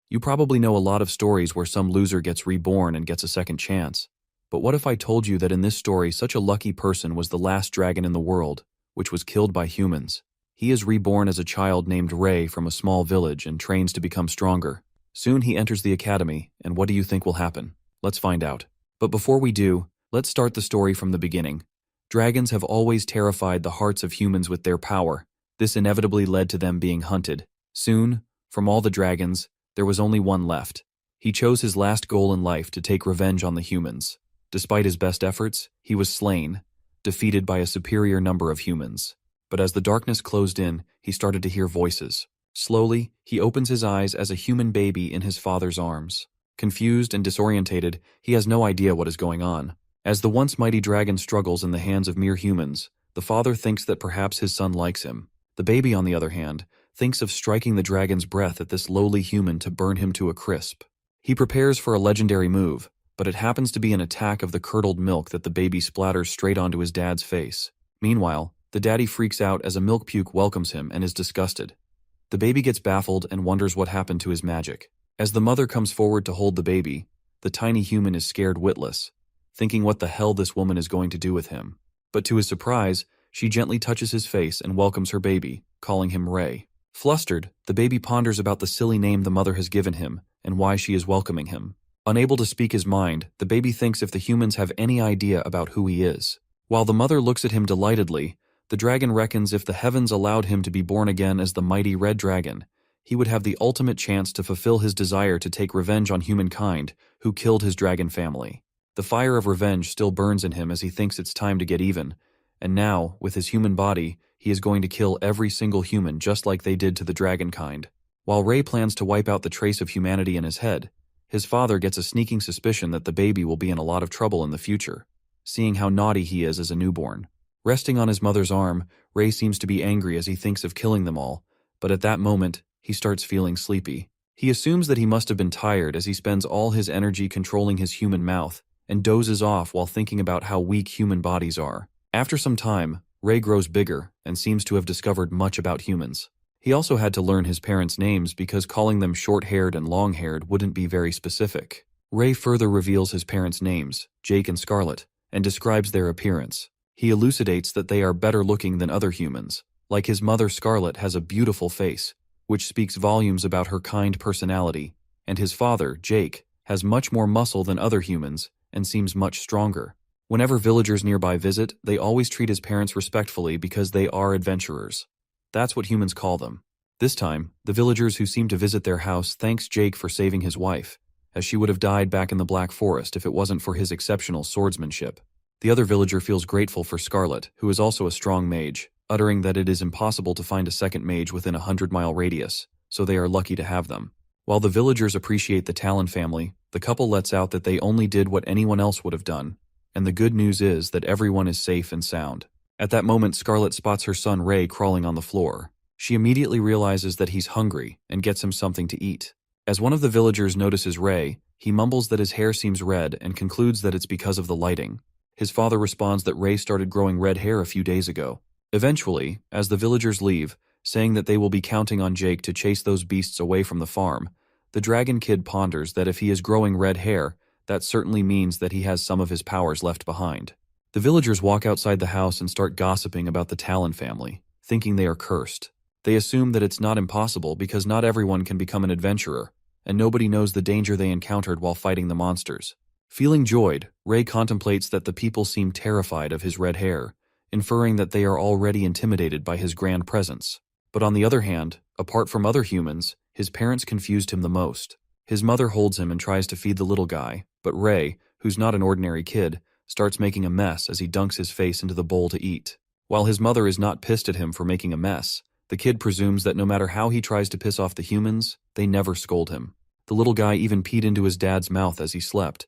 You probably know a lot of stories where some loser gets reborn and gets a second chance. But what if I told you that in this story such a lucky person was the last dragon in the world, which was killed by humans? He is reborn as a child named Ray from a small village and trains to become stronger. Soon he enters the academy, and what do you think will happen? Let's find out. But before we do, let's start the story from the beginning. Dragons have always terrified the hearts of humans with their power. This inevitably led to them being hunted. Soon, from all the dragons, there was only one left. He chose his last goal in life to take revenge on the humans. Despite his best efforts, he was slain, defeated by a superior number of humans. But as the darkness closed in, he started to hear voices. Slowly, he opens his eyes as a human baby in his father's arms. Confused and disorientated, he has no idea what is going on. As the once mighty dragon struggles in the hands of mere humans, the father thinks that perhaps his son likes him. The baby, on the other hand, thinks of striking the dragon's breath at this lowly human to burn him to a crisp. He prepares for a legendary move, but it happens to be an attack of the curdled milk that the baby splatters straight onto his dad's face. Meanwhile, the daddy freaks out as a milk puke welcomes him and is disgusted. The baby gets baffled and wonders what happened to his magic. As the mother comes forward to hold the baby, the tiny human is scared witless, thinking what the hell this woman is going to do with him. But to his surprise, she gently touches his face and welcomes her baby, calling him Ray. Flustered, the baby ponders about the silly name the mother has given him and why she is welcoming him. Unable to speak his mind, the baby thinks if the humans have any idea about who he is. While the mother looks at him delightedly, the dragon reckons if the heavens allowed him to be born again as the mighty red dragon, he would have the ultimate chance to fulfill his desire to take revenge on humankind who killed his dragon family. The fire of revenge still burns in him as he thinks it's time to get even, and now, with his human body, he is going to kill every single human just like they did to the dragon kind. While Ray plans to wipe out the trace of humanity in his head, his father gets a sneaking suspicion that the baby will be in a lot of trouble in the future, seeing how naughty he is as a newborn. Resting on his mother's arm, Ray seems to be angry as he thinks of killing them all, but at that moment, he starts feeling sleepy. He assumes that he must have been tired as he spends all his energy controlling his human mouth and dozes off while thinking about how weak human bodies are. After some time, Ray grows bigger and seems to have discovered much about humans. He also had to learn his parents' names because calling them short-haired and long-haired wouldn't be very specific. Ray further reveals his parents' names, Jake and Scarlet, and describes their appearance. He elucidates that they are better looking than other humans. Like his mother, Scarlet has a beautiful face, which speaks volumes about her kind personality, and his father, Jake, has much more muscle than other humans and seems much stronger. Whenever villagers nearby visit, they always treat his parents respectfully because they are adventurers. That's what humans call them. This time, the villagers who seem to visit their house thanks Jake for saving his wife, as she would have died back in the Black Forest if it wasn't for his exceptional swordsmanship. The other villager feels grateful for Scarlet, who is also a strong mage, uttering that it is impossible to find a second mage within a 100-mile radius, so they are lucky to have them. While the villagers appreciate the Talon family, the couple lets out that they only did what anyone else would have done, and the good news is that everyone is safe and sound. At that moment, Scarlet spots her son Ray crawling on the floor. She immediately realizes that he's hungry and gets him something to eat. As one of the villagers notices Ray, he mumbles that his hair seems red and concludes that it's because of the lighting. His father responds that Ray started growing red hair a few days ago. Eventually, as the villagers leave, saying that they will be counting on Jake to chase those beasts away from the farm, the dragon kid ponders that if he is growing red hair, that certainly means that he has some of his powers left behind. The villagers walk outside the house and start gossiping about the Talon family, thinking they are cursed. They assume that it's not impossible because not everyone can become an adventurer, and nobody knows the danger they encountered while fighting the monsters. Feeling joyed, Ray contemplates that the people seem terrified of his red hair, inferring that they are already intimidated by his grand presence. But on the other hand, apart from other humans, his parents confused him the most. His mother holds him and tries to feed the little guy, but Ray, who's not an ordinary kid, starts making a mess as he dunks his face into the bowl to eat. While his mother is not pissed at him for making a mess, the kid presumes that no matter how he tries to piss off the humans, they never scold him. The little guy even peed into his dad's mouth as he slept,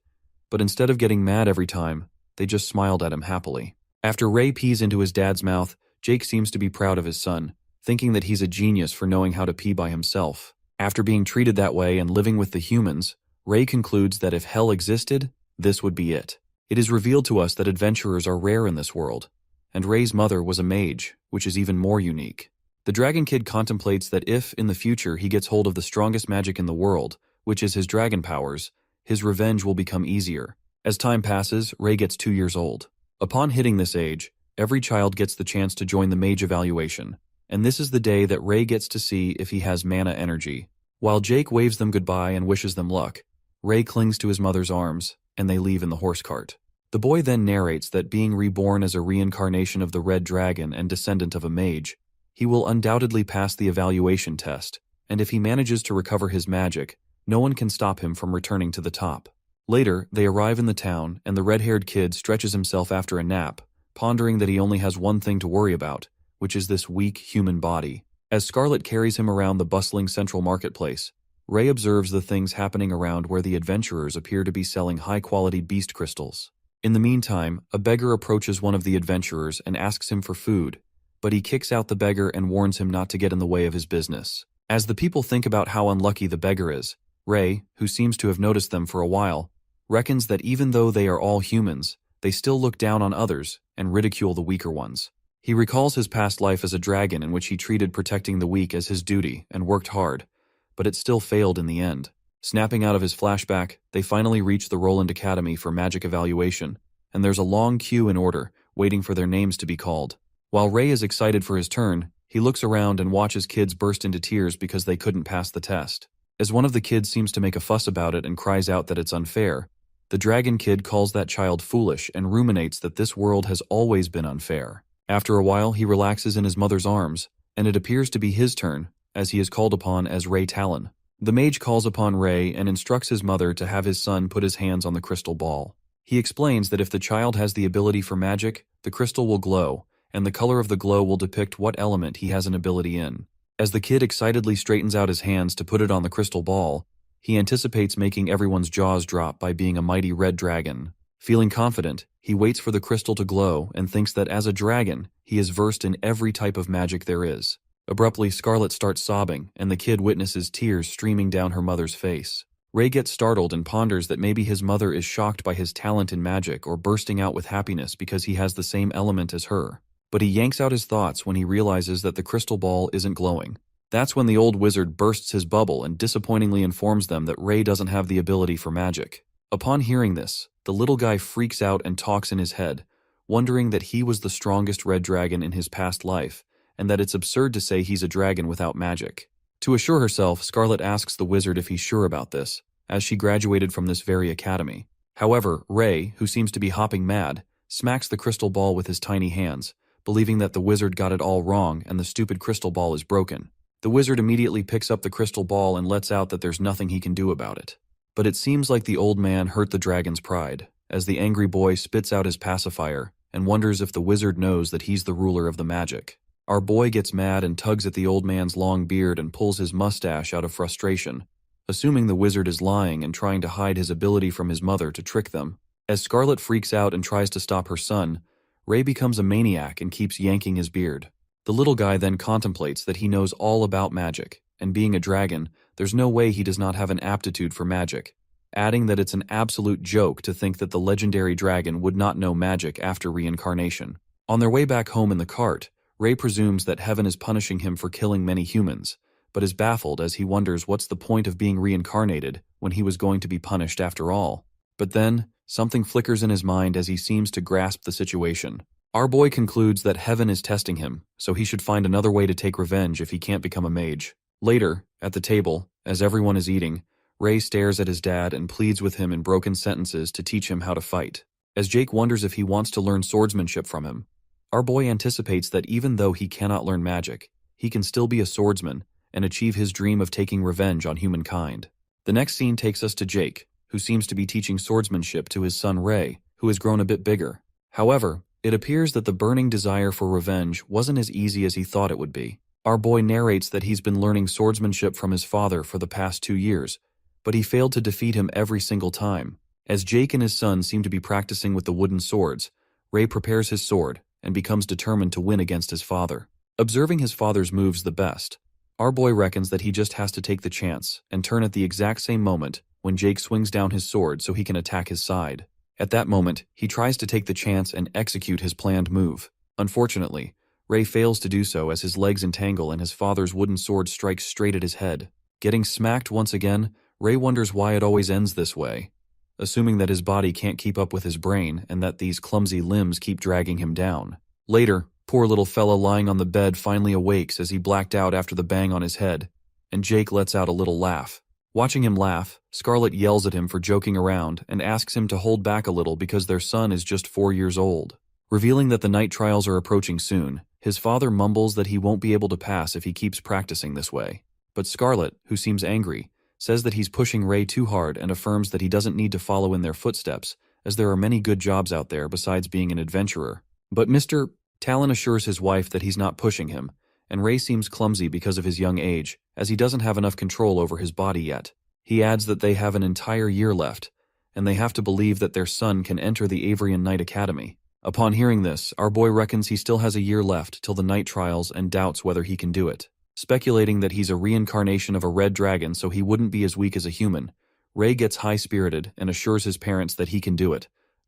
but instead of getting mad every time, they just smiled at him happily. After Ray pees into his dad's mouth, Jake seems to be proud of his son, thinking that he's a genius for knowing how to pee by himself. After being treated that way and living with the humans, Ray concludes that if hell existed, this would be it. It is revealed to us that adventurers are rare in this world, and Ray's mother was a mage, which is even more unique. The Dragon Kid contemplates that if, in the future, he gets hold of the strongest magic in the world, which is his dragon powers, his revenge will become easier. As time passes, Ray gets 2 years old. Upon hitting this age, every child gets the chance to join the mage evaluation, and this is the day that Ray gets to see if he has mana energy. While Jake waves them goodbye and wishes them luck, Ray clings to his mother's arms, and they leave in the horse cart. The boy then narrates that being reborn as a reincarnation of the Red Dragon and descendant of a mage, he will undoubtedly pass the evaluation test, and if he manages to recover his magic, no one can stop him from returning to the top. Later, they arrive in the town, and the red-haired kid stretches himself after a nap, pondering that he only has one thing to worry about, which is this weak human body. As Scarlet carries him around the bustling central marketplace, Ray observes the things happening around where the adventurers appear to be selling high-quality beast crystals. In the meantime, a beggar approaches one of the adventurers and asks him for food, but he kicks out the beggar and warns him not to get in the way of his business. As the people think about how unlucky the beggar is, Ray, who seems to have noticed them for a while, reckons that even though they are all humans, they still look down on others and ridicule the weaker ones. He recalls his past life as a dragon in which he treated protecting the weak as his duty and worked hard, but it still failed in the end. Snapping out of his flashback, they finally reach the Roland Academy for magic evaluation, and there's a long queue in order, waiting for their names to be called. While Ray is excited for his turn, he looks around and watches kids burst into tears because they couldn't pass the test. As one of the kids seems to make a fuss about it and cries out that it's unfair, the Dragon Kid calls that child foolish and ruminates that this world has always been unfair. After a while, he relaxes in his mother's arms, and it appears to be his turn, as he is called upon as Ray Talon. The mage calls upon Ray and instructs his mother to have his son put his hands on the crystal ball. He explains that if the child has the ability for magic, the crystal will glow, and the color of the glow will depict what element he has an ability in. As the kid excitedly straightens out his hands to put it on the crystal ball, he anticipates making everyone's jaws drop by being a mighty red dragon. Feeling confident, he waits for the crystal to glow and thinks that as a dragon, he is versed in every type of magic there is. Abruptly, Scarlet starts sobbing, and the kid witnesses tears streaming down her mother's face. Ray gets startled and ponders that maybe his mother is shocked by his talent in magic or bursting out with happiness because he has the same element as her. But he yanks out his thoughts when he realizes that the crystal ball isn't glowing. That's when the old wizard bursts his bubble and disappointingly informs them that Ray doesn't have the ability for magic. Upon hearing this, the little guy freaks out and talks in his head, wondering that he was the strongest red dragon in his past life, and that it's absurd to say he's a dragon without magic. To assure herself, Scarlet asks the wizard if he's sure about this, as she graduated from this very academy. However, Ray, who seems to be hopping mad, smacks the crystal ball with his tiny hands, believing that the wizard got it all wrong and the stupid crystal ball is broken. The wizard immediately picks up the crystal ball and lets out that there's nothing he can do about it. But it seems like the old man hurt the dragon's pride, as the angry boy spits out his pacifier and wonders if the wizard knows that he's the ruler of the magic. Our boy gets mad and tugs at the old man's long beard and pulls his mustache out of frustration, assuming the wizard is lying and trying to hide his ability from his mother to trick them. As Scarlet freaks out and tries to stop her son, Ray becomes a maniac and keeps yanking his beard. The little guy then contemplates that he knows all about magic, and being a dragon, there's no way he does not have an aptitude for magic, adding that it's an absolute joke to think that the legendary dragon would not know magic after reincarnation. On their way back home in the cart, Ray presumes that heaven is punishing him for killing many humans, but is baffled as he wonders what's the point of being reincarnated when he was going to be punished after all. But then, something flickers in his mind as he seems to grasp the situation. Our boy concludes that heaven is testing him, so he should find another way to take revenge if he can't become a mage. Later, at the table, as everyone is eating, Ray stares at his dad and pleads with him in broken sentences to teach him how to fight. As Jake wonders if he wants to learn swordsmanship from him, our boy anticipates that even though he cannot learn magic, he can still be a swordsman and achieve his dream of taking revenge on humankind. The next scene takes us to Jake, who seems to be teaching swordsmanship to his son Ray, who has grown a bit bigger. However, it appears that the burning desire for revenge wasn't as easy as he thought it would be. Our boy narrates that he's been learning swordsmanship from his father for the past 2 years, but he failed to defeat him every single time. As Jake and his son seem to be practicing with the wooden swords, Ray prepares his sword and becomes determined to win against his father. Observing his father's moves the best, our boy reckons that he just has to take the chance and turn at the exact same moment when Jake swings down his sword so he can attack his side. At that moment, he tries to take the chance and execute his planned move. Unfortunately, Ray fails to do so as his legs entangle and his father's wooden sword strikes straight at his head. Getting smacked once again, Ray wonders why it always ends this way, assuming that his body can't keep up with his brain and that these clumsy limbs keep dragging him down. Later, poor little fella lying on the bed finally awakes as he blacked out after the bang on his head, and Jake lets out a little laugh. Watching him laugh, Scarlett yells at him for joking around and asks him to hold back a little because their son is just 4 years old. Revealing that the night trials are approaching soon, his father mumbles that he won't be able to pass if he keeps practicing this way. But Scarlett, who seems angry, says that he's pushing Ray too hard and affirms that he doesn't need to follow in their footsteps, as there are many good jobs out there besides being an adventurer. But Mr. Talon assures his wife that he's not pushing him, and Ray seems clumsy because of his young age, as he doesn't have enough control over his body yet. He adds that they have an entire year left, and they have to believe that their son can enter the Avrian Knight Academy. Upon hearing this, our boy reckons he still has a year left till the night trials and doubts whether he can do it. Speculating that he's a reincarnation of a red dragon so he wouldn't be as weak as a human, Ray gets high-spirited and assures his parents that he can do it,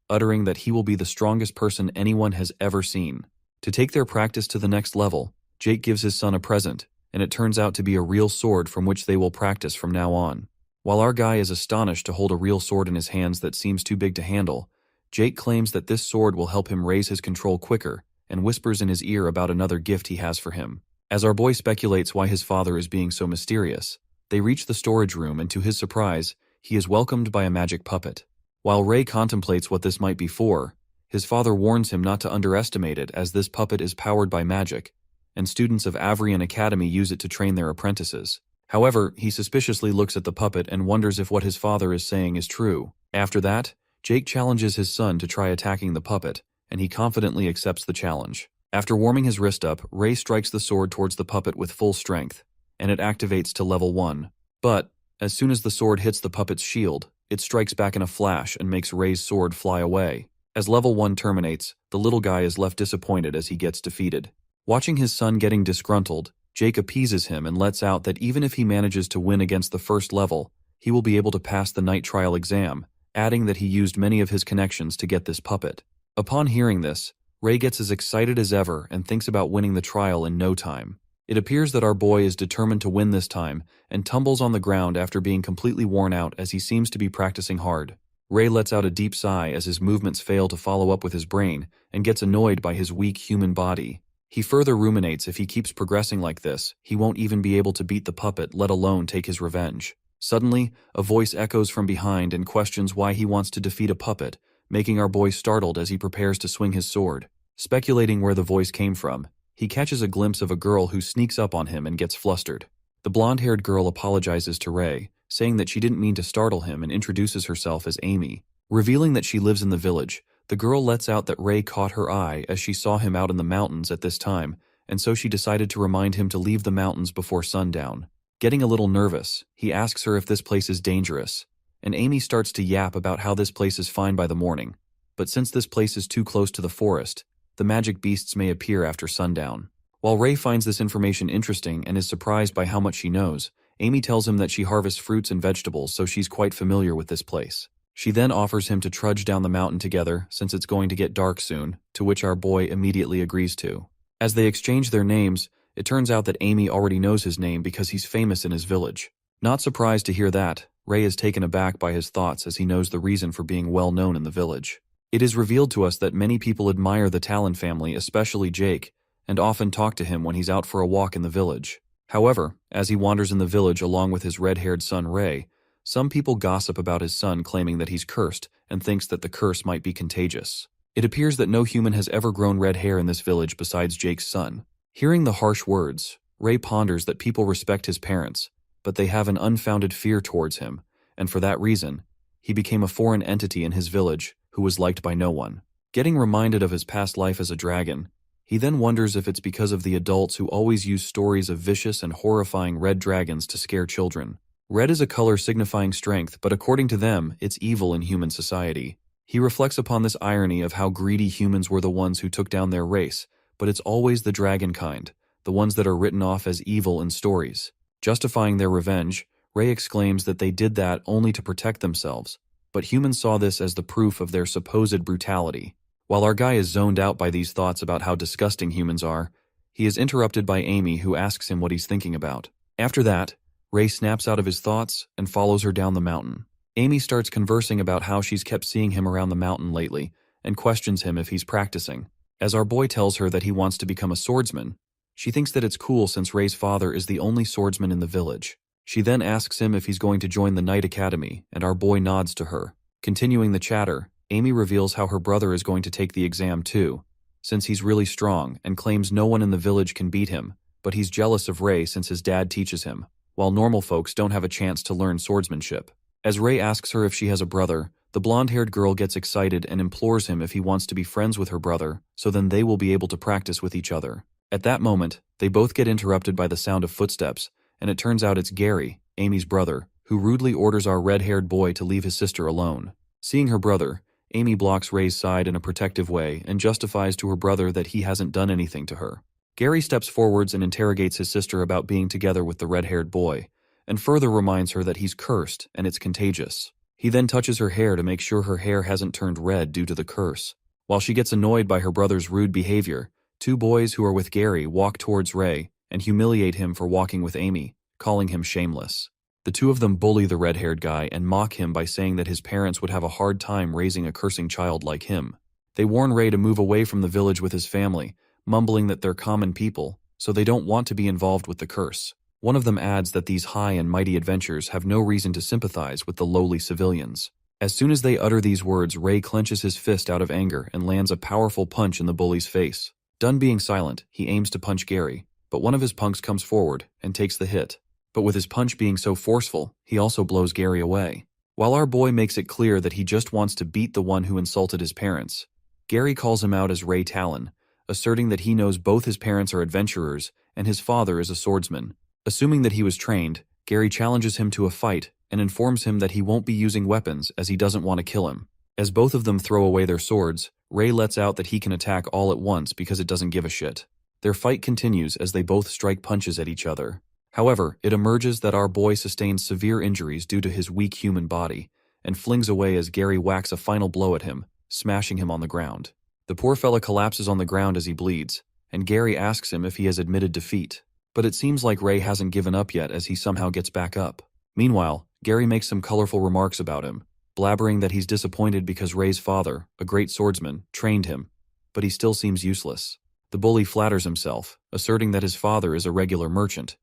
uttering that he will be the strongest person anyone has ever seen. To take their practice to the next level, Jake gives his son a present, and it turns out to be a real sword from which they will practice from now on. While our guy is astonished to hold a real sword in his hands that seems too big to handle, Jake claims that this sword will help him raise his control quicker and whispers in his ear about another gift he has for him. As our boy speculates why his father is being so mysterious, they reach the storage room and to his surprise, he is welcomed by a magic puppet. While Ray contemplates what this might be for, his father warns him not to underestimate it as this puppet is powered by magic, and students of Avrian Academy use it to train their apprentices. However, he suspiciously looks at the puppet and wonders if what his father is saying is true. After that, Jake challenges his son to try attacking the puppet, and he confidently accepts the challenge. After warming his wrist up, Ray strikes the sword towards the puppet with full strength, and it activates to level 1. But, as soon as the sword hits the puppet's shield, it strikes back in a flash and makes Ray's sword fly away. As level 1 terminates, the little guy is left disappointed as he gets defeated. Watching his son getting disgruntled, Jake appeases him and lets out that even if he manages to win against the first level, he will be able to pass the night trial exam, adding that he used many of his connections to get this puppet. Upon hearing this, Ray gets as excited as ever and thinks about winning the trial in no time. It appears that our boy is determined to win this time and tumbles on the ground after being completely worn out as he seems to be practicing hard. Ray lets out a deep sigh as his movements fail to follow up with his brain and gets annoyed by his weak human body. He further ruminates if he keeps progressing like this, he won't even be able to beat the puppet, let alone take his revenge. Suddenly, a voice echoes from behind and questions why he wants to defeat a puppet, making our boy startled as he prepares to swing his sword. Speculating where the voice came from, he catches a glimpse of a girl who sneaks up on him and gets flustered. The blonde-haired girl apologizes to Ray, saying that she didn't mean to startle him and introduces herself as Amy. Revealing that she lives in the village, the girl lets out that Ray caught her eye as she saw him out in the mountains at this time, and so she decided to remind him to leave the mountains before sundown. Getting a little nervous, he asks her if this place is dangerous, and Amy starts to yap about how this place is fine by the morning, but since this place is too close to the forest, the magic beasts may appear after sundown. While Ray finds this information interesting and is surprised by how much she knows, Amy tells him that she harvests fruits and vegetables, so she's quite familiar with this place. She then offers him to trudge down the mountain together since it's going to get dark soon, to which our boy immediately agrees to. As they exchange their names, it turns out that Amy already knows his name because he's famous in his village. Not surprised to hear that, Ray is taken aback by his thoughts as he knows the reason for being well known in the village. It is revealed to us that many people admire the Talon family, especially Jake, and often talk to him when he's out for a walk in the village. However, as he wanders in the village along with his red-haired son Ray, some people gossip about his son, claiming that he's cursed and thinks that the curse might be contagious. It appears that no human has ever grown red hair in this village besides Jake's son. Hearing the harsh words, Ray ponders that people respect his parents, but they have an unfounded fear towards him, and for that reason, he became a foreign entity in his village who was liked by no one. Getting reminded of his past life as a dragon, he then wonders if it's because of the adults who always use stories of vicious and horrifying red dragons to scare children. Red is a color signifying strength, but according to them, it's evil in human society. He reflects upon this irony of how greedy humans were the ones who took down their race, but it's always the dragon kind, the ones that are written off as evil in stories. Justifying their revenge, Ray exclaims that they did that only to protect themselves, but humans saw this as the proof of their supposed brutality. While our guy is zoned out by these thoughts about how disgusting humans are, He is interrupted by Amy, who asks him what he's thinking about. After that, Ray snaps out of his thoughts and follows her down the mountain. Amy starts conversing about how she's kept seeing him around the mountain lately and questions him if he's practicing. As our boy tells her that he wants to become a swordsman, she thinks that it's cool since Ray's father is the only swordsman in the village. She then asks him if he's going to join the Knight Academy, and our boy nods to her. Continuing the chatter, Amy reveals how her brother is going to take the exam too, since he's really strong, and claims no one in the village can beat him, but he's jealous of Ray since his dad teaches him, while normal folks don't have a chance to learn swordsmanship. As Ray asks her if she has a brother, the blonde-haired girl gets excited and implores him if he wants to be friends with her brother, so then they will be able to practice with each other. At that moment, they both get interrupted by the sound of footsteps, and it turns out it's Gary, Amy's brother, who rudely orders our red-haired boy to leave his sister alone. Seeing her brother, Amy blocks Ray's side in a protective way and justifies to her brother that he hasn't done anything to her. Gary steps forwards and interrogates his sister about being together with the red-haired boy, and further reminds her that he's cursed and it's contagious. He then touches her hair to make sure her hair hasn't turned red due to the curse. While she gets annoyed by her brother's rude behavior, two boys who are with Gary walk towards Ray and humiliate him for walking with Amy, calling him shameless. The two of them bully the red-haired guy and mock him by saying that his parents would have a hard time raising a cursing child like him. They warn Ray to move away from the village with his family, mumbling that they're common people, so they don't want to be involved with the curse. One of them adds that these high and mighty adventures have no reason to sympathize with the lowly civilians. As soon as they utter these words, Ray clenches his fist out of anger and lands a powerful punch in the bully's face. Done being silent, he aims to punch Gary, but one of his punks comes forward and takes the hit. But with his punch being so forceful, he also blows Gary away. While our boy makes it clear that he just wants to beat the one who insulted his parents, Gary calls him out as Ray Talon, asserting that he knows both his parents are adventurers and his father is a swordsman. Assuming that he was trained, Gary challenges him to a fight and informs him that he won't be using weapons as he doesn't want to kill him. As both of them throw away their swords, Ray lets out that he can attack all at once because it doesn't give a shit. Their fight continues as they both strike punches at each other. However, it emerges that our boy sustains severe injuries due to his weak human body, and flings away as Gary whacks a final blow at him, smashing him on the ground. The poor fella collapses on the ground as he bleeds, and Gary asks him if he has admitted defeat. But it seems like Ray hasn't given up yet as he somehow gets back up. Meanwhile, Gary makes some colorful remarks about him, blabbering that he's disappointed because Ray's father, a great swordsman, trained him, but he still seems useless. The bully flatters himself, asserting that his father is a regular merchant.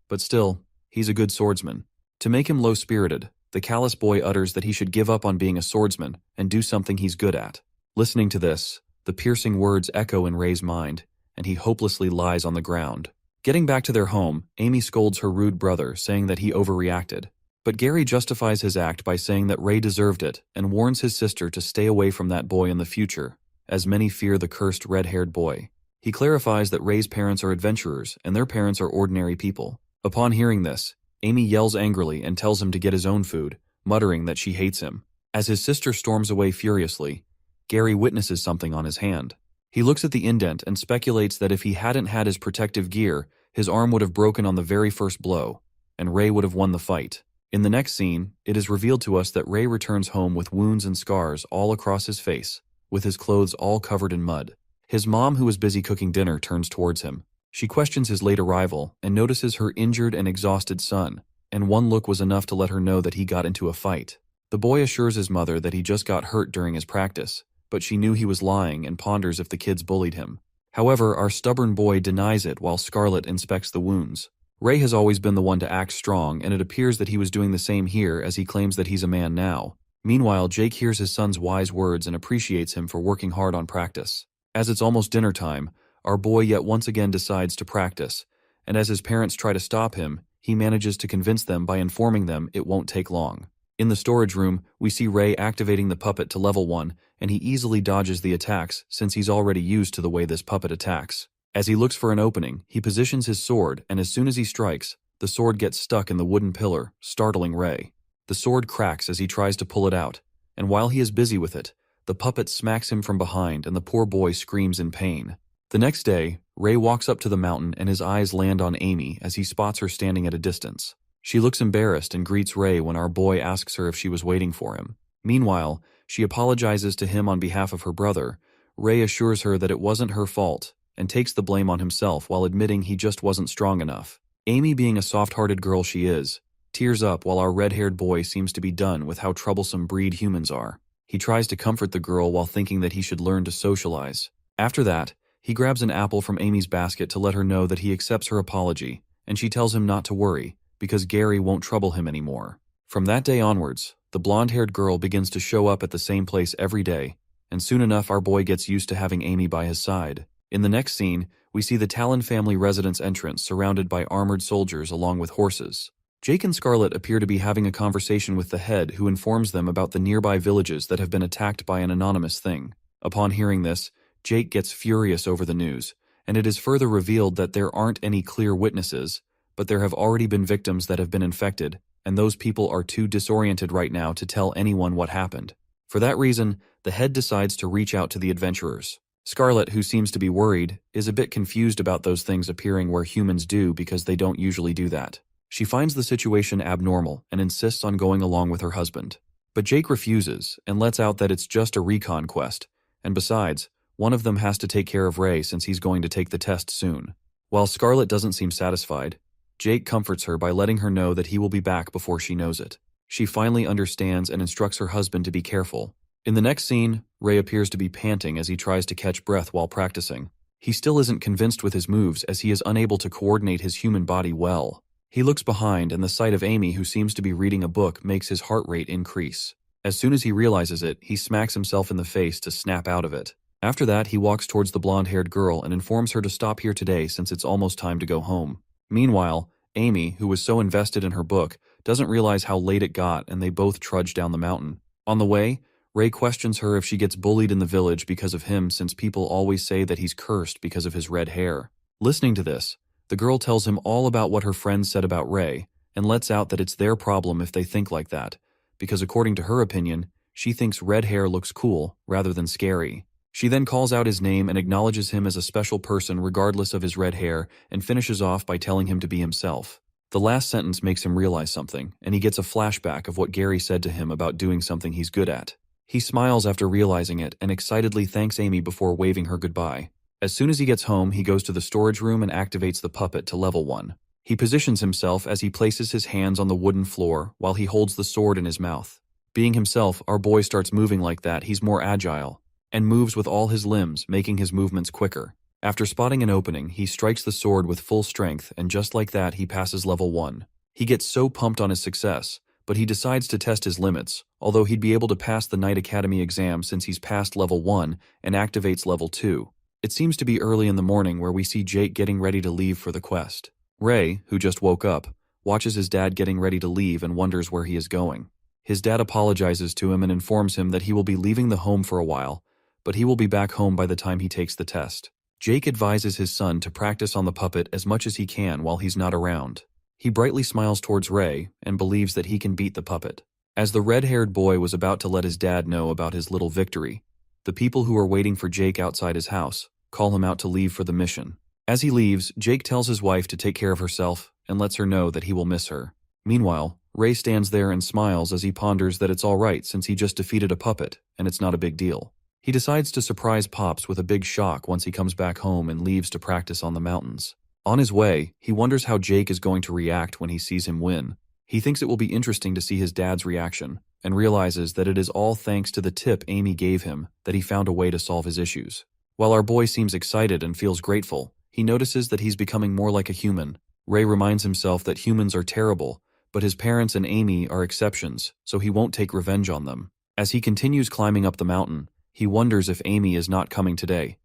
But still, he's a good swordsman. To make him low-spirited, the callous boy utters that he should give up on being a swordsman and do something he's good at. Listening to this, the piercing words echo in Ray's mind, and he hopelessly lies on the ground. Getting back to their home, Amy scolds her rude brother, saying that he overreacted. But Gary justifies his act by saying that Ray deserved it and warns his sister to stay away from that boy in the future, as many fear the cursed red-haired boy. He clarifies that Ray's parents are adventurers and their parents are ordinary people. Upon hearing this, Amy yells angrily and tells him to get his own food, muttering that she hates him. As his sister storms away furiously, Gary witnesses something on his hand. He looks at the indent and speculates that if he hadn't had his protective gear, his arm would have broken on the very first blow, and Ray would have won the fight. In the next scene, it is revealed to us that Ray returns home with wounds and scars all across his face, with his clothes all covered in mud. His mom, who was busy cooking dinner, turns towards him. She questions his late arrival and notices her injured and exhausted son, and one look was enough to let her know that he got into a fight. The boy assures his mother that he just got hurt during his practice, but she knew he was lying and ponders if the kids bullied him. However, our stubborn boy denies it while Scarlett inspects the wounds. Ray has always been the one to act strong, and it appears that he was doing the same here as he claims that he's a man now. Meanwhile, Jake hears his son's wise words and appreciates him for working hard on practice. As it's almost dinner time, our boy yet once again decides to practice, and as his parents try to stop him, he manages to convince them by informing them it won't take long. In the storage room, we see Ray activating the puppet to level 1, and he easily dodges the attacks since he's already used to the way this puppet attacks. As he looks for an opening, he positions his sword, and as soon as he strikes, the sword gets stuck in the wooden pillar, startling Ray. The sword cracks as he tries to pull it out, and while he is busy with it, the puppet smacks him from behind and the poor boy screams in pain. The next day, Ray walks up to the mountain and his eyes land on Amy as he spots her standing at a distance. She looks embarrassed and greets Ray when our boy asks her if she was waiting for him. Meanwhile, she apologizes to him on behalf of her brother. Ray assures her that it wasn't her fault, and takes the blame on himself while admitting he just wasn't strong enough. Amy, being a soft-hearted girl she is, tears up while our red-haired boy seems to be done with how troublesome breed humans are. He tries to comfort the girl while thinking that he should learn to socialize. After that, he grabs an apple from Amy's basket to let her know that he accepts her apology, and she tells him not to worry, because Gary won't trouble him anymore. From that day onwards, the blonde-haired girl begins to show up at the same place every day, and soon enough our boy gets used to having Amy by his side. In the next scene, we see the Talon family residence entrance surrounded by armored soldiers along with horses. Jake and Scarlett appear to be having a conversation with the head, who informs them about the nearby villages that have been attacked by an anonymous thing. Upon hearing this, Jake gets furious over the news, and it is further revealed that there aren't any clear witnesses, but there have already been victims that have been infected, and those people are too disoriented right now to tell anyone what happened. For that reason, the head decides to reach out to the adventurers. Scarlett, who seems to be worried, is a bit confused about those things appearing where humans do because they don't usually do that. She finds the situation abnormal and insists on going along with her husband. But Jake refuses and lets out that it's just a recon quest, and besides, one of them has to take care of Ray since he's going to take the test soon. While Scarlett doesn't seem satisfied, Jake comforts her by letting her know that he will be back before she knows it. She finally understands and instructs her husband to be careful. In the next scene, Ray appears to be panting as he tries to catch breath while practicing. He still isn't convinced with his moves as he is unable to coordinate his human body well. He looks behind, and the sight of Amy, who seems to be reading a book, makes his heart rate increase. As soon as he realizes it, he smacks himself in the face to snap out of it. After that, he walks towards the blonde-haired girl and informs her to stop here today since it's almost time to go home. Meanwhile, Amy, who was so invested in her book, doesn't realize how late it got, and they both trudge down the mountain. On the way, Ray questions her if she gets bullied in the village because of him, since people always say that he's cursed because of his red hair. Listening to this, the girl tells him all about what her friends said about Ray, and lets out that it's their problem if they think like that, because according to her opinion, she thinks red hair looks cool rather than scary. She then calls out his name and acknowledges him as a special person regardless of his red hair, and finishes off by telling him to be himself. The last sentence makes him realize something, and he gets a flashback of what Gary said to him about doing something he's good at. He smiles after realizing it and excitedly thanks Amy before waving her goodbye. As soon as he gets home, he goes to the storage room and activates the puppet to level 1. He positions himself as he places his hands on the wooden floor while he holds the sword in his mouth. Being himself, our boy starts moving like that. He's more agile and moves with all his limbs, making his movements quicker. After spotting an opening, he strikes the sword with full strength, and just like that, he passes level 1. He gets so pumped on his success, but he decides to test his limits, although he'd be able to pass the Knight Academy exam since he's passed level 1 and activates level 2. It seems to be early in the morning where we see Jake getting ready to leave for the quest. Ray, who just woke up, watches his dad getting ready to leave and wonders where he is going. His dad apologizes to him and informs him that he will be leaving the home for a while, but he will be back home by the time he takes the test. Jake advises his son to practice on the puppet as much as he can while he's not around. He brightly smiles towards Ray and believes that he can beat the puppet. As the red-haired boy was about to let his dad know about his little victory, the people who are waiting for Jake outside his house call him out to leave for the mission. As he leaves, Jake tells his wife to take care of herself and lets her know that he will miss her. Meanwhile, Ray stands there and smiles as he ponders that it's all right since he just defeated a puppet and it's not a big deal. He decides to surprise Pops with a big shock once he comes back home and leaves to practice on the mountains. On his way, he wonders how Jake is going to react when he sees him win. He thinks it will be interesting to see his dad's reaction, and realizes that it is all thanks to the tip Amy gave him that he found a way to solve his issues. While our boy seems excited and feels grateful, he notices that he's becoming more like a human. Ray reminds himself that humans are terrible, but his parents and Amy are exceptions, so he won't take revenge on them. As he continues climbing up the mountain, he wonders if Amy is not coming today.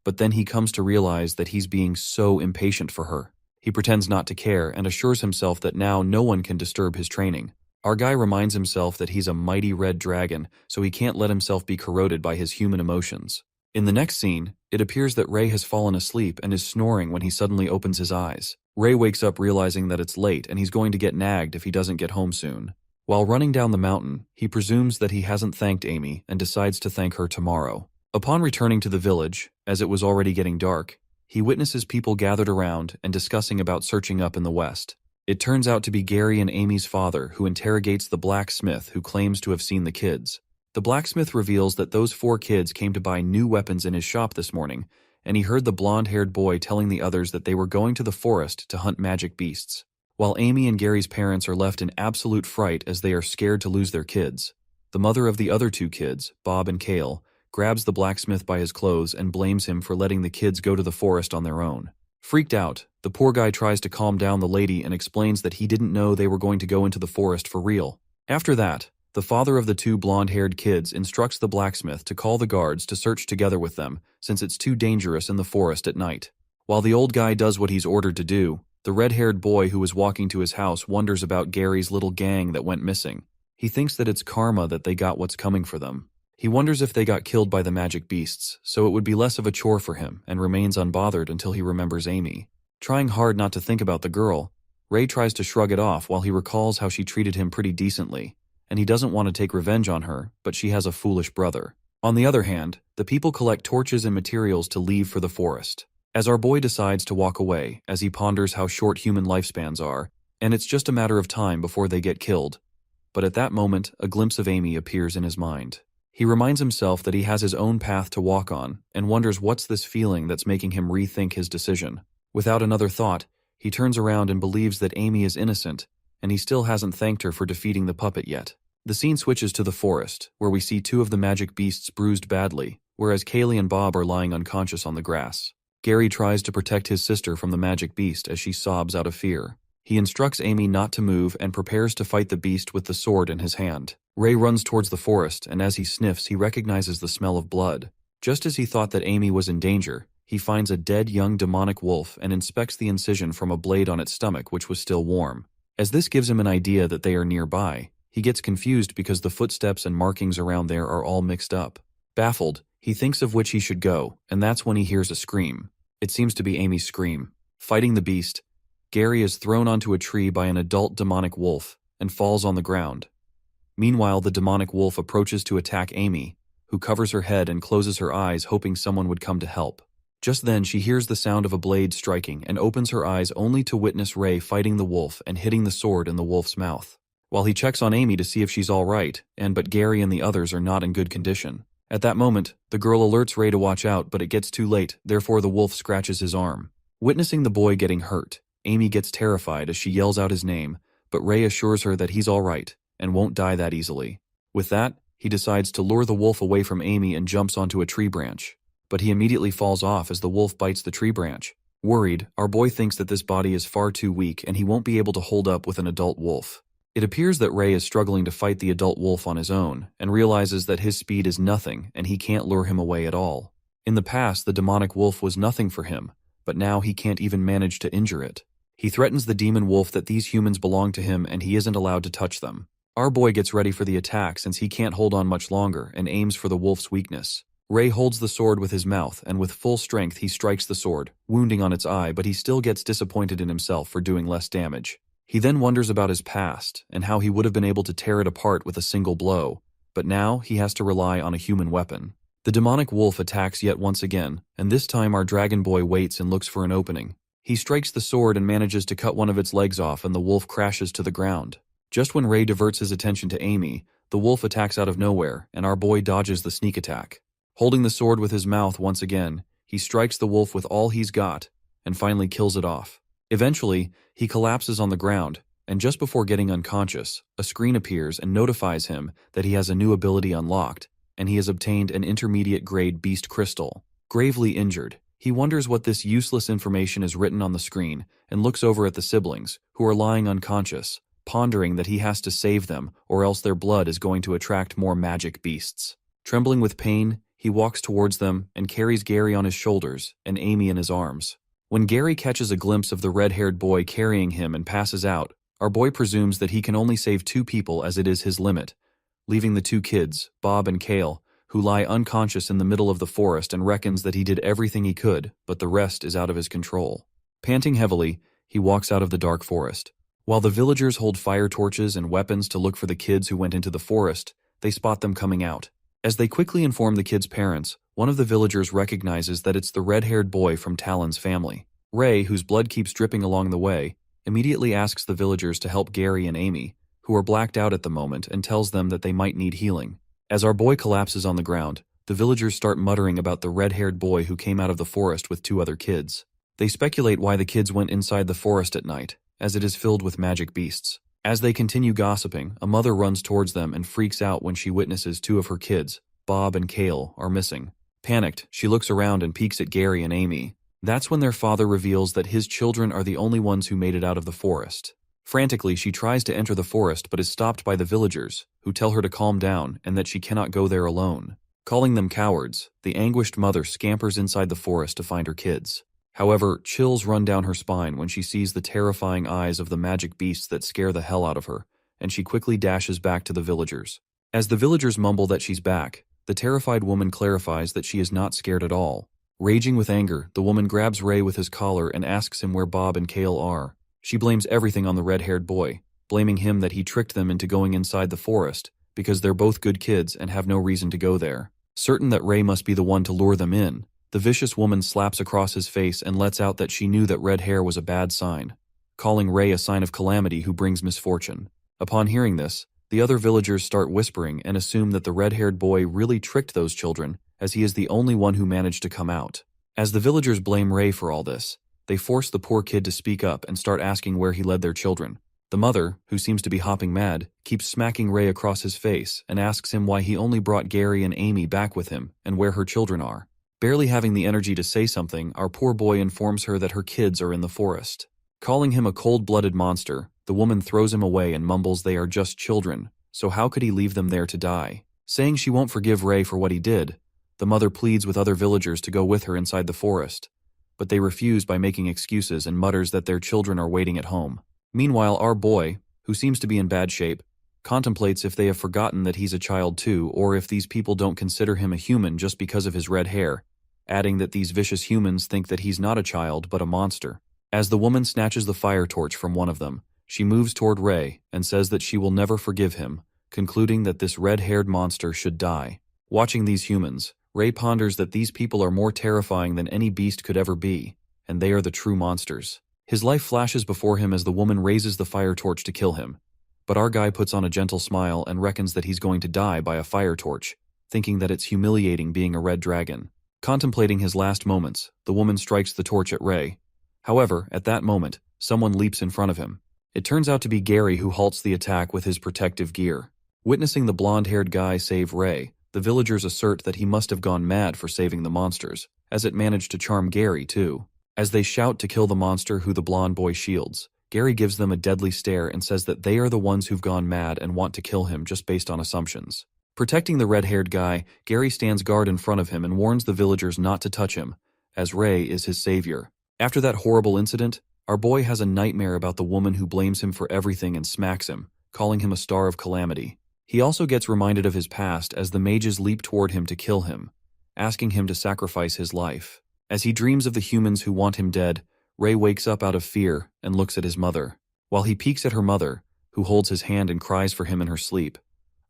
But then he comes to realize that he's being so impatient for her. He pretends not to care and assures himself that now no one can disturb his training. Our guy reminds himself that he's a mighty red dragon, so he can't let himself be corroded by his human emotions. In the next scene, it appears that Ray has fallen asleep and is snoring when he suddenly opens his eyes. Ray wakes up realizing that it's late and he's going to get nagged if he doesn't get home soon. While running down the mountain, he presumes that he hasn't thanked Amy and decides to thank her tomorrow. Upon returning to the village, as it was already getting dark, he witnesses people gathered around and discussing about searching up in the west. It turns out to be Gary and Amy's father who interrogates the blacksmith who claims to have seen the kids. The blacksmith reveals that those 4 kids came to buy new weapons in his shop this morning, and he heard the blonde-haired boy telling the others that they were going to the forest to hunt magic beasts. While Amy and Gary's parents are left in absolute fright as they are scared to lose their kids, the mother of the other two kids, Bob and Cale, grabs the blacksmith by his clothes and blames him for letting the kids go to the forest on their own. Freaked out, the poor guy tries to calm down the lady and explains that he didn't know they were going to go into the forest for real. After that, the father of the two blonde-haired kids instructs the blacksmith to call the guards to search together with them, since it's too dangerous in the forest at night. While the old guy does what he's ordered to do, the red-haired boy who was walking to his house wonders about Gary's little gang that went missing. He thinks that it's karma that they got what's coming for them. He wonders if they got killed by the magic beasts, so it would be less of a chore for him, and remains unbothered until he remembers Amy. Trying hard not to think about the girl, Ray tries to shrug it off while he recalls how she treated him pretty decently, and he doesn't want to take revenge on her, but she has a foolish brother. On the other hand, the people collect torches and materials to leave for the forest. As our boy decides to walk away, as he ponders how short human lifespans are, and it's just a matter of time before they get killed. But at that moment, a glimpse of Amy appears in his mind. He reminds himself that he has his own path to walk on, and wonders what's this feeling that's making him rethink his decision. Without another thought, he turns around and believes that Amy is innocent, and he still hasn't thanked her for defeating the puppet yet. The scene switches to the forest, where we see two of the magic beasts bruised badly, whereas Kaylee and Bob are lying unconscious on the grass. Gary tries to protect his sister from the magic beast as she sobs out of fear. He instructs Amy not to move and prepares to fight the beast with the sword in his hand. Ray runs towards the forest, and as he sniffs, he recognizes the smell of blood. Just as he thought that Amy was in danger, he finds a dead young demonic wolf and inspects the incision from a blade on its stomach, which was still warm. As this gives him an idea that they are nearby, he gets confused because the footsteps and markings around there are all mixed up. Baffled, he thinks of which he should go, and that's when he hears a scream. It seems to be Amy's scream. Fighting the beast, Gary is thrown onto a tree by an adult demonic wolf and falls on the ground. Meanwhile, the demonic wolf approaches to attack Amy, who covers her head and closes her eyes, hoping someone would come to help. Just then, she hears the sound of a blade striking and opens her eyes only to witness Ray fighting the wolf and hitting the sword in the wolf's mouth. While he checks on Amy to see if she's all right, but Gary and the others are not in good condition. At that moment, the girl alerts Ray to watch out, but it gets too late, therefore the wolf scratches his arm. Witnessing the boy getting hurt, Amy gets terrified as she yells out his name, but Ray assures her that he's all right and won't die that easily. With that, he decides to lure the wolf away from Amy and jumps onto a tree branch. But he immediately falls off as the wolf bites the tree branch. Worried, our boy thinks that this body is far too weak and he won't be able to hold up with an adult wolf. It appears that Ray is struggling to fight the adult wolf on his own, and realizes that his speed is nothing and he can't lure him away at all. In the past, the demonic wolf was nothing for him, but now he can't even manage to injure it. He threatens the demon wolf that these humans belong to him and he isn't allowed to touch them. Our boy gets ready for the attack since he can't hold on much longer and aims for the wolf's weakness. Ray holds the sword with his mouth, and with full strength he strikes the sword, wounding on its eye, but he still gets disappointed in himself for doing less damage. He then wonders about his past, and how he would have been able to tear it apart with a single blow, but now he has to rely on a human weapon. The demonic wolf attacks yet once again, and this time our dragon boy waits and looks for an opening. He strikes the sword and manages to cut one of its legs off, and the wolf crashes to the ground. Just when Ray diverts his attention to Amy, the wolf attacks out of nowhere, and our boy dodges the sneak attack. Holding the sword with his mouth once again, he strikes the wolf with all he's got, and finally kills it off. Eventually, he collapses on the ground, and just before getting unconscious, a screen appears and notifies him that he has a new ability unlocked, and he has obtained an intermediate-grade beast crystal. Gravely injured, he wonders what this useless information is written on the screen, and looks over at the siblings, who are lying unconscious, pondering that he has to save them, or else their blood is going to attract more magic beasts. Trembling with pain, he walks towards them and carries Gary on his shoulders and Amy in his arms. When Gary catches a glimpse of the red-haired boy carrying him and passes out, our boy presumes that he can only save 2 people as it is his limit, leaving the 2 kids, Bob and Cale, who lie unconscious in the middle of the forest, and reckons that he did everything he could, but the rest is out of his control. Panting heavily, he walks out of the dark forest. While the villagers hold fire torches and weapons to look for the kids who went into the forest, they spot them coming out. As they quickly inform the kids' parents, one of the villagers recognizes that it's the red-haired boy from Talon's family. Ray, whose blood keeps dripping along the way, immediately asks the villagers to help Gary and Amy, who are blacked out at the moment, and tells them that they might need healing. As our boy collapses on the ground, the villagers start muttering about the red-haired boy who came out of the forest with 2 other kids. They speculate why the kids went inside the forest at night, as it is filled with magic beasts. As they continue gossiping, a mother runs towards them and freaks out when she witnesses 2 of her kids, Bob and Cale, are missing. Panicked, she looks around and peeks at Gary and Amy. That's when their father reveals that his children are the only ones who made it out of the forest. Frantically, she tries to enter the forest but is stopped by the villagers, who tell her to calm down and that she cannot go there alone. Calling them cowards, the anguished mother scampers inside the forest to find her kids. However, chills run down her spine when she sees the terrifying eyes of the magic beasts that scare the hell out of her, and she quickly dashes back to the villagers. As the villagers mumble that she's back, the terrified woman clarifies that she is not scared at all. Raging with anger, the woman grabs Ray with his collar and asks him where Bob and Cale are. She blames everything on the red-haired boy, blaming him that he tricked them into going inside the forest, because they're both good kids and have no reason to go there. Certain that Ray must be the one to lure them in, the vicious woman slaps across his face and lets out that she knew that red hair was a bad sign, calling Ray a sign of calamity who brings misfortune. Upon hearing this, the other villagers start whispering and assume that the red-haired boy really tricked those children, as he is the only one who managed to come out. As the villagers blame Ray for all this, they force the poor kid to speak up and start asking where he led their children. The mother, who seems to be hopping mad, keeps smacking Ray across his face and asks him why he only brought Gary and Amy back with him and where her children are. Barely having the energy to say something, our poor boy informs her that her kids are in the forest. Calling him a cold-blooded monster, the woman throws him away and mumbles they are just children, so how could he leave them there to die? Saying she won't forgive Ray for what he did, the mother pleads with other villagers to go with her inside the forest, but they refuse by making excuses and mutters that their children are waiting at home. Meanwhile, our boy, who seems to be in bad shape, contemplates if they have forgotten that he's a child too, or if these people don't consider him a human just because of his red hair, adding that these vicious humans think that he's not a child but a monster. As the woman snatches the fire torch from one of them, she moves toward Ray and says that she will never forgive him, concluding that this red-haired monster should die. Watching these humans, Ray ponders that these people are more terrifying than any beast could ever be, and they are the true monsters. His life flashes before him as the woman raises the fire torch to kill him, but our guy puts on a gentle smile and reckons that he's going to die by a fire torch, thinking that it's humiliating being a red dragon. Contemplating his last moments, the woman strikes the torch at Ray. However, at that moment, someone leaps in front of him. It turns out to be Gary, who halts the attack with his protective gear. Witnessing the blonde-haired guy save Ray, the villagers assert that he must have gone mad for saving the monsters, as it managed to charm Gary too. As they shout to kill the monster who the blonde boy shields, Gary gives them a deadly stare and says that they are the ones who've gone mad and want to kill him just based on assumptions. Protecting the red-haired guy, Gary stands guard in front of him and warns the villagers not to touch him, as Ray is his savior. After that horrible incident, our boy has a nightmare about the woman who blames him for everything and smacks him, calling him a star of calamity. He also gets reminded of his past as the mages leap toward him to kill him, asking him to sacrifice his life. As he dreams of the humans who want him dead, Ray wakes up out of fear and looks at his mother. While he peeks at her mother, who holds his hand and cries for him in her sleep,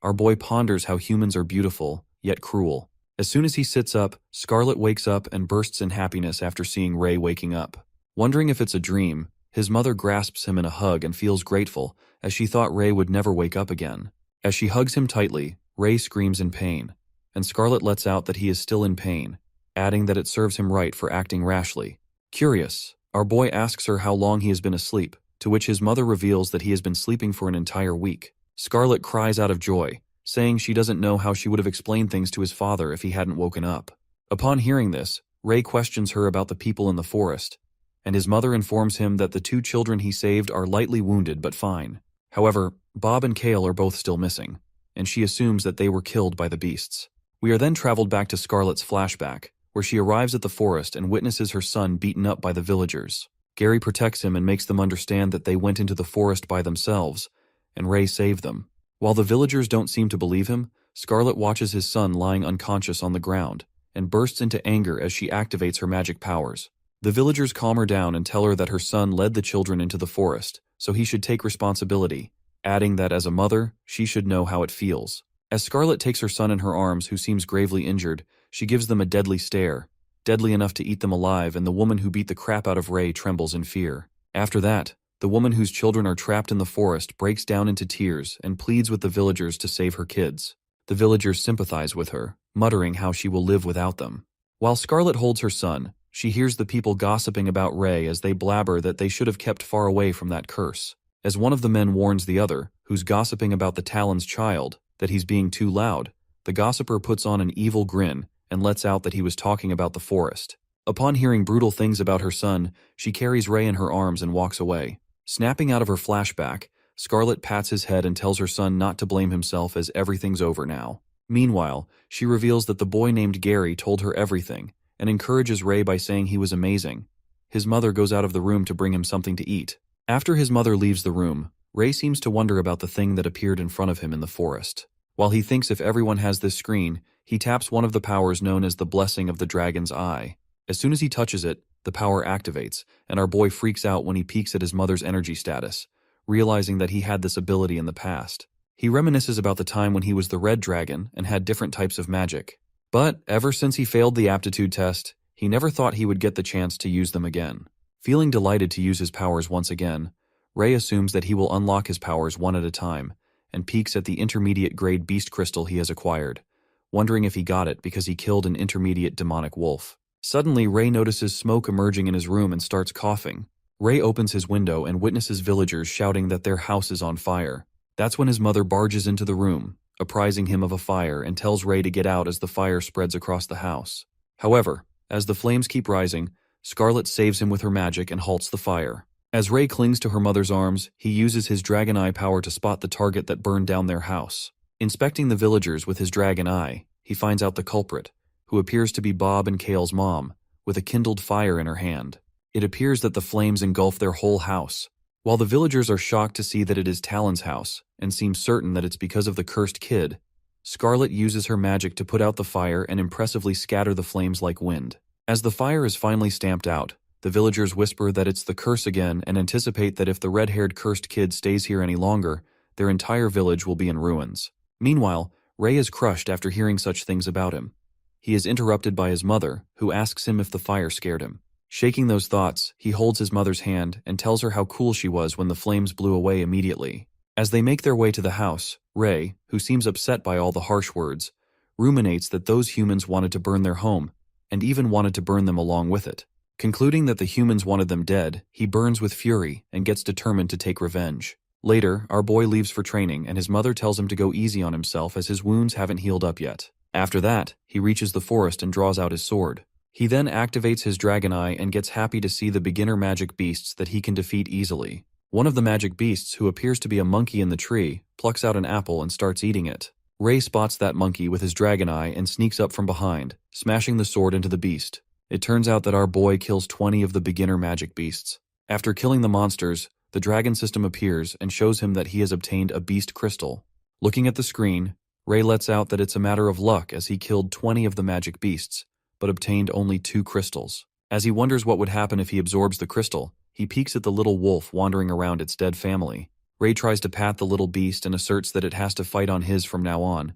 our boy ponders how humans are beautiful, yet cruel. As soon as he sits up, Scarlet wakes up and bursts in happiness after seeing Ray waking up. Wondering if it's a dream, his mother grasps him in a hug and feels grateful, as she thought Ray would never wake up again. As she hugs him tightly, Ray screams in pain, and Scarlet lets out that he is still in pain, adding that it serves him right for acting rashly. Curious, our boy asks her how long he has been asleep, to which his mother reveals that he has been sleeping for an entire week. Scarlet cries out of joy, saying she doesn't know how she would have explained things to his father if he hadn't woken up. Upon hearing this, Ray questions her about the people in the forest, and his mother informs him that the 2 children he saved are lightly wounded but fine. However, Bob and Cale are both still missing, and she assumes that they were killed by the beasts. We are then traveled back to Scarlet's flashback, where she arrives at the forest and witnesses her son beaten up by the villagers. Gary protects him and makes them understand that they went into the forest by themselves, and Ray saved them. While the villagers don't seem to believe him, Scarlet watches his son lying unconscious on the ground, and bursts into anger as she activates her magic powers. The villagers calm her down and tell her that her son led the children into the forest, so he should take responsibility, adding that as a mother, she should know how it feels. As Scarlet takes her son in her arms, who seems gravely injured, she gives them a deadly stare, deadly enough to eat them alive, and the woman who beat the crap out of Ray trembles in fear. After that, the woman whose children are trapped in the forest breaks down into tears and pleads with the villagers to save her kids. The villagers sympathize with her, muttering how she will live without them. While Scarlet holds her son, she hears the people gossiping about Ray as they blabber that they should have kept far away from that curse. As one of the men warns the other, who's gossiping about the Talon's child, that he's being too loud, the gossiper puts on an evil grin and lets out that he was talking about the forest. Upon hearing brutal things about her son, she carries Ray in her arms and walks away. Snapping out of her flashback, Scarlet pats his head and tells her son not to blame himself as everything's over now. Meanwhile, she reveals that the boy named Gary told her everything and encourages Ray by saying he was amazing. His mother goes out of the room to bring him something to eat. After his mother leaves the room, Ray seems to wonder about the thing that appeared in front of him in the forest. While he thinks if everyone has this screen, he taps one of the powers known as the Blessing of the Dragon's Eye. As soon as he touches it, the power activates, and our boy freaks out when he peeks at his mother's energy status, realizing that he had this ability in the past. He reminisces about the time when he was the Red Dragon and had different types of magic. But ever since he failed the aptitude test, he never thought he would get the chance to use them again. Feeling delighted to use his powers once again, Ray assumes that he will unlock his powers one at a time, and peeks at the intermediate grade beast crystal he has acquired, wondering if he got it because he killed an intermediate demonic wolf. Suddenly, Ray notices smoke emerging in his room and starts coughing. Ray opens his window and witnesses villagers shouting that their house is on fire. That's when his mother barges into the room, apprising him of a fire and tells Ray to get out as the fire spreads across the house. However, as the flames keep rising, Scarlet saves him with her magic and halts the fire. As Ray clings to her mother's arms, he uses his dragon eye power to spot the target that burned down their house. Inspecting the villagers with his dragon eye, he finds out the culprit, who appears to be Bob and Kale's mom, with a kindled fire in her hand. It appears that the flames engulf their whole house. While the villagers are shocked to see that it is Talon's house, and seem certain that it's because of the cursed kid, Scarlet uses her magic to put out the fire and impressively scatter the flames like wind. As the fire is finally stamped out, the villagers whisper that it's the curse again and anticipate that if the red-haired cursed kid stays here any longer, their entire village will be in ruins. Meanwhile, Ray is crushed after hearing such things about him. He is interrupted by his mother, who asks him if the fire scared him. Shaking those thoughts, he holds his mother's hand and tells her how cool she was when the flames blew away immediately. As they make their way to the house, Ray, who seems upset by all the harsh words, ruminates that those humans wanted to burn their home, and even wanted to burn them along with it. Concluding that the humans wanted them dead, he burns with fury and gets determined to take revenge. Later, our boy leaves for training and his mother tells him to go easy on himself as his wounds haven't healed up yet. After that, he reaches the forest and draws out his sword. He then activates his dragon eye and gets happy to see the beginner magic beasts that he can defeat easily. One of the magic beasts, who appears to be a monkey in the tree, plucks out an apple and starts eating it. Ray spots that monkey with his dragon eye and sneaks up from behind, smashing the sword into the beast. It turns out that our boy kills 20 of the beginner magic beasts. After killing the monsters, the dragon system appears and shows him that he has obtained a beast crystal. Looking at the screen, Ray lets out that it's a matter of luck as he killed 20 of the magic beasts, but obtained only 2 crystals. As he wonders what would happen if he absorbs the crystal, he peeks at the little wolf wandering around its dead family. Ray tries to pat the little beast and asserts that it has to fight on his from now on,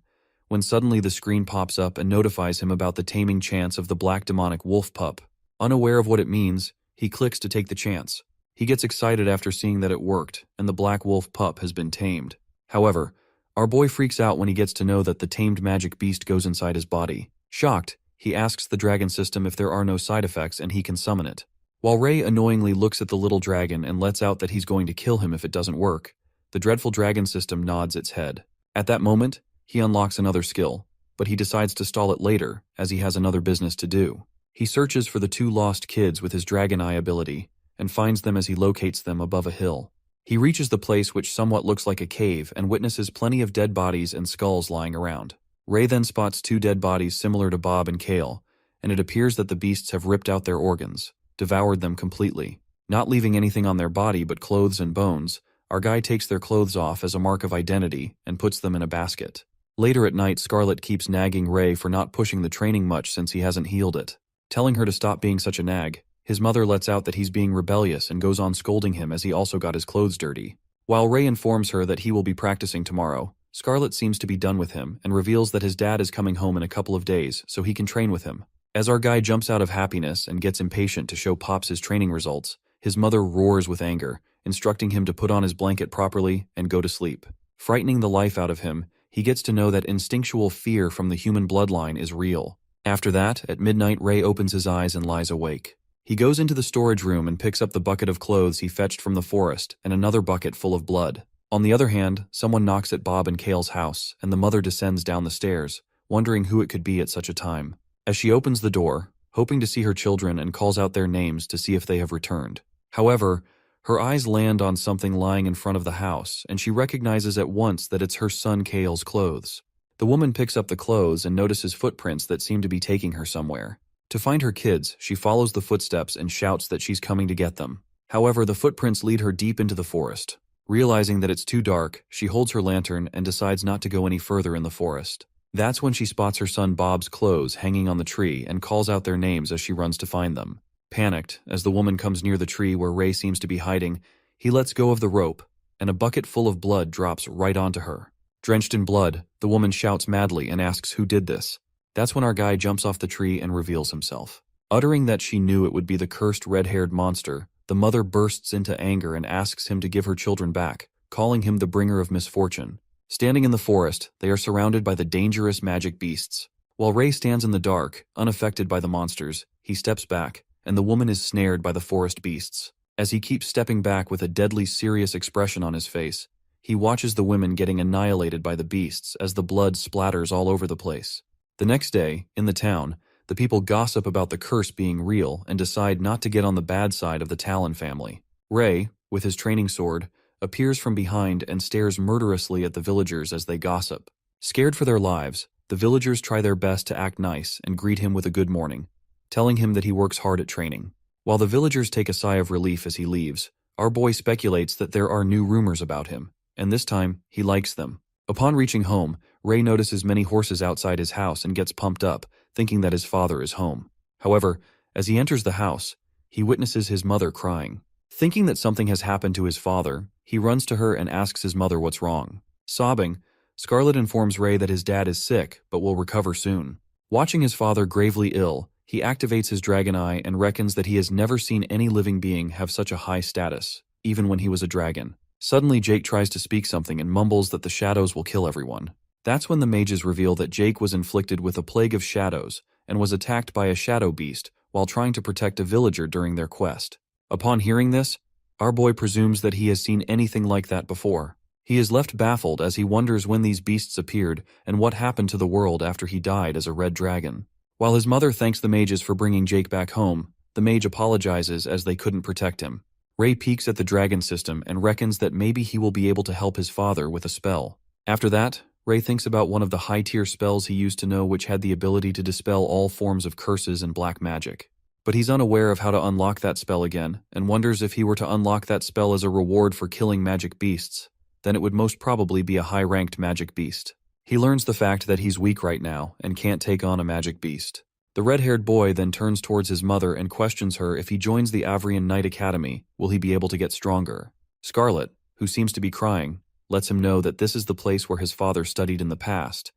when suddenly the screen pops up and notifies him about the taming chance of the black demonic wolf pup. Unaware of what it means, he clicks to take the chance. He gets excited after seeing that it worked, and the black wolf pup has been tamed. However, our boy freaks out when he gets to know that the tamed magic beast goes inside his body. Shocked, he asks the dragon system if there are no side effects and he can summon it. While Ray annoyingly looks at the little dragon and lets out that he's going to kill him if it doesn't work, the dreadful dragon system nods its head. At that moment, he unlocks another skill, but he decides to stall it later as he has another business to do. He searches for the 2 lost kids with his dragon eye ability and finds them as he locates them above a hill. He reaches the place which somewhat looks like a cave and witnesses plenty of dead bodies and skulls lying around. Ray then spots 2 dead bodies similar to Bob and Kale, and it appears that the beasts have ripped out their organs, devoured them completely. Not leaving anything on their body but clothes and bones, our guy takes their clothes off as a mark of identity and puts them in a basket. Later at night, Scarlet keeps nagging Ray for not pushing the training much since he hasn't healed it. Telling her to stop being such a nag, his mother lets out that he's being rebellious and goes on scolding him as he also got his clothes dirty. While Ray informs her that he will be practicing tomorrow, Scarlet seems to be done with him and reveals that his dad is coming home in a couple of days so he can train with him. As our guy jumps out of happiness and gets impatient to show Pops his training results, his mother roars with anger, instructing him to put on his blanket properly and go to sleep. Frightening the life out of him, He gets to know that instinctual fear from the human bloodline is real. After that, at midnight, Ray opens his eyes and lies awake. He goes into the storage room and picks up the bucket of clothes he fetched from the forest and another bucket full of blood. On the other hand, someone knocks at Bob and Cale's house, and the mother descends down the stairs, wondering who it could be at such a time. As she opens the door, hoping to see her children, and calls out their names to see if they have returned. However, her eyes land on something lying in front of the house, and she recognizes at once that it's her son Cale's clothes. The woman picks up the clothes and notices footprints that seem to be taking her somewhere. To find her kids, she follows the footsteps and shouts that she's coming to get them. However, the footprints lead her deep into the forest. Realizing that it's too dark, she holds her lantern and decides not to go any further in the forest. That's when she spots her son Bob's clothes hanging on the tree and calls out their names as she runs to find them. Panicked, as the woman comes near the tree where Ray seems to be hiding, he lets go of the rope, and a bucket full of blood drops right onto her. Drenched in blood, the woman shouts madly and asks who did this. That's when our guy jumps off the tree and reveals himself. Uttering that she knew it would be the cursed red-haired monster, the mother bursts into anger and asks him to give her children back, calling him the bringer of misfortune. Standing in the forest, they are surrounded by the dangerous magic beasts. While Ray stands in the dark, unaffected by the monsters, he steps back, and the woman is snared by the forest beasts. As he keeps stepping back with a deadly serious expression on his face, he watches the women getting annihilated by the beasts as the blood splatters all over the place. The next day, in the town, the people gossip about the curse being real and decide not to get on the bad side of the Talon family. Ray, with his training sword, appears from behind and stares murderously at the villagers as they gossip. Scared for their lives, the villagers try their best to act nice and greet him with a good morning, telling him that he works hard at training. While the villagers take a sigh of relief as he leaves, our boy speculates that there are new rumors about him, and this time, he likes them. Upon reaching home, Ray notices many horses outside his house and gets pumped up, thinking that his father is home. However, as he enters the house, he witnesses his mother crying. Thinking that something has happened to his father, he runs to her and asks his mother what's wrong. Sobbing, Scarlet informs Ray that his dad is sick but will recover soon. Watching his father gravely ill, he activates his dragon eye and reckons that he has never seen any living being have such a high status, even when he was a dragon. Suddenly, Jake tries to speak something and mumbles that the shadows will kill everyone. That's when the mages reveal that Jake was inflicted with a plague of shadows and was attacked by a shadow beast while trying to protect a villager during their quest. Upon hearing this, our boy presumes that he has seen anything like that before. He is left baffled as he wonders when these beasts appeared and what happened to the world after he died as a red dragon. While his mother thanks the mages for bringing Jake back home, the mage apologizes as they couldn't protect him. Ray peeks at the dragon system and reckons that maybe he will be able to help his father with a spell. After that, Ray thinks about one of the high-tier spells he used to know which had the ability to dispel all forms of curses and black magic. But he's unaware of how to unlock that spell again, and wonders if he were to unlock that spell as a reward for killing magic beasts, then it would most probably be a high-ranked magic beast. He learns the fact that he's weak right now and can't take on a magic beast. The red-haired boy then turns towards his mother and questions her if he joins the Avrian Knight Academy, will he be able to get stronger. Scarlet, who seems to be crying, lets him know that this is the place where his father studied in the past,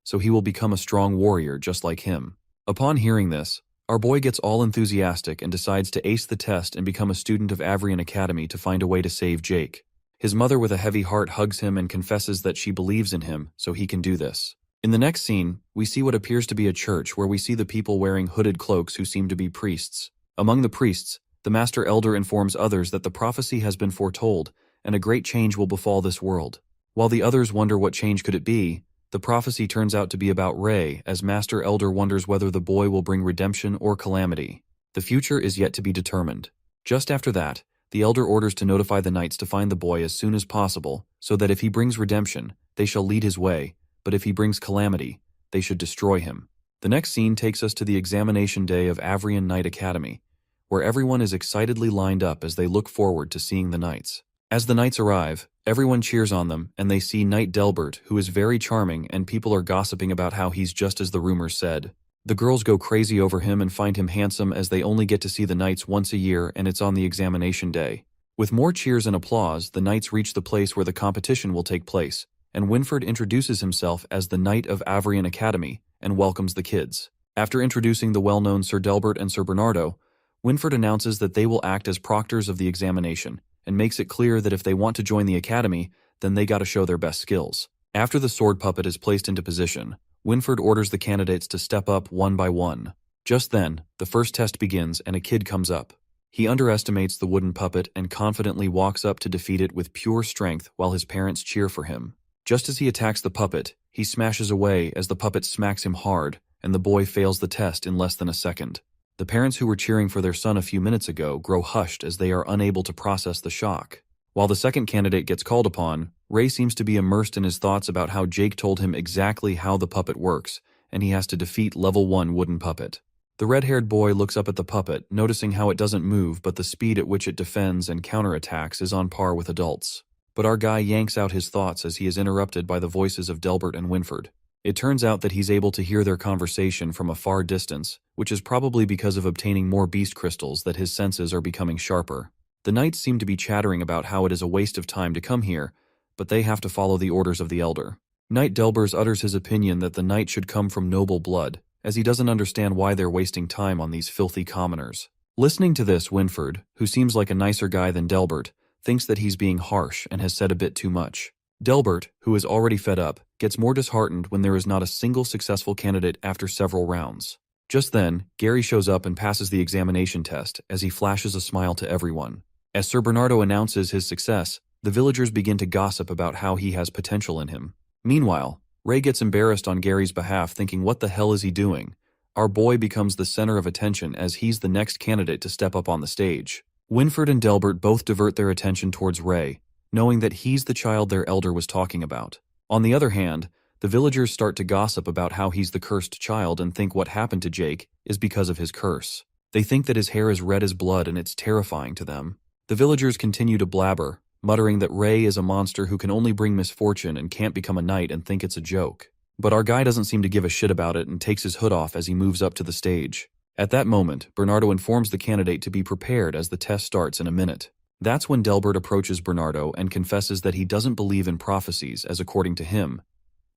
so he will become a strong warrior just like him. Upon hearing this, our boy gets all enthusiastic and decides to ace the test and become a student of Avrian Academy to find a way to save Jake. His mother with a heavy heart hugs him and confesses that she believes in him, so he can do this. In the next scene, we see what appears to be a church where we see the people wearing hooded cloaks who seem to be priests. Among the priests, the Master Elder informs others that the prophecy has been foretold, and a great change will befall this world. While the others wonder what change could it be, the prophecy turns out to be about Ray, as Master Elder wonders whether the boy will bring redemption or calamity. The future is yet to be determined. Just after that, the Elder orders to notify the knights to find the boy as soon as possible, so that if he brings redemption, they shall lead his way, but if he brings calamity, they should destroy him. The next scene takes us to the examination day of Avrian Knight Academy, where everyone is excitedly lined up as they look forward to seeing the knights. As the knights arrive, everyone cheers on them, and they see Knight Delbert, who is very charming, and people are gossiping about how he's just as the rumors said. The girls go crazy over him and find him handsome as they only get to see the knights once a year and it's on the examination day. With more cheers and applause, the knights reach the place where the competition will take place, and Winford introduces himself as the Knight of Avrian Academy and welcomes the kids. After introducing the well-known Sir Delbert and Sir Bernardo, Winford announces that they will act as proctors of the examination and makes it clear that if they want to join the academy, then they gotta show their best skills. After the sword puppet is placed into position, Winford orders the candidates to step up one by one. Just then, the first test begins and a kid comes up. He underestimates the wooden puppet and confidently walks up to defeat it with pure strength while his parents cheer for him. Just as he attacks the puppet, he smashes away as the puppet smacks him hard, and the boy fails the test in less than a second. The parents who were cheering for their son a few minutes ago grow hushed as they are unable to process the shock. While the second candidate gets called upon, Ray seems to be immersed in his thoughts about how Jake told him exactly how the puppet works, and he has to defeat level 1 wooden puppet. The red-haired boy looks up at the puppet, noticing how it doesn't move but the speed at which it defends and counterattacks is on par with adults. But our guy yanks out his thoughts as he is interrupted by the voices of Delbert and Winford. It turns out that he's able to hear their conversation from a far distance, which is probably because of obtaining more beast crystals that his senses are becoming sharper. The knights seem to be chattering about how it is a waste of time to come here, but they have to follow the orders of the elder. Knight Delbers utters his opinion that the knight should come from noble blood, as he doesn't understand why they're wasting time on these filthy commoners. Listening to this, Winford, who seems like a nicer guy than Delbert, thinks that he's being harsh and has said a bit too much. Delbert, who is already fed up, gets more disheartened when there is not a single successful candidate after several rounds. Just then, Gary shows up and passes the examination test as he flashes a smile to everyone. As Sir Bernardo announces his success, the villagers begin to gossip about how he has potential in him. Meanwhile, Ray gets embarrassed on Gary's behalf, thinking, what the hell is he doing? Our boy becomes the center of attention as he's the next candidate to step up on the stage. Winford and Delbert both divert their attention towards Ray, knowing that he's the child their elder was talking about. On the other hand, the villagers start to gossip about how he's the cursed child and think what happened to Jake is because of his curse. They think that his hair is red as blood and it's terrifying to them. The villagers continue to blabber, muttering that Ray is a monster who can only bring misfortune and can't become a knight and think it's a joke. But our guy doesn't seem to give a shit about it and takes his hood off as he moves up to the stage. At that moment, Bernardo informs the candidate to be prepared as the test starts in a minute. That's when Delbert approaches Bernardo and confesses that he doesn't believe in prophecies, as according to him,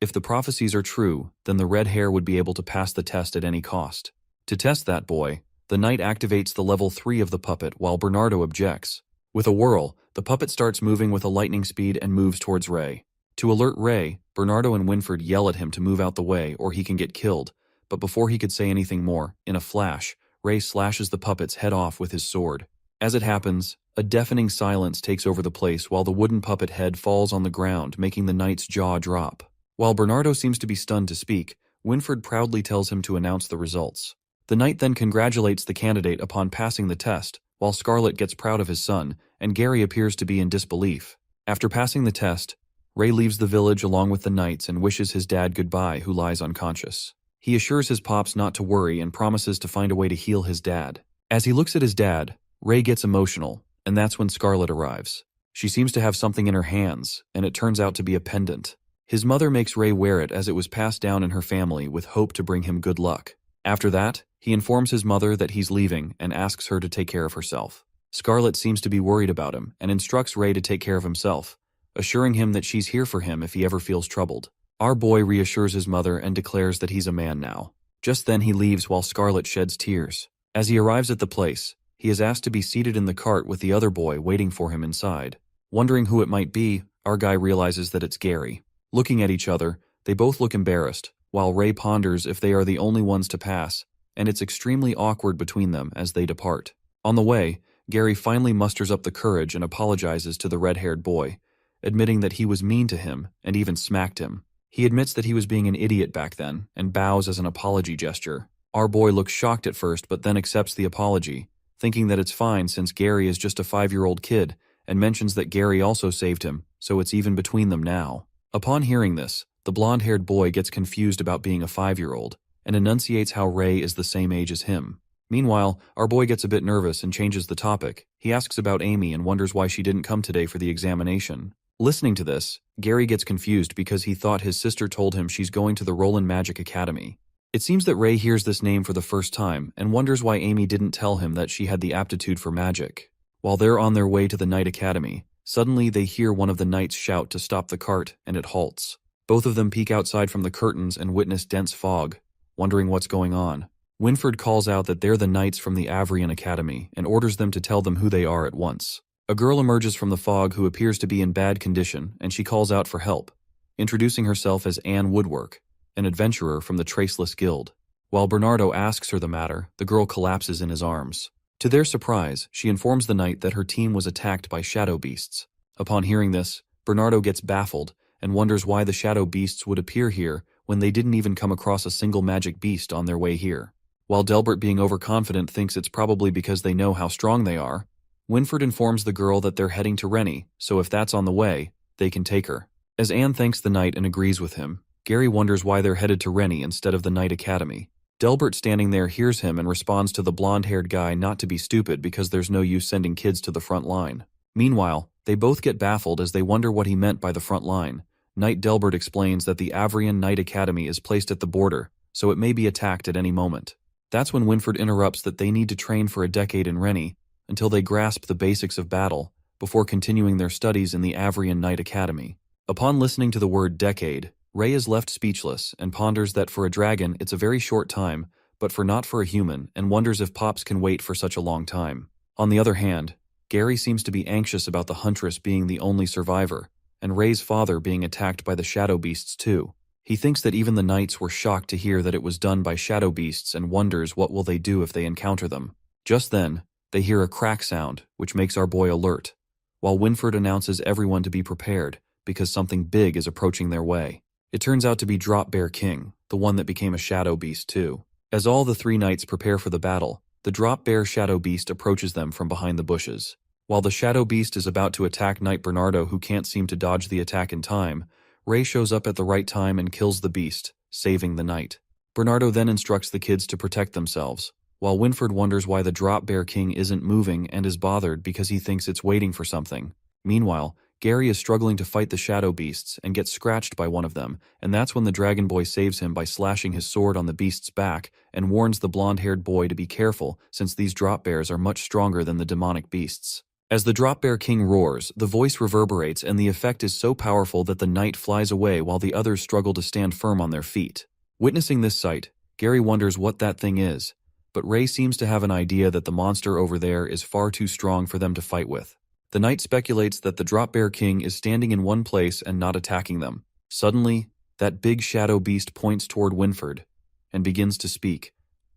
if the prophecies are true, then the red hair would be able to pass the test at any cost. To test that boy, the knight activates the level 3 of the puppet while Bernardo objects. With a whirl, the puppet starts moving with a lightning speed and moves towards Ray. To alert Ray, Bernardo and Winford yell at him to move out the way or he can get killed, but before he could say anything more, in a flash, Ray slashes the puppet's head off with his sword. As it happens, a deafening silence takes over the place while the wooden puppet head falls on the ground, making the knight's jaw drop. While Bernardo seems to be stunned to speak, Winford proudly tells him to announce the results. The knight then congratulates the candidate upon passing the test, while Scarlet gets proud of his son, and Gary appears to be in disbelief. After passing the test, Ray leaves the village along with the knights and wishes his dad goodbye, who lies unconscious. He assures his pops not to worry and promises to find a way to heal his dad. As he looks at his dad, Ray gets emotional, and that's when Scarlet arrives. She seems to have something in her hands, and it turns out to be a pendant. His mother makes Ray wear it as it was passed down in her family with hope to bring him good luck. After that, he informs his mother that he's leaving and asks her to take care of herself. Scarlet seems to be worried about him and instructs Ray to take care of himself, assuring him that she's here for him if he ever feels troubled. Our boy reassures his mother and declares that he's a man now. Just then he leaves while Scarlet sheds tears. As he arrives at the place, he is asked to be seated in the cart with the other boy waiting for him inside. Wondering who it might be, our guy realizes that it's Gary. Looking at each other, they both look embarrassed, while Ray ponders if they are the only ones to pass, and it's extremely awkward between them as they depart. On the way, Gary finally musters up the courage and apologizes to the red-haired boy, admitting that he was mean to him and even smacked him. He admits that he was being an idiot back then and bows as an apology gesture. Our boy looks shocked at first but then accepts the apology, thinking that it's fine since Gary is just a 5-year-old kid, and mentions that Gary also saved him, so it's even between them now. Upon hearing this, the blonde-haired boy gets confused about being a 5-year-old and enunciates how Ray is the same age as him. Meanwhile, our boy gets a bit nervous and changes the topic. He asks about Amy and wonders why she didn't come today for the examination. Listening to this, Gary gets confused because he thought his sister told him she's going to the Roland Magic Academy. It seems that Ray hears this name for the first time and wonders why Amy didn't tell him that she had the aptitude for magic. While they're on their way to the Knight Academy, suddenly they hear one of the knights shout to stop the cart, and it halts. Both of them peek outside from the curtains and witness dense fog, wondering what's going on. Winford calls out that they're the knights from the Avrian Academy and orders them to tell them who they are at once. A girl emerges from the fog who appears to be in bad condition, and she calls out for help. introducing herself as Anne Woodwork, an adventurer from the Traceless Guild. While Bernardo asks her the matter, the girl collapses in his arms. To their surprise, she informs the knight that her team was attacked by shadow beasts. Upon hearing this, Bernardo gets baffled and wonders why the shadow beasts would appear here when they didn't even come across a single magic beast on their way here. While Delbert, being overconfident, thinks it's probably because they know how strong they are, Winford informs the girl that they're heading to Rennie, so if that's on the way, they can take her. As Anne thanks the knight and agrees with him, Gary wonders why they're headed to Rennie instead of the Knight Academy. Delbert, standing there, hears him and responds to the blonde-haired guy not to be stupid because there's no use sending kids to the front line. Meanwhile, they both get baffled as they wonder what he meant by the front line. Knight Delbert explains that the Avrian Knight Academy is placed at the border, so it may be attacked at any moment. That's when Winford interrupts that they need to train for a decade in Rennie until they grasp the basics of battle before continuing their studies in the Avrian Knight Academy. Upon listening to the word decade, Ray is left speechless and ponders that for a dragon it's a very short time, but not for a human, and wonders if Pops can wait for such a long time. On the other hand, Gary seems to be anxious about the Huntress being the only survivor, and Ray's father being attacked by the shadow beasts too. He thinks that even the knights were shocked to hear that it was done by shadow beasts and wonders what will they do if they encounter them. Just then, they hear a crack sound, which makes our boy alert, while Winford announces everyone to be prepared because something big is approaching their way. It turns out to be Drop Bear King, the one that became a shadow beast too. As all the three knights prepare for the battle, the Drop Bear shadow beast approaches them from behind the bushes. While the shadow beast is about to attack Knight Bernardo, who can't seem to dodge the attack in time, Ray shows up at the right time and kills the beast, saving the knight. Bernardo then instructs the kids to protect themselves, while Winford wonders why the Drop Bear King isn't moving and is bothered because he thinks it's waiting for something. Meanwhile, Gary is struggling to fight the shadow beasts and gets scratched by one of them, and that's when the Dragon Boy saves him by slashing his sword on the beast's back and warns the blonde-haired boy to be careful since these drop bears are much stronger than the demonic beasts. As the Drop Bear King roars, the voice reverberates and the effect is so powerful that the knight flies away while the others struggle to stand firm on their feet. Witnessing this sight, Gary wonders what that thing is, but Ray seems to have an idea that the monster over there is far too strong for them to fight with. The knight speculates that the Drop Bear King is standing in one place and not attacking them. Suddenly, that big shadow beast points toward Winford and begins to speak,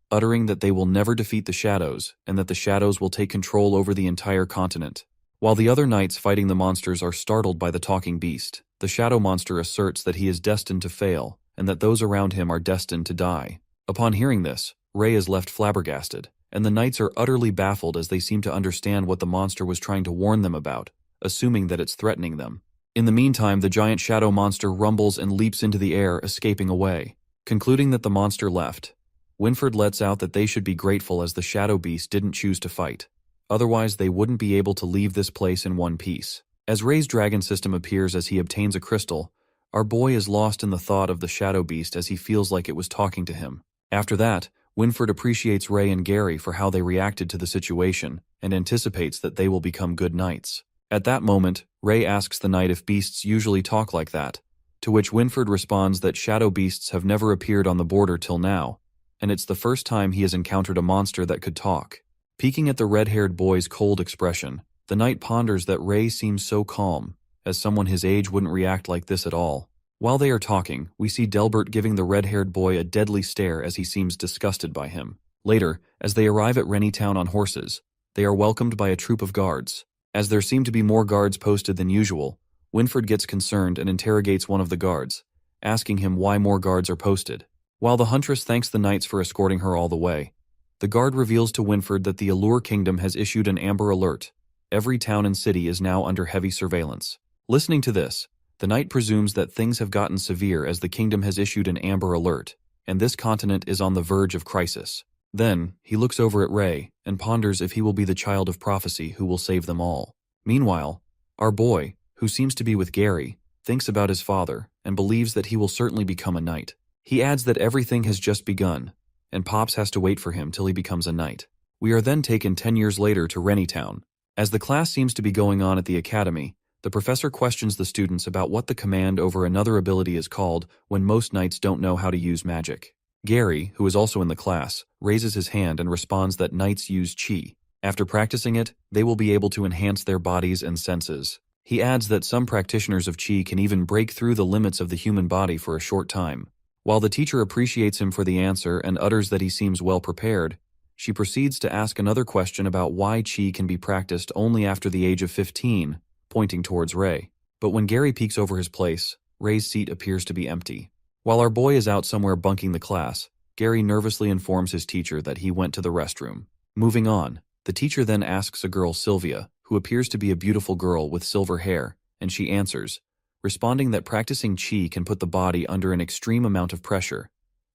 uttering that they will never defeat the shadows and that the shadows will take control over the entire continent. While the other knights fighting the monsters are startled by the talking beast, the shadow monster asserts that he is destined to fail and that those around him are destined to die. Upon hearing this, Ray is left flabbergasted, and the knights are utterly baffled as they seem to understand what the monster was trying to warn them about, assuming that it's threatening them. In the meantime, the giant shadow monster rumbles and leaps into the air, escaping away. Concluding that the monster left, Winford lets out that they should be grateful as the shadow beast didn't choose to fight. Otherwise, they wouldn't be able to leave this place in one piece. As Ray's dragon system appears as he obtains a crystal, our boy is lost in the thought of the shadow beast as he feels like it was talking to him. After that, Winford appreciates Ray and Gary for how they reacted to the situation and anticipates that they will become good knights. At that moment, Ray asks the knight if beasts usually talk like that, to which Winford responds that shadow beasts have never appeared on the border till now, and it's the first time he has encountered a monster that could talk. Peeking at the red-haired boy's cold expression, the knight ponders that Ray seems so calm, as someone his age wouldn't react like this at all. While they are talking, we see Delbert giving the red-haired boy a deadly stare as he seems disgusted by him. Later, as they arrive at Rennie Town on horses, they are welcomed by a troop of guards. As there seem to be more guards posted than usual, Winford gets concerned and interrogates one of the guards, asking him why more guards are posted. While the Huntress thanks the knights for escorting her all the way, the guard reveals to Winford that the Allure Kingdom has issued an Amber Alert. Every town and city is now under heavy surveillance. Listening to this, the knight presumes that things have gotten severe as the kingdom has issued an Amber Alert, and this continent is on the verge of crisis. Then, he looks over at Ray and ponders if he will be the child of prophecy who will save them all. Meanwhile, our boy, who seems to be with Gary, thinks about his father and believes that he will certainly become a knight. He adds that everything has just begun, and Pops has to wait for him till he becomes a knight. We are then taken 10 years later to Rennie Town. As the class seems to be going on at the academy, the professor questions the students about what the command over another ability is called when most knights don't know how to use magic. Gary, who is also in the class, raises his hand and responds that knights use chi. After practicing it, they will be able to enhance their bodies and senses. He adds that some practitioners of Qi can even break through the limits of the human body for a short time. While the teacher appreciates him for the answer and utters that he seems well prepared, she proceeds to ask another question about why Qi can be practiced only after the age of 15, pointing towards Ray. But when Gary peeks over his place, Ray's seat appears to be empty. While our boy is out somewhere bunking the class, Gary nervously informs his teacher that he went to the restroom. Moving on, the teacher then asks a girl, Sylvia, who appears to be a beautiful girl with silver hair, and she answers, responding that practicing Qi can put the body under an extreme amount of pressure.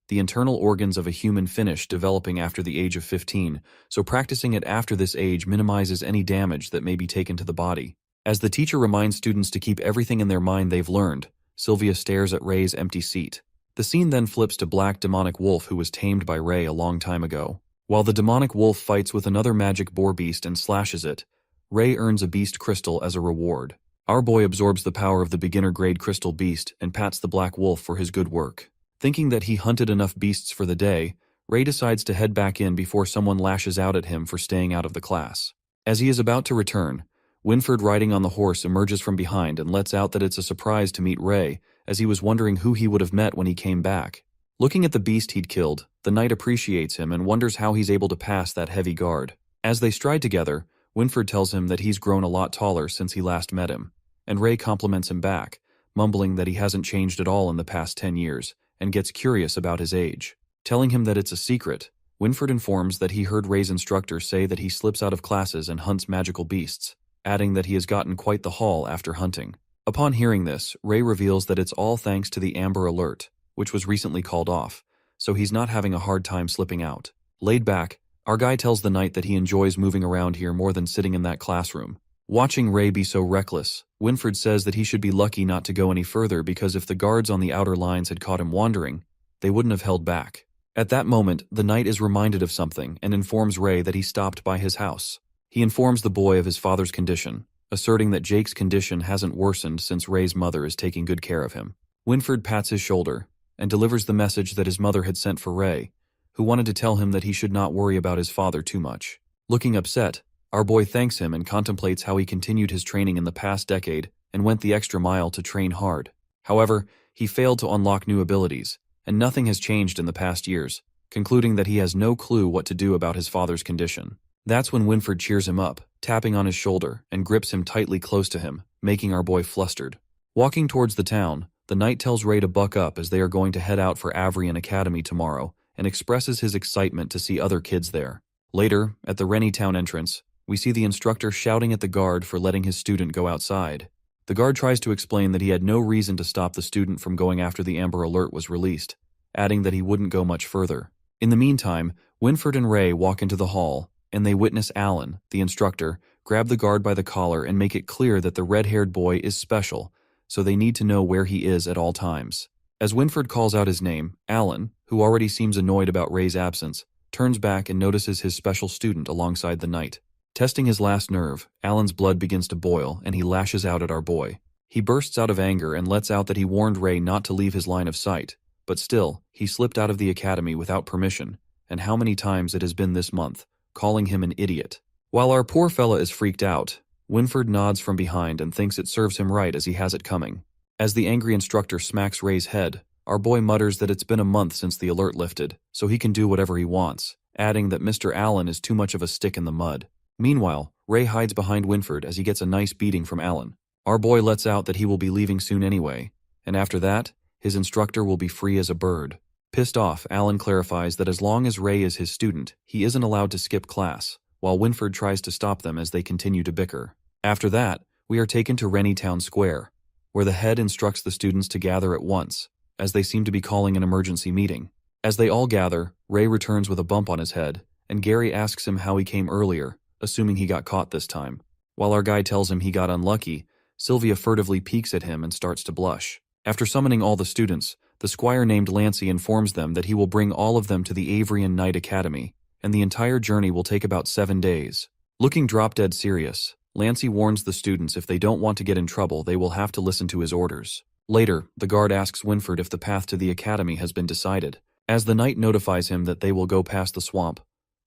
The internal organs of a human finish developing after the age of 15, so practicing it after this age minimizes any damage that may be taken to the body. As the teacher reminds students to keep everything in their mind they've learned, Sylvia stares at Ray's empty seat. The scene then flips to Black Demonic Wolf, who was tamed by Ray a long time ago. While the demonic wolf fights with another magic boar beast and slashes it, Ray earns a beast crystal as a reward. Our boy absorbs the power of the beginner-grade crystal beast and pats the black wolf for his good work. Thinking that he hunted enough beasts for the day, Ray decides to head back in before someone lashes out at him for staying out of the class. As he is about to return, Winford, riding on the horse, emerges from behind and lets out that it's a surprise to meet Ray, as he was wondering who he would have met when he came back. Looking at the beast he'd killed, the knight appreciates him and wonders how he's able to pass that heavy guard. As they stride together, Winford tells him that he's grown a lot taller since he last met him, and Ray compliments him back, mumbling that he hasn't changed at all in the past 10 years, and gets curious about his age. Telling him that it's a secret, Winford informs that he heard Ray's instructor say that he slips out of classes and hunts magical beasts, adding that he has gotten quite the haul after hunting. Upon hearing this, Ray reveals that it's all thanks to the Amber Alert, which was recently called off, so he's not having a hard time slipping out. Laid back, our guy tells the knight that he enjoys moving around here more than sitting in that classroom. Watching Ray be so reckless, Winford says that he should be lucky not to go any further, because if the guards on the outer lines had caught him wandering, they wouldn't have held back. At that moment, the knight is reminded of something and informs Ray that he stopped by his house. He informs the boy of his father's condition, asserting that Jake's condition hasn't worsened since Ray's mother is taking good care of him. Winford pats his shoulder and delivers the message that his mother had sent for Ray, who wanted to tell him that he should not worry about his father too much. Looking upset, our boy thanks him and contemplates how he continued his training in the past decade and went the extra mile to train hard. However, he failed to unlock new abilities, and nothing has changed in the past years, concluding that he has no clue what to do about his father's condition. That's when Winford cheers him up, tapping on his shoulder, and grips him tightly close to him, making our boy flustered. Walking towards the town, the knight tells Ray to buck up as they are going to head out for Avrian Academy tomorrow, and expresses his excitement to see other kids there. Later, at the Rennie town entrance, we see the instructor shouting at the guard for letting his student go outside. The guard tries to explain that he had no reason to stop the student from going after the Amber Alert was released, adding that he wouldn't go much further. In the meantime, Winford and Ray walk into the hall, and they witness Alan, the instructor, grab the guard by the collar and make it clear that the red-haired boy is special, so they need to know where he is at all times. As Winford calls out his name, Alan, who already seems annoyed about Ray's absence, turns back and notices his special student alongside the knight. Testing his last nerve, Alan's blood begins to boil and he lashes out at our boy. He bursts out of anger and lets out that he warned Ray not to leave his line of sight, but still, he slipped out of the academy without permission, and how many times it has been this month, calling him an idiot. While our poor fella is freaked out, Winford nods from behind and thinks it serves him right as he has it coming. As the angry instructor smacks Ray's head, our boy mutters that it's been a month since the alert lifted, so he can do whatever he wants, adding that Mr. Allen is too much of a stick in the mud. Meanwhile, Ray hides behind Winford as he gets a nice beating from Alan. Our boy lets out that he will be leaving soon anyway, and after that, his instructor will be free as a bird. Pissed off, Alan clarifies that as long as Ray is his student, he isn't allowed to skip class, while Winford tries to stop them as they continue to bicker. After that, we are taken to Rennie Town Square, where the head instructs the students to gather at once, as they seem to be calling an emergency meeting. As they all gather, Ray returns with a bump on his head, and Gary asks him how he came earlier, assuming he got caught this time. While our guy tells him he got unlucky, Sylvia furtively peeks at him and starts to blush. After summoning all the students, the squire named Lancy informs them that he will bring all of them to the Avrian Knight Academy, and the entire journey will take about 7 days. Looking drop-dead serious, Lancy warns the students if they don't want to get in trouble, they will have to listen to his orders. Later, the guard asks Winford if the path to the academy has been decided. As the knight notifies him that they will go past the swamp,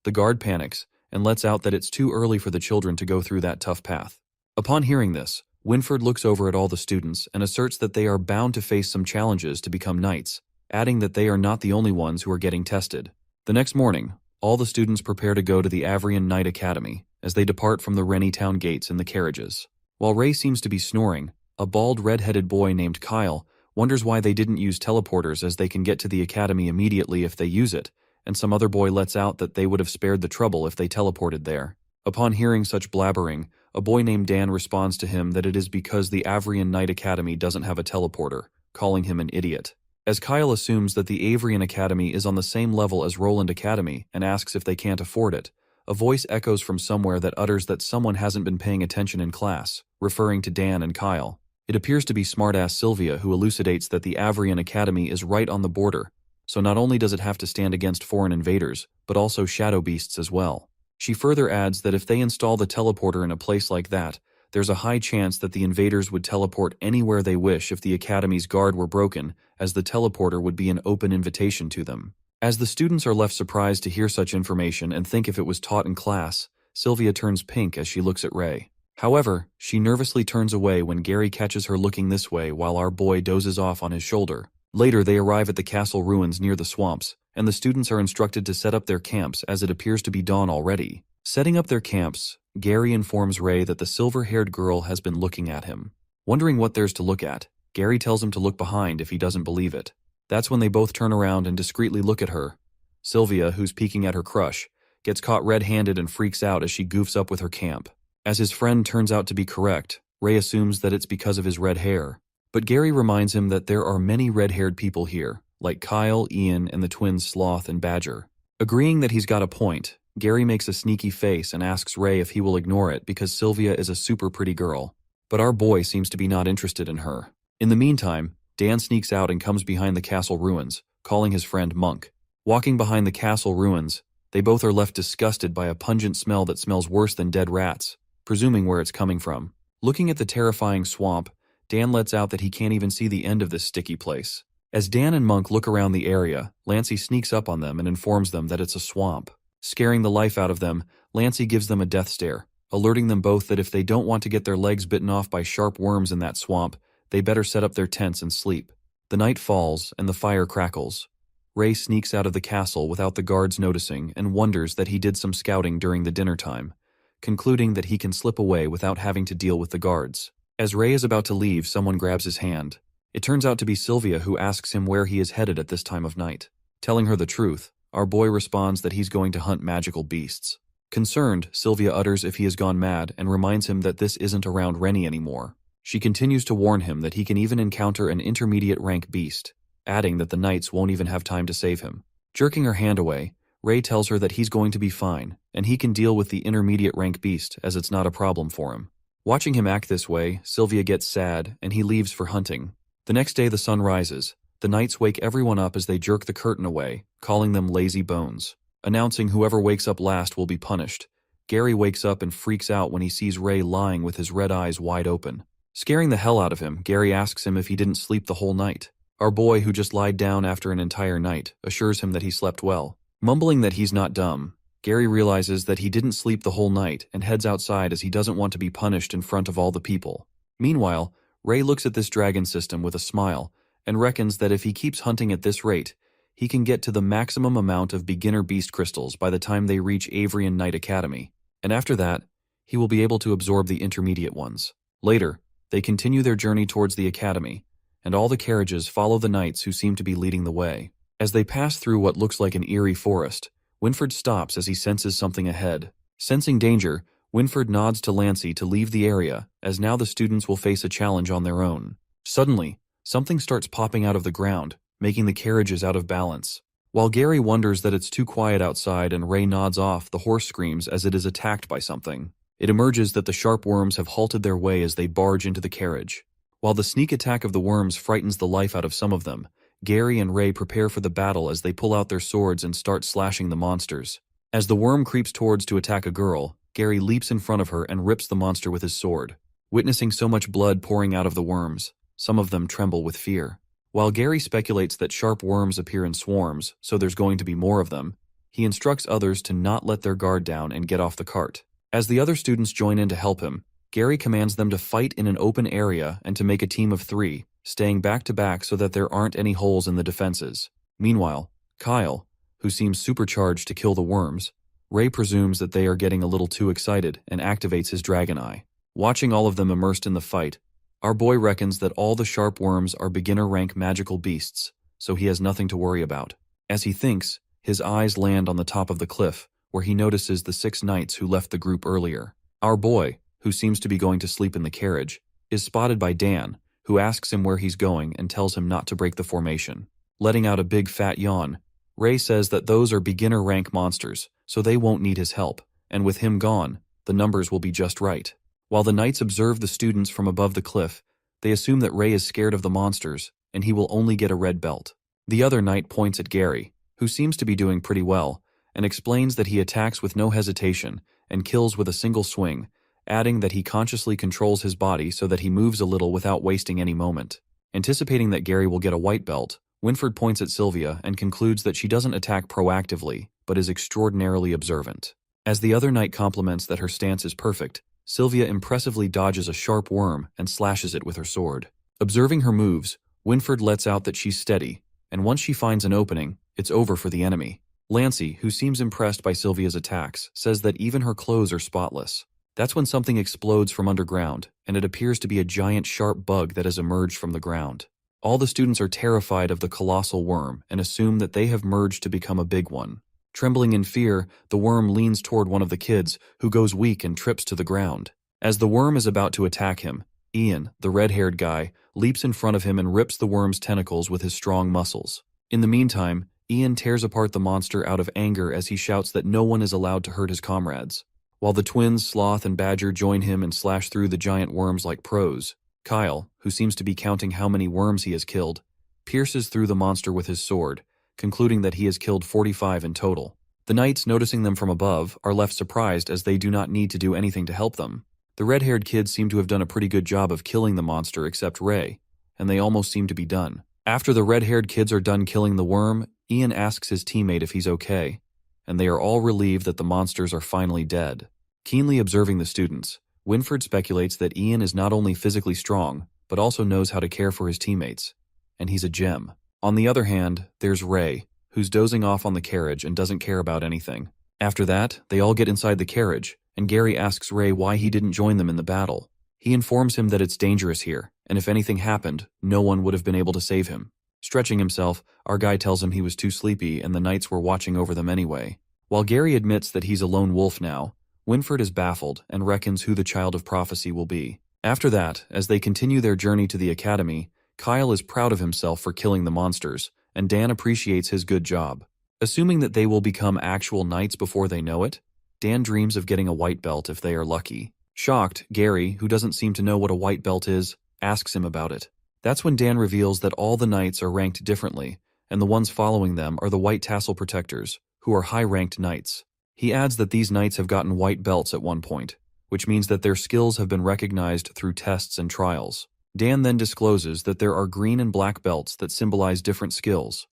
the guard panics and lets out that it's too early for the children to go through that tough path. Upon hearing this, Winford looks over at all the students and asserts that they are bound to face some challenges to become knights, adding that they are not the only ones who are getting tested. The next morning, all the students prepare to go to the Avrian Knight Academy as they depart from the Rennie town gates in the carriages. While Ray seems to be snoring, a bald red-headed boy named Kyle wonders why they didn't use teleporters, as they can get to the academy immediately if they use it, and some other boy lets out that they would have spared the trouble if they teleported there. Upon hearing such blabbering, a boy named Dan responds to him that it is because the Avrian Knight Academy doesn't have a teleporter, calling him an idiot. As Kyle assumes that the Avrian Academy is on the same level as Roland Academy and asks if they can't afford it, a voice echoes from somewhere that utters that someone hasn't been paying attention in class, referring to Dan and Kyle. It appears to be smartass Sylvia who elucidates that the Avrian Academy is right on the border, so not only does it have to stand against foreign invaders, but also shadow beasts as well. She further adds that if they install the teleporter in a place like that, there's a high chance that the invaders would teleport anywhere they wish if the Academy's guard were broken, as the teleporter would be an open invitation to them. As the students are left surprised to hear such information and think if it was taught in class, Sylvia turns pink as she looks at Ray. However, she nervously turns away when Gary catches her looking this way while our boy dozes off on his shoulder. Later, they arrive at the castle ruins near the swamps, and the students are instructed to set up their camps as it appears to be dawn already. Setting up their camps, Gary informs Ray that the silver-haired girl has been looking at him. Wondering what there's to look at, Gary tells him to look behind if he doesn't believe it. That's when they both turn around and discreetly look at her. Sylvia, who's peeking at her crush, gets caught red-handed and freaks out as she goofs up with her camp. As his friend turns out to be correct, Ray assumes that it's because of his red hair. But Gary reminds him that there are many red-haired people here, like Kyle, Ian, and the twins Sloth and Badger. Agreeing that he's got a point, Gary makes a sneaky face and asks Ray if he will ignore it because Sylvia is a super pretty girl. But our boy seems to be not interested in her. In the meantime, Dan sneaks out and comes behind the castle ruins, calling his friend Monk. Walking behind the castle ruins, they both are left disgusted by a pungent smell that smells worse than dead rats, presuming where it's coming from. Looking at the terrifying swamp, Dan lets out that he can't even see the end of this sticky place. As Dan and Monk look around the area, Lancey sneaks up on them and informs them that it's a swamp. Scaring the life out of them, Lancey gives them a death stare, alerting them both that if they don't want to get their legs bitten off by sharp worms in that swamp, they better set up their tents and sleep. The night falls and the fire crackles. Ray sneaks out of the castle without the guards noticing and wonders that he did some scouting during the dinner time, concluding that he can slip away without having to deal with the guards. As Ray is about to leave, someone grabs his hand. It turns out to be Sylvia, who asks him where he is headed at this time of night. Telling her the truth, our boy responds that he's going to hunt magical beasts. Concerned, Sylvia utters if he has gone mad and reminds him that this isn't around Rennie anymore. She continues to warn him that he can even encounter an intermediate rank beast, adding that the knights won't even have time to save him. Jerking her hand away, Ray tells her that he's going to be fine, and he can deal with the intermediate rank beast as it's not a problem for him. Watching him act this way, Sylvia gets sad, and he leaves for hunting. The next day the sun rises. The knights wake everyone up as they jerk the curtain away, calling them lazy bones, announcing whoever wakes up last will be punished. Gary wakes up and freaks out when he sees Ray lying with his red eyes wide open. Scaring the hell out of him, Gary asks him if he didn't sleep the whole night. Our boy, who just lied down after an entire night, assures him that he slept well. Mumbling that he's not dumb, Gary realizes that he didn't sleep the whole night and heads outside as he doesn't want to be punished in front of all the people. Meanwhile, Ray looks at this dragon system with a smile and reckons that if he keeps hunting at this rate, he can get to the maximum amount of beginner beast crystals by the time they reach Avrian Knight Academy, and after that, he will be able to absorb the intermediate ones. Later, they continue their journey towards the academy, and all the carriages follow the knights who seem to be leading the way. As they pass through what looks like an eerie forest, Winford stops as he senses something ahead. Sensing danger, Winford nods to Lancey to leave the area, as now the students will face a challenge on their own. Suddenly, something starts popping out of the ground, making the carriages out of balance. While Gary wonders that it's too quiet outside and Ray nods off, the horse screams as it is attacked by something. It emerges that the sharp worms have halted their way as they barge into the carriage. While the sneak attack of the worms frightens the life out of some of them, Gary and Ray prepare for the battle as they pull out their swords and start slashing the monsters. As the worm creeps towards to attack a girl, Gary leaps in front of her and rips the monster with his sword. Witnessing so much blood pouring out of the worms, some of them tremble with fear. While Gary speculates that sharp worms appear in swarms, so there's going to be more of them, he instructs others to not let their guard down and get off the cart. As the other students join in to help him, Gary commands them to fight in an open area and to make a team of 3, staying back to back so that there aren't any holes in the defenses. Meanwhile, Kyle, who seems supercharged to kill the worms, Ray presumes that they are getting a little too excited and activates his dragon eye. Watching all of them immersed in the fight, our boy reckons that all the sharp worms are beginner-rank magical beasts, so he has nothing to worry about. As he thinks, his eyes land on the top of the cliff, where he notices the 6 knights who left the group earlier. Our boy, who seems to be going to sleep in the carriage, is spotted by Dan, who asks him where he's going and tells him not to break the formation. Letting out a big fat yawn, Ray says that those are beginner-rank monsters, so they won't need his help, and with him gone, the numbers will be just right. While the knights observe the students from above the cliff, they assume that Ray is scared of the monsters, and he will only get a red belt. The other knight points at Gary, who seems to be doing pretty well, and explains that he attacks with no hesitation and kills with a single swing, adding that he consciously controls his body so that he moves a little without wasting any moment. Anticipating that Gary will get a white belt, Winfred points at Sylvia and concludes that she doesn't attack proactively, but is extraordinarily observant. As the other knight compliments that her stance is perfect, Sylvia impressively dodges a sharp worm and slashes it with her sword. Observing her moves, Winfred lets out that she's steady, and once she finds an opening, it's over for the enemy. Lancey, who seems impressed by Sylvia's attacks, says that even her clothes are spotless. That's when something explodes from underground, and it appears to be a giant sharp bug that has emerged from the ground. All the students are terrified of the colossal worm and assume that they have merged to become a big one. Trembling in fear, the worm leans toward one of the kids, who goes weak and trips to the ground. As the worm is about to attack him, Ian, the red-haired guy, leaps in front of him and rips the worm's tentacles with his strong muscles. In the meantime, Ian tears apart the monster out of anger as he shouts that no one is allowed to hurt his comrades. While the twins, Sloth and Badger, join him and slash through the giant worms like pros, Kyle, who seems to be counting how many worms he has killed, pierces through the monster with his sword, concluding that he has killed 45 in total. The knights, noticing them from above, are left surprised as they do not need to do anything to help them. The red-haired kids seem to have done a pretty good job of killing the monster except Ray, and they almost seem to be done. After the red-haired kids are done killing the worm, Ian asks his teammate if he's okay, and they are all relieved that the monsters are finally dead. Keenly observing the students, Winfred speculates that Ian is not only physically strong, but also knows how to care for his teammates, and he's a gem. On the other hand, there's Ray, who's dozing off on the carriage and doesn't care about anything. After that, they all get inside the carriage, and Gary asks Ray why he didn't join them in the battle. He informs him that it's dangerous here, and if anything happened, no one would have been able to save him. Stretching himself, our guy tells him he was too sleepy and the knights were watching over them anyway. While Gary admits that he's a lone wolf now, Winfred is baffled and reckons who the child of prophecy will be. After that, as they continue their journey to the academy, Kyle is proud of himself for killing the monsters, and Dan appreciates his good job. Assuming that they will become actual knights before they know it, Dan dreams of getting a white belt if they are lucky. Shocked, Gary, who doesn't seem to know what a white belt is, asks him about it. That's when Dan reveals that all the knights are ranked differently, and the ones following them are the white tassel protectors, who are high-ranked knights. He adds that these knights have gotten white belts at one point, which means that their skills have been recognized through tests and trials. Dan then discloses that there are green and black belts that symbolize different skills.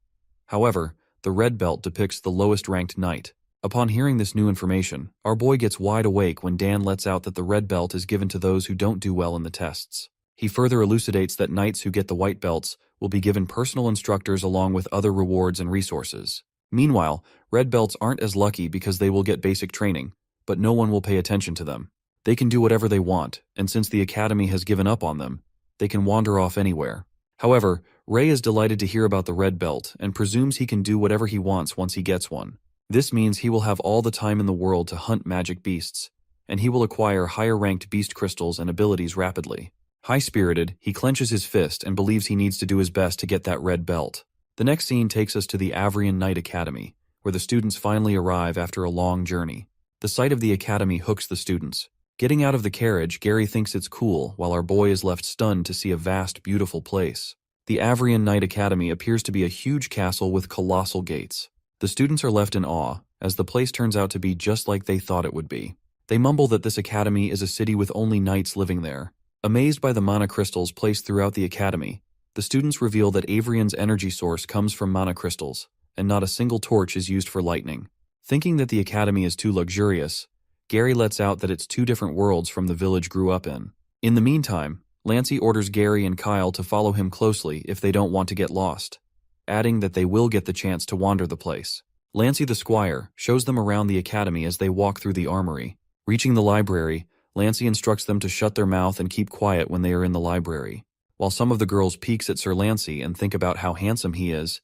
However, the red belt depicts the lowest-ranked knight. Upon hearing this new information, our boy gets wide awake when Dan lets out that the red belt is given to those who don't do well in the tests. He further elucidates that knights who get the white belts will be given personal instructors along with other rewards and resources. Meanwhile, red belts aren't as lucky because they will get basic training, but no one will pay attention to them. They can do whatever they want, and since the academy has given up on them, they can wander off anywhere. However, Ray is delighted to hear about the red belt and presumes he can do whatever he wants once he gets one. This means he will have all the time in the world to hunt magic beasts, and he will acquire higher-ranked beast crystals and abilities rapidly. High-spirited, he clenches his fist and believes he needs to do his best to get that red belt. The next scene takes us to the Avrian Knight Academy, where the students finally arrive after a long journey. The sight of the academy hooks the students. Getting out of the carriage, Gary thinks it's cool, while our boy is left stunned to see a vast, beautiful place. The Avrian Knight Academy appears to be a huge castle with colossal gates. The students are left in awe, as the place turns out to be just like they thought it would be. They mumble that this academy is a city with only knights living there. Amazed by the mana crystals placed throughout the academy, the students reveal that Avrian's energy source comes from mana crystals, and not a single torch is used for lightning. Thinking that the academy is too luxurious, Gary lets out that it's two different worlds from the village grew up in. In the meantime, Lancey orders Gary and Kyle to follow him closely if they don't want to get lost, adding that they will get the chance to wander the place. Lancey the squire shows them around the academy as they walk through the armory. Reaching the library, Lancey instructs them to shut their mouth and keep quiet when they are in the library. While some of the girls peeks at Sir Lancey and think about how handsome he is,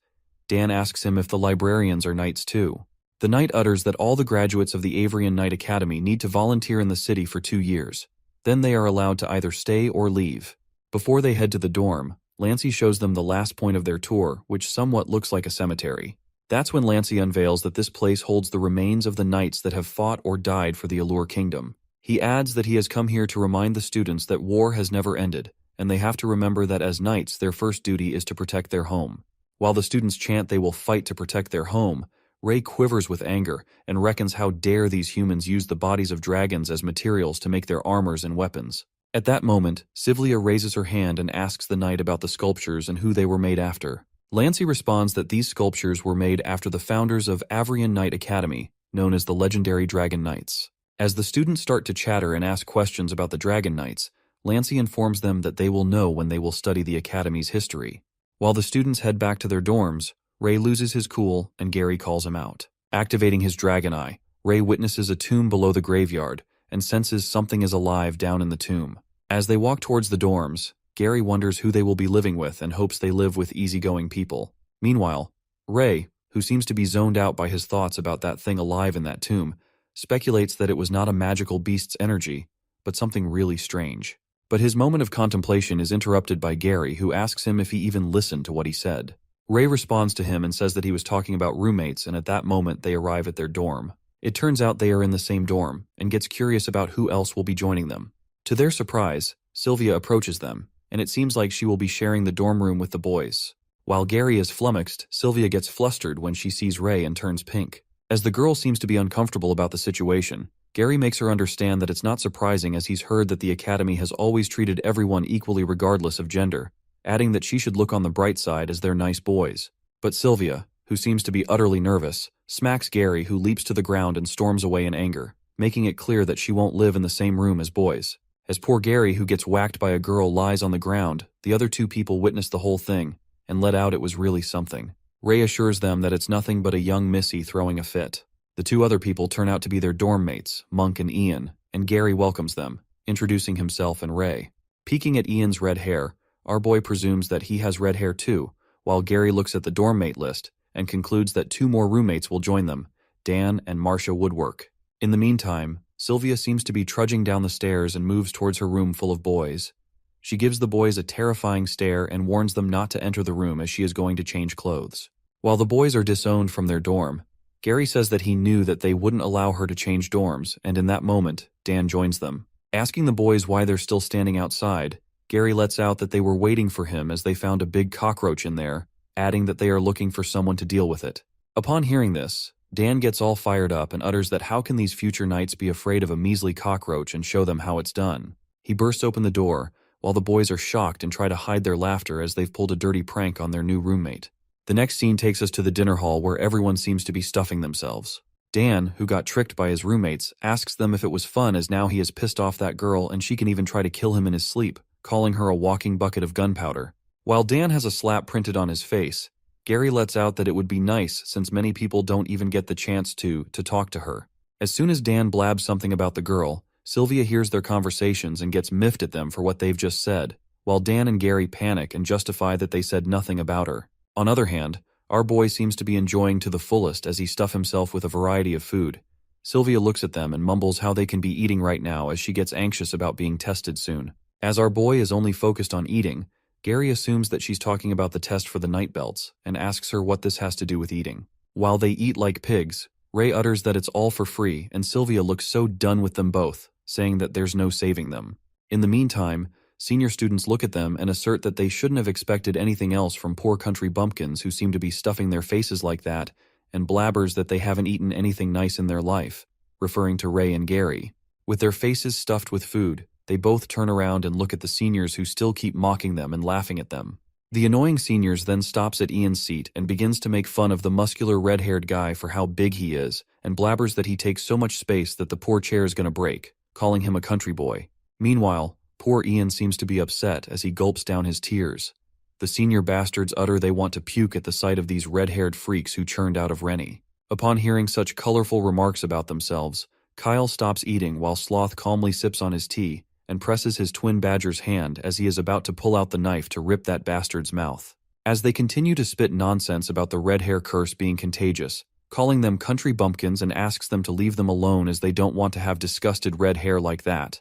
Dan asks him if the librarians are knights too. The knight utters that all the graduates of the Avrian Knight Academy need to volunteer in the city for 2 years. Then they are allowed to either stay or leave. Before they head to the dorm, Lancey shows them the last point of their tour, which somewhat looks like a cemetery. That's when Lancey unveils that this place holds the remains of the knights that have fought or died for the Allure Kingdom. He adds that he has come here to remind the students that war has never ended, and they have to remember that as knights their first duty is to protect their home. While the students chant they will fight to protect their home, Ray quivers with anger and reckons how dare these humans use the bodies of dragons as materials to make their armors and weapons. At that moment, Sivlia raises her hand and asks the knight about the sculptures and who they were made after. Lancey responds that these sculptures were made after the founders of Avrian Knight Academy, known as the legendary Dragon Knights. As the students start to chatter and ask questions about the Dragon Knights, Lancey informs them that they will know when they will study the Academy's history. While the students head back to their dorms, Ray loses his cool and Gary calls him out. Activating his dragon eye, Ray witnesses a tomb below the graveyard and senses something is alive down in the tomb. As they walk towards the dorms, Gary wonders who they will be living with and hopes they live with easygoing people. Meanwhile, Ray, who seems to be zoned out by his thoughts about that thing alive in that tomb, speculates that it was not a magical beast's energy, but something really strange. But his moment of contemplation is interrupted by Gary, who asks him if he even listened to what he said. Ray responds to him and says that he was talking about roommates, and at that moment they arrive at their dorm. It turns out they are in the same dorm, and gets curious about who else will be joining them. To their surprise, Sylvia approaches them, and it seems like she will be sharing the dorm room with the boys. While Gary is flummoxed, Sylvia gets flustered when she sees Ray and turns pink. As the girl seems to be uncomfortable about the situation, Gary makes her understand that it's not surprising as he's heard that the Academy has always treated everyone equally regardless of gender, adding that she should look on the bright side as they're nice boys. But Sylvia, who seems to be utterly nervous, smacks Gary, who leaps to the ground and storms away in anger, making it clear that she won't live in the same room as boys. As poor Gary, who gets whacked by a girl, lies on the ground, the other two people witness the whole thing and let out it was really something. Ray assures them that it's nothing but a young Missy throwing a fit. The two other people turn out to be their dorm mates, Monk and Ian, and Gary welcomes them, introducing himself and Ray. Peeking at Ian's red hair, our boy presumes that he has red hair too, while Gary looks at the dorm mate list and concludes that 2 more roommates will join them, Dan and Marcia Woodwork. In the meantime, Sylvia seems to be trudging down the stairs and moves towards her room full of boys. She gives the boys a terrifying stare and warns them not to enter the room as she is going to change clothes. While the boys are disowned from their dorm, Gary says that he knew that they wouldn't allow her to change dorms, and in that moment, Dan joins them. Asking the boys why they're still standing outside, Gary lets out that they were waiting for him as they found a big cockroach in there, adding that they are looking for someone to deal with it. Upon hearing this, Dan gets all fired up and utters that how can these future knights be afraid of a measly cockroach and show them how it's done. He bursts open the door, while the boys are shocked and try to hide their laughter as they've pulled a dirty prank on their new roommate. The next scene takes us to the dinner hall where everyone seems to be stuffing themselves. Dan, who got tricked by his roommates, asks them if it was fun as now he has pissed off that girl and she can even try to kill him in his sleep, calling her a walking bucket of gunpowder. While Dan has a slap printed on his face, Gary lets out that it would be nice since many people don't even get the chance to talk to her. As soon as Dan blabs something about the girl, Sylvia hears their conversations and gets miffed at them for what they've just said, while Dan and Gary panic and justify that they said nothing about her. On the other hand, our boy seems to be enjoying to the fullest as he stuffs himself with a variety of food. Sylvia looks at them and mumbles how they can be eating right now as she gets anxious about being tested soon. As our boy is only focused on eating, Gary assumes that she's talking about the test for the night belts and asks her what this has to do with eating. While they eat like pigs, Ray utters that it's all for free and Sylvia looks so done with them both, saying that there's no saving them. In the meantime, senior students look at them and assert that they shouldn't have expected anything else from poor country bumpkins who seem to be stuffing their faces like that, and blabbers that they haven't eaten anything nice in their life, referring to Ray and Gary. With their faces stuffed with food, they both turn around and look at the seniors who still keep mocking them and laughing at them. The annoying seniors then stops at Ian's seat and begins to make fun of the muscular red-haired guy for how big he is, and blabbers that he takes so much space that the poor chair is gonna break, calling him a country boy. Meanwhile, poor Ian seems to be upset as he gulps down his tears. The senior bastards utter they want to puke at the sight of these red-haired freaks who churned out of Rennie. Upon hearing such colorful remarks about themselves, Kyle stops eating while Sloth calmly sips on his tea and presses his twin badger's hand as he is about to pull out the knife to rip that bastard's mouth. As they continue to spit nonsense about the red hair curse being contagious, calling them country bumpkins and asks them to leave them alone as they don't want to have disgusted red hair like that.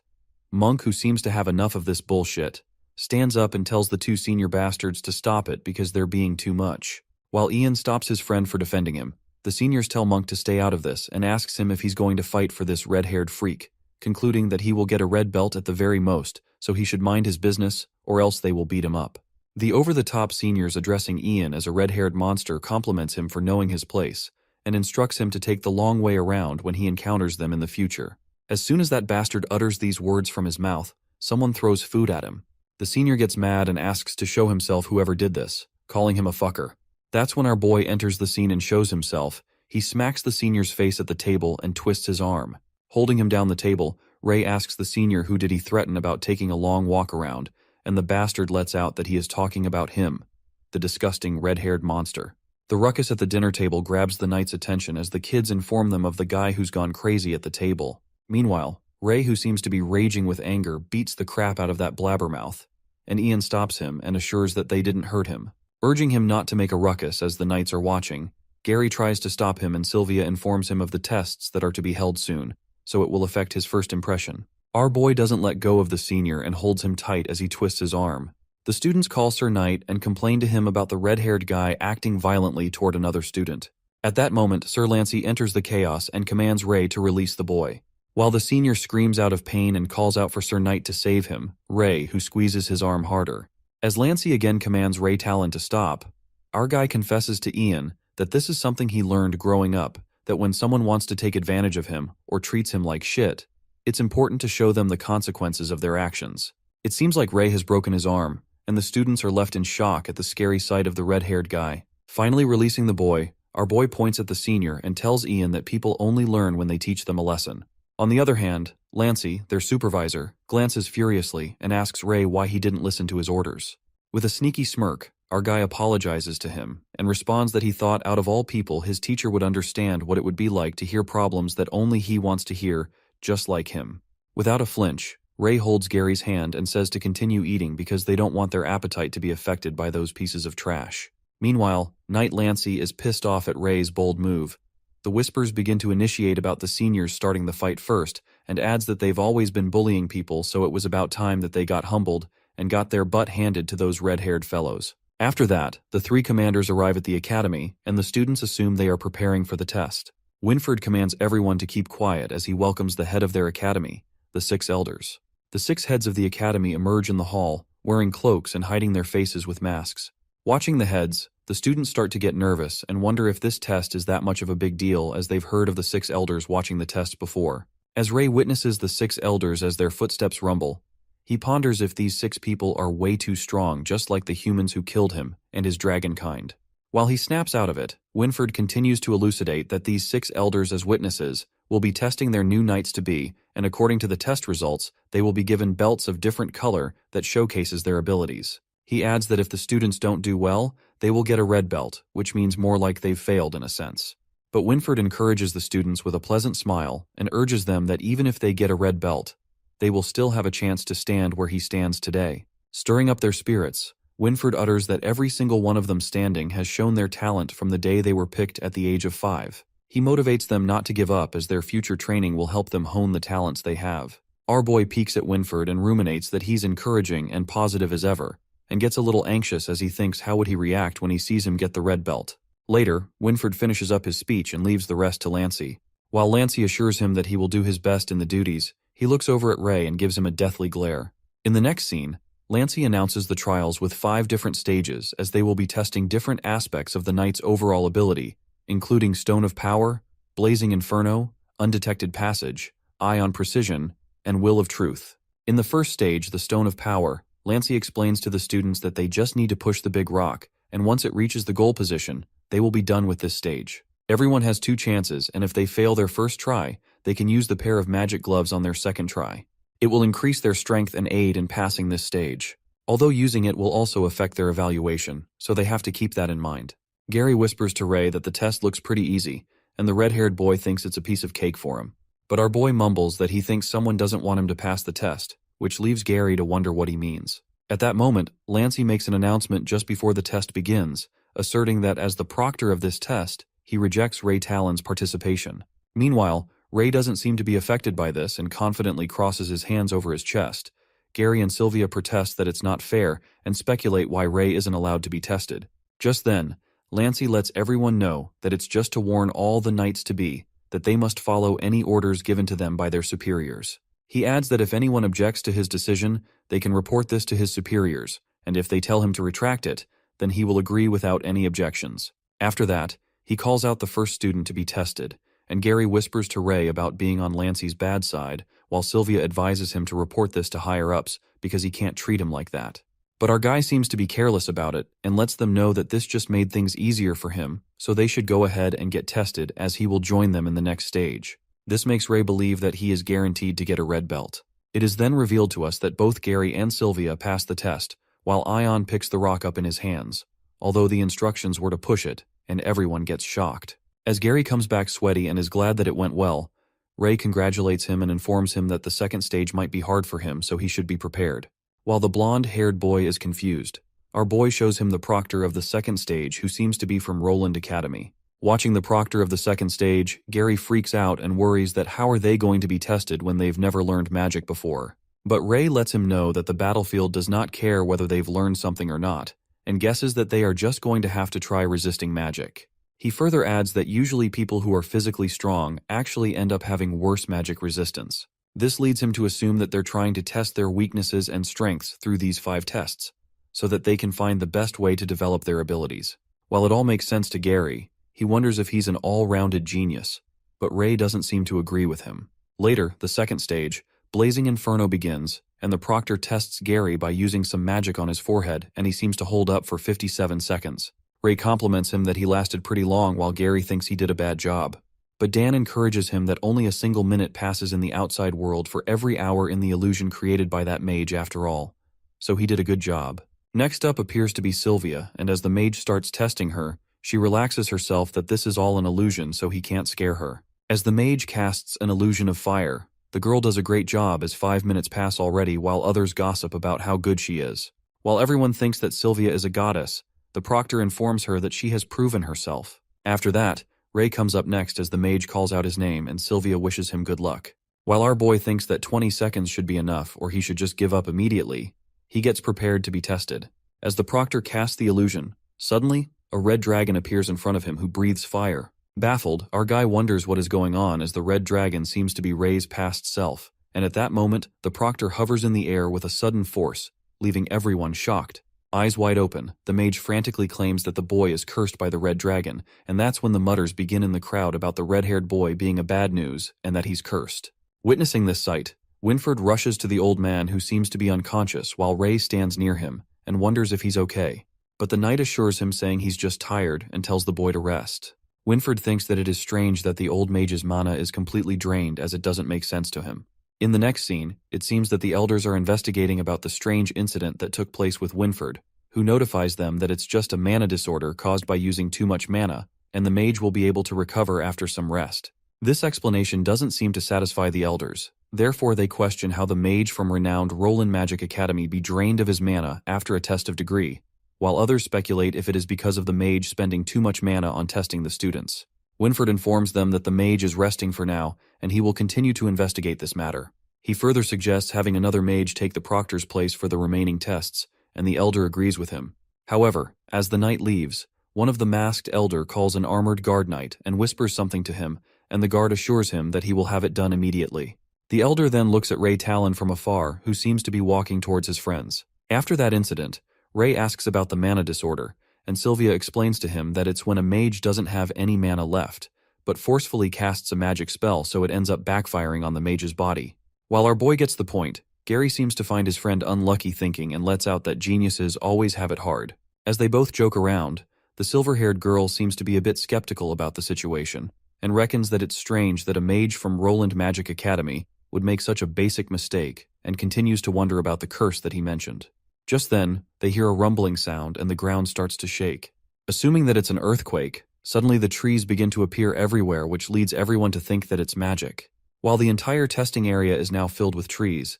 Monk, who seems to have enough of this bullshit, stands up and tells the two senior bastards to stop it because they're being too much. While Ian stops his friend for defending him, the seniors tell Monk to stay out of this and asks him if he's going to fight for this red-haired freak, concluding that he will get a red belt at the very most, so he should mind his business, or else they will beat him up. The over-the-top seniors addressing Ian as a red-haired monster compliments him for knowing his place, and instructs him to take the long way around when he encounters them in the future. As soon as that bastard utters these words from his mouth, someone throws food at him. The senior gets mad and asks to show himself whoever did this, calling him a fucker. That's when our boy enters the scene and shows himself. He smacks the senior's face at the table and twists his arm. Holding him down the table, Ray asks the senior who did he threaten about taking a long walk around, and the bastard lets out that he is talking about him, the disgusting red-haired monster. The ruckus at the dinner table grabs the knights' attention as the kids inform them of the guy who's gone crazy at the table. Meanwhile, Ray, who seems to be raging with anger, beats the crap out of that blabbermouth, and Ian stops him and assures that they didn't hurt him. Urging him not to make a ruckus as the knights are watching, Gary tries to stop him and Sylvia informs him of the tests that are to be held soon, so it will affect his first impression. Our boy doesn't let go of the senior and holds him tight as he twists his arm. The students call Sir Knight and complain to him about the red-haired guy acting violently toward another student. At that moment, Sir Lancey enters the chaos and commands Ray to release the boy. While the senior screams out of pain and calls out for Sir Knight to save him, Ray, who squeezes his arm harder. As Lancey again commands Ray Talon to stop, our guy confesses to Ian that this is something he learned growing up, that when someone wants to take advantage of him or treats him like shit, it's important to show them the consequences of their actions. It seems like Ray has broken his arm, and the students are left in shock at the scary sight of the red-haired guy. Finally releasing the boy, our boy points at the senior and tells Ian that people only learn when they teach them a lesson. On the other hand, Lancey, their supervisor, glances furiously and asks Ray why he didn't listen to his orders. With a sneaky smirk, our guy apologizes to him and responds that he thought out of all people his teacher would understand what it would be like to hear problems that only he wants to hear, just like him. Without a flinch, Ray holds Gary's hand and says to continue eating because they don't want their appetite to be affected by those pieces of trash. Meanwhile, Knight Lancey is pissed off at Ray's bold move. The whispers begin to initiate about the seniors starting the fight first, and adds that they've always been bullying people, so it was about time that they got humbled and got their butt handed to those red-haired fellows. After that, the three commanders arrive at the academy, and the students assume they are preparing for the test. Winford commands everyone to keep quiet as he welcomes the head of their academy, the 6 elders. The 6 heads of the academy emerge in the hall, wearing cloaks and hiding their faces with masks. Watching the heads, the students start to get nervous and wonder if this test is that much of a big deal, as they've heard of the 6 elders watching the test before. As Ray witnesses the 6 elders as their footsteps rumble, he ponders if these 6 people are way too strong, just like the humans who killed him and his dragon kind. While he snaps out of it, Winford continues to elucidate that these 6 elders as witnesses will be testing their new knights-to-be, and according to the test results, they will be given belts of different color that showcases their abilities. He adds that if the students don't do well, they will get a red belt, which means more like they've failed in a sense. But Winford encourages the students with a pleasant smile and urges them that even if they get a red belt, they will still have a chance to stand where he stands today. Stirring up their spirits, Winford utters that every single one of them standing has shown their talent from the day they were picked at the age of 5. He motivates them not to give up, as their future training will help them hone the talents they have. Our boy peeks at Winford and ruminates that he's encouraging and positive as ever, and gets a little anxious as he thinks how would he react when he sees him get the red belt. Later, Winford finishes up his speech and leaves the rest to Lancey. While Lancey assures him that he will do his best in the duties, he looks over at Ray and gives him a deathly glare. In the next scene, Lancey announces the trials with 5 different stages, as they will be testing different aspects of the knight's overall ability, including Stone of Power, Blazing Inferno, Undetected Passage, Eye on Precision, and Will of Truth. In the first stage, the Stone of Power, Lancey explains to the students that they just need to push the big rock, and once it reaches the goal position, they will be done with this stage. Everyone has 2 chances, and if they fail their first try, they can use the pair of magic gloves on their second try. It will increase their strength and aid in passing this stage. Although using it will also affect their evaluation, so they have to keep that in mind. Gary whispers to Ray that the test looks pretty easy, and the red-haired boy thinks it's a piece of cake for him. But our boy mumbles that he thinks someone doesn't want him to pass the test, which leaves Gary to wonder what he means. At that moment, Lancey makes an announcement just before the test begins, asserting that as the proctor of this test, he rejects Ray Talon's participation. Meanwhile, Ray doesn't seem to be affected by this and confidently crosses his hands over his chest. Gary and Sylvia protest that it's not fair and speculate why Ray isn't allowed to be tested. Just then, Lancey lets everyone know that it's just to warn all the knights-to-be that they must follow any orders given to them by their superiors. He adds that if anyone objects to his decision, they can report this to his superiors, and if they tell him to retract it, then he will agree without any objections. After that, he calls out the first student to be tested, and Gary whispers to Ray about being on Lancey's bad side, while Sylvia advises him to report this to higher-ups because he can't treat him like that. But our guy seems to be careless about it and lets them know that this just made things easier for him, so they should go ahead and get tested as he will join them in the next stage. This makes Ray believe that he is guaranteed to get a red belt. It is then revealed to us that both Gary and Sylvia pass the test, while Ion picks the rock up in his hands, although the instructions were to push it, and everyone gets shocked. As Gary comes back sweaty and is glad that it went well, Ray congratulates him and informs him that the second stage might be hard for him, so he should be prepared. While the blonde-haired boy is confused, our boy shows him the proctor of the second stage, who seems to be from Roland Academy. Watching the proctor of the second stage, Gary freaks out and worries that how are they going to be tested when they've never learned magic before. But Ray lets him know that the battlefield does not care whether they've learned something or not, and guesses that they are just going to have to try resisting magic. He further adds that usually people who are physically strong actually end up having worse magic resistance. This leads him to assume that they're trying to test their weaknesses and strengths through these 5 tests, so that they can find the best way to develop their abilities. While it all makes sense to Gary, he wonders if he's an all-rounded genius, but Ray doesn't seem to agree with him. Later, the second stage, Blazing Inferno begins, and the proctor tests Gary by using some magic on his forehead, and he seems to hold up for 57 seconds. Ray compliments him that he lasted pretty long while Gary thinks he did a bad job. But Dan encourages him that only a single minute passes in the outside world for every hour in the illusion created by that mage after all. So he did a good job. Next up appears to be Sylvia, and as the mage starts testing her, she relaxes herself that this is all an illusion so he can't scare her. As the mage casts an illusion of fire, the girl does a great job as 5 minutes pass already while others gossip about how good she is. While everyone thinks that Sylvia is a goddess, the proctor informs her that she has proven herself. After that, Ray comes up next as the mage calls out his name and Sylvia wishes him good luck. While our boy thinks that 20 seconds should be enough or he should just give up immediately, he gets prepared to be tested. As the proctor casts the illusion, suddenly, a red dragon appears in front of him who breathes fire. Baffled, our guy wonders what is going on as the red dragon seems to be Ray's past self, and at that moment, the proctor hovers in the air with a sudden force, leaving everyone shocked. Eyes wide open, the mage frantically claims that the boy is cursed by the red dragon, and that's when the mutters begin in the crowd about the red-haired boy being a bad news and that he's cursed. Witnessing this sight, Winford rushes to the old man who seems to be unconscious while Ray stands near him and wonders if he's okay. But the knight assures him saying he's just tired and tells the boy to rest. Winford thinks that it is strange that the old mage's mana is completely drained as it doesn't make sense to him. In the next scene, it seems that the elders are investigating about the strange incident that took place with Winford, who notifies them that it's just a mana disorder caused by using too much mana, and the mage will be able to recover after some rest. This explanation doesn't seem to satisfy the elders, therefore they question how the mage from renowned Roland Magic Academy be drained of his mana after a test of degree, while others speculate if it is because of the mage spending too much mana on testing the students. Winford informs them that the mage is resting for now, and he will continue to investigate this matter. He further suggests having another mage take the proctor's place for the remaining tests, and the elder agrees with him. However, as the knight leaves, one of the masked elder calls an armored guard knight and whispers something to him, and the guard assures him that he will have it done immediately. The elder then looks at Ray Talon from afar, who seems to be walking towards his friends. After that incident, Ray asks about the mana disorder, and Sylvia explains to him that it's when a mage doesn't have any mana left, but forcefully casts a magic spell so it ends up backfiring on the mage's body. While our boy gets the point, Gary seems to find his friend unlucky thinking and lets out that geniuses always have it hard. As they both joke around, the silver-haired girl seems to be a bit skeptical about the situation and reckons that it's strange that a mage from Roland Magic Academy would make such a basic mistake and continues to wonder about the curse that he mentioned. Just then, they hear a rumbling sound and the ground starts to shake. Assuming that it's an earthquake, suddenly the trees begin to appear everywhere, which leads everyone to think that it's magic. While the entire testing area is now filled with trees,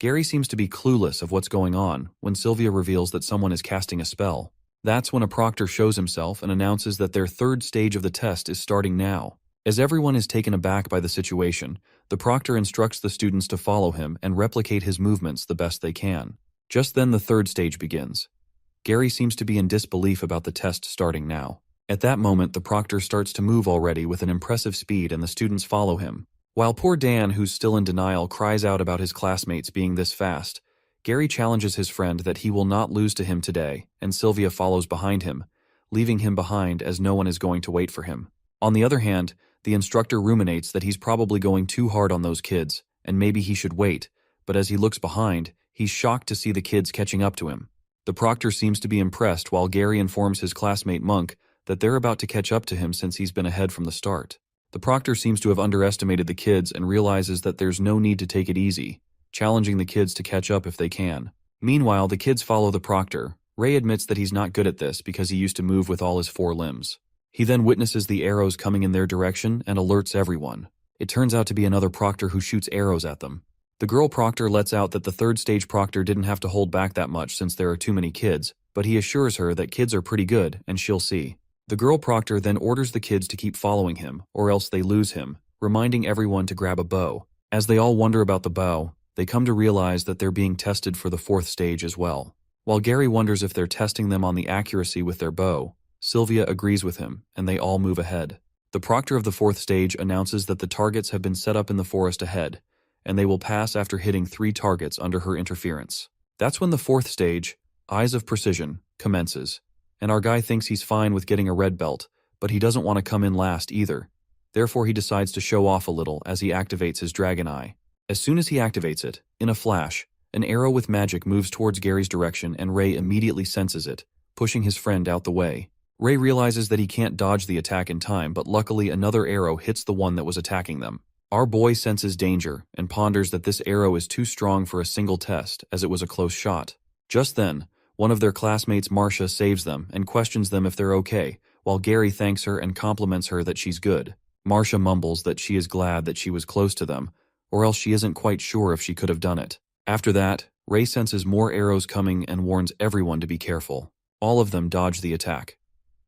Gary seems to be clueless of what's going on when Sylvia reveals that someone is casting a spell. That's when a proctor shows himself and announces that their third stage of the test is starting now. As everyone is taken aback by the situation, the proctor instructs the students to follow him and replicate his movements the best they can. Just then the third stage begins. Gary seems to be in disbelief about the test starting now. At that moment, the proctor starts to move already with an impressive speed and the students follow him. While poor Dan, who's still in denial, cries out about his classmates being this fast, Gary challenges his friend that he will not lose to him today, and Sylvia follows behind him, leaving him behind as no one is going to wait for him. On the other hand, the instructor ruminates that he's probably going too hard on those kids, and maybe he should wait, but as he looks behind, he's shocked to see the kids catching up to him. The proctor seems to be impressed while Gary informs his classmate Monk that they're about to catch up to him since he's been ahead from the start. The proctor seems to have underestimated the kids and realizes that there's no need to take it easy, challenging the kids to catch up if they can. Meanwhile, the kids follow the proctor. Ray admits that he's not good at this because he used to move with all his 4 limbs. He then witnesses the arrows coming in their direction and alerts everyone. It turns out to be another proctor who shoots arrows at them. The girl proctor lets out that the third stage proctor didn't have to hold back that much since there are too many kids, but he assures her that kids are pretty good and she'll see. The girl proctor then orders the kids to keep following him, or else they lose him, reminding everyone to grab a bow. As they all wonder about the bow, they come to realize that they're being tested for the 4th stage as well. While Gary wonders if they're testing them on the accuracy with their bow, Sylvia agrees with him, and they all move ahead. The proctor of the 4th stage announces that the targets have been set up in the forest ahead, and they will pass after hitting 3 targets under her interference. That's when the 4th stage, Eyes of Precision, commences. And our guy thinks he's fine with getting a red belt, but he doesn't want to come in last either. Therefore he decides to show off a little as he activates his dragon eye. As soon as he activates it, in a flash, an arrow with magic moves towards Gary's direction and Ray immediately senses it, pushing his friend out the way. Ray realizes that he can't dodge the attack in time, but luckily another arrow hits the one that was attacking them. Our boy senses danger and ponders that this arrow is too strong for a single test as it was a close shot. Just then, one of their classmates, Marcia, saves them and questions them if they're okay, while Gary thanks her and compliments her that she's good. Marcia mumbles that she is glad that she was close to them, or else she isn't quite sure if she could have done it. After that, Ray senses more arrows coming and warns everyone to be careful. All of them dodge the attack.